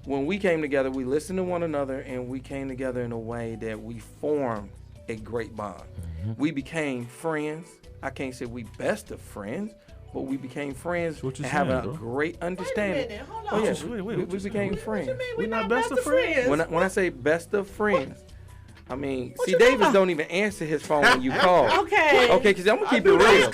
When we came together, we listened to one another, and we came together in a way that we formed a great bond. We became friends. I can't say we best of friends, but we became friends and having a great understanding. Wait a minute, hold Oh on. yeah, we became friends. We're not best of friends. When I say best of friends, I mean, see, Davis don't even answer his phone when you call. Okay. Okay, because I'm going to keep it real.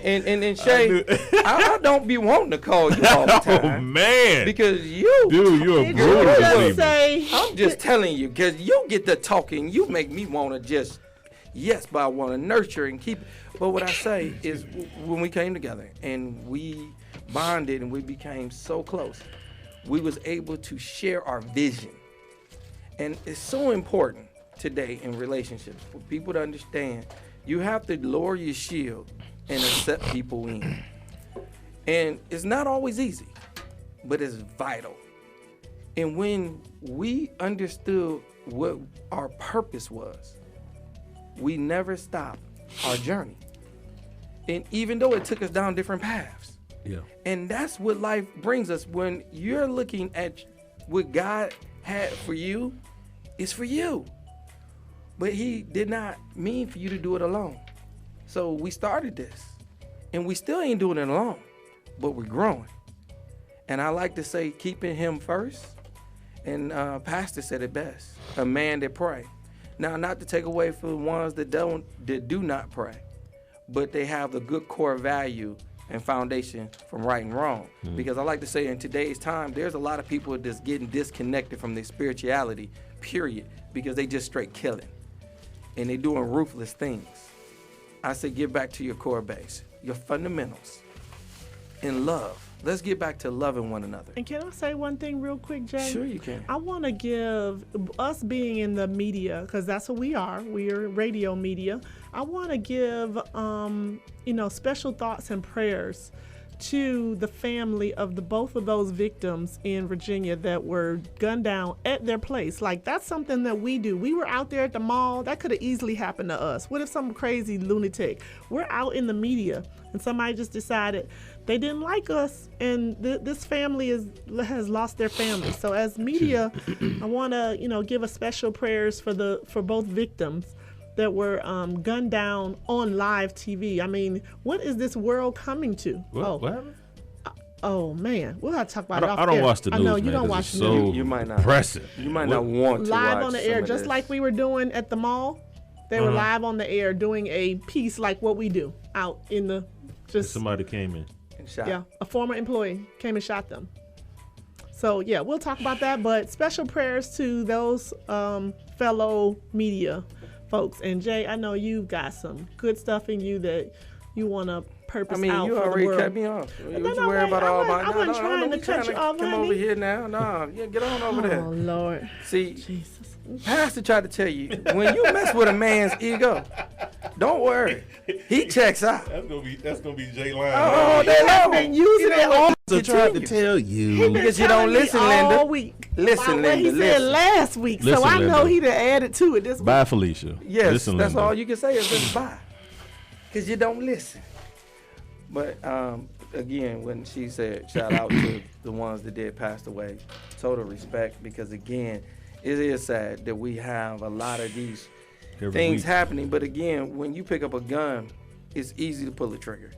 And Shay, I don't be wanting to call you all the time. Oh, man. Because Dude, you're a brutal just baby. I'm just telling you, because you get to talking, you make me want to just, but I want to nurture and keep. But what I say is when we came together and we bonded and we became so close, we was able to share our vision. And it's so important today in relationships for people to understand you have to lower your shield and accept people in. And it's not always easy, but it's vital. And when we understood what our purpose was, we never stopped our journey. And even though it took us down different paths. Yeah. And that's what life brings us. When you're looking at what God had for you, it's for you. But he did not mean for you to do it alone. So we started this. And we still ain't doing it alone, but we're growing. And I like to say, keeping him first. And Pastor said it best, a man that pray. Now, not to take away from the ones that do not pray, but they have the good core value and foundation from right and wrong. Because I like to say in today's time, there's a lot of people that's getting disconnected from their spirituality, period, because they just straight killing. And they doing ruthless things. I say get back to your core base, your fundamentals, and love. Let's get back to loving one another. And can I say one thing real quick, Jay? Sure you can. I want to give us being in the media, because that's what we are. We're radio media. I want to give, special thoughts and prayers to the family of both of those victims in Virginia that were gunned down at their place. Like, that's something that we do. We were out there at the mall. That could have easily happened to us. What if some crazy lunatic? We're out in the media and somebody just decided they didn't like us, and this family has lost their family. So as media, I want to give a special prayers for both victims that were gunned down on live TV. I mean, what is this world coming to? What happened? Oh man, we'll have to talk about it off I don't air. watch the news. I know you man, don't 'cause watch it's the so news. You might not. depressing. You might not want to Live watch on the some air, of just this. like we were doing at the mall. They were live on the air doing a piece like what we do out in the Somebody came in. And shot. Yeah, a former employee came and shot them. So yeah, we'll talk about that. But special prayers to those fellow media folks. And Jay, I know you've got some good stuff in you that you want to purpose out you for the already world. cut me off. What you No, worry wait, about I all wasn't- my? I wasn't trying to cut you off, Come honey. over here now. No, yeah, get on over there. Oh Lord. See, Jesus. Pastor tried to tell you when you mess with a man's ego, don't worry, he checks out. That's gonna be Jay Line. Oh, they know. Been using it all. I tried to tell you. Because you don't listen, Linda. All week. Listen, About what Linda. he said Listen. last week, so Listen, I know Linda. he done added to it this week. Bye, Felicia. Yes, Listen, that's Linda. all you can say is just bye, because you don't listen. But again, when she said shout out to the ones that did pass away, total respect, because again, it is sad that we have a lot of these things week. happening. But again, when you pick up a gun, it's easy to pull the trigger,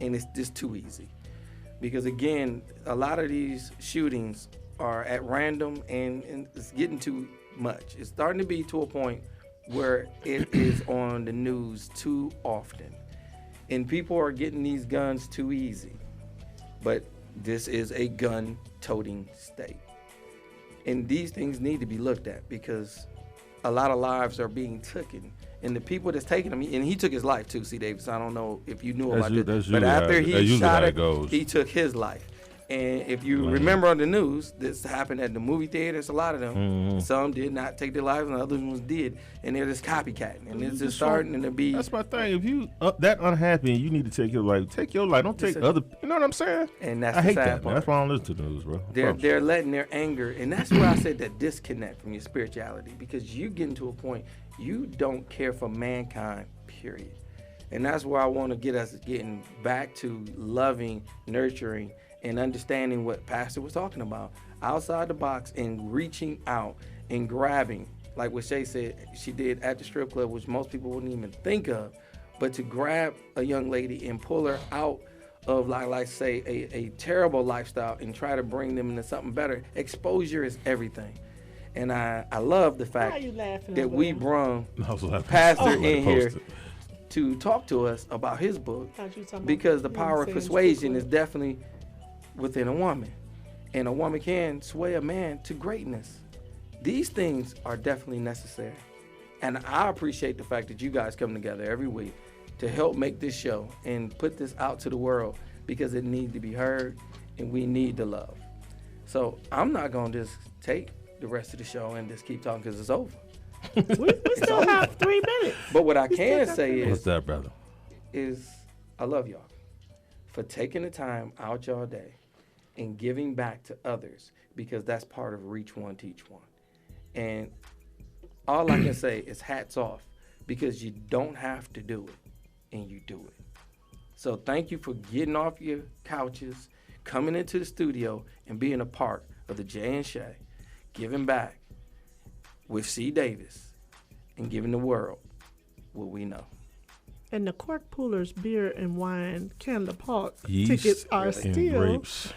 and it's just too easy. Because again, a lot of these shootings are at random, and it's getting too much. It's starting to be to a point where it is on the news too often. And people are getting these guns too easy. But this is a gun-toting state. And these things need to be looked at because a lot of lives are being taken. And the people that's taking them, and he took his life too, C. Davis. I don't know if you knew about this. But after he shot it, he took his life. And if you remember on the news, this happened at the movie theaters, a lot of them. Mm-hmm. Some did not take their lives, and other ones did. And they're just copycatting. And it's just starting to be. That's my thing. If you that unhappy and you need to take your life, take your life. Don't take other. You know what I'm saying? And that's I the hate sad that. Man. part. That's why I don't listen to the news, bro. They're letting their anger, and that's where I said that disconnect from your spirituality, because you get into a point you don't care for mankind, period. And that's where I want to get us getting back to loving, nurturing, and understanding what Pastor was talking about, outside the box and reaching out and grabbing, like what Shay said she did at the strip club, which most people wouldn't even think of, but to grab a young lady and pull her out of, like say, a terrible lifestyle and try to bring them into something better. Exposure is everything. And I love the fact that we brung Pastor in here to talk to us about his book, because the power of persuasion is definitely within a woman, and a woman can sway a man to greatness. These things are definitely necessary, and I appreciate the fact that you guys come together every week to help make this show and put this out to the world, because it needs to be heard and we need the love. So I'm not going to just take the rest of the show and just keep talking because it's over. We still have 3 minutes. But what I can say is, what's that, brother? Is I love y'all for taking the time out y'all day and giving back to others, because that's part of Reach One, Teach One. And all I can say is hats off, because you don't have to do it, and you do it. So thank you for getting off your couches, coming into the studio, and being a part of the Jay and Shay, giving back with C. Davis, and giving the world what we know. And the Cork Pullers Beer and Wine Canada Park Yeast tickets are and still grapes.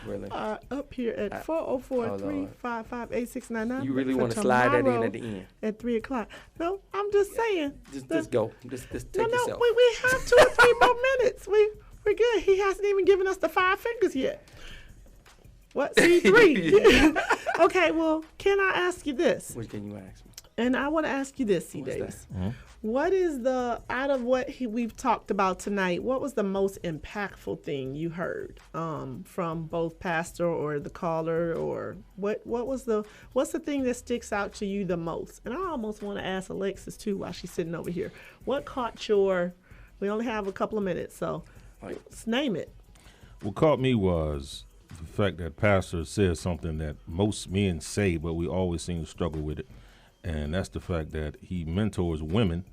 up here at 404-355-8699. You really for want to slide that in tomorrow at the end? At 3 o'clock. No, I'm just saying. Just go. Just take yourself. We have 2 or 3 more minutes. We're good. He hasn't even given us the 5 fingers yet. What? See, 3. Okay, well, can I ask you this? What can you ask me? And I want to ask you this, C. Davis. What is out of what we've talked about tonight, what was the most impactful thing you heard from both Pastor or the caller, or what's the thing that sticks out to you the most? And I almost want to ask Alexis too while she's sitting over here. What caught we only have a couple of minutes, so let's name it. What caught me was the fact that Pastor said something that most men say, but we always seem to struggle with it. And that's the fact that he mentors women,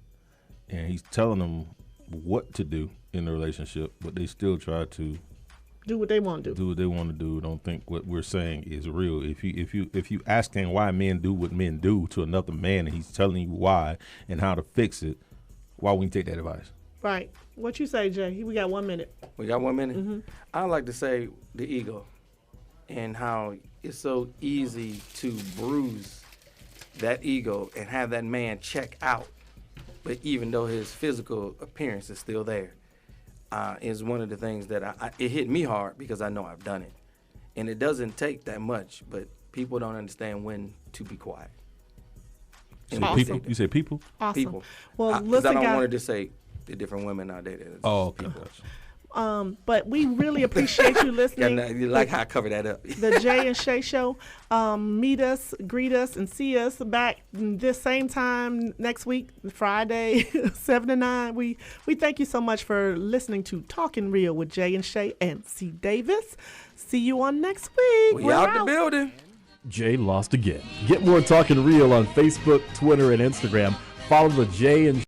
and he's telling them what to do in the relationship, but they still try to do what they want to do. Do what they want to do. Don't think what we're saying is real. If you asking why men do what men do to another man, and he's telling you why and how to fix it, why wouldn't you take that advice? Right. What you say, Jay? We got 1 minute. We got 1 minute? Mm-hmm. I like to say the ego and how it's so easy to bruise that ego and have that man check out. But even though his physical appearance is still there, is one of the things that it hit me hard because I know I've done it. And it doesn't take that much, but people don't understand when to be quiet. People? You say people? Awesome. People. Well, Because I listen, don't guys. want to just say the different women out there. Oh, okay. But we really appreciate you listening. You like how I cover that up. The Jay and Shay Show. Meet us, greet us, and see us back this same time next week, Friday, 7 to 9. We thank you so much for listening to Talking Real with Jay and Shay and C. Davis. See you on next week. We out the building. Jay lost again. Get more Talking Real on Facebook, Twitter, and Instagram. Follow the Jay and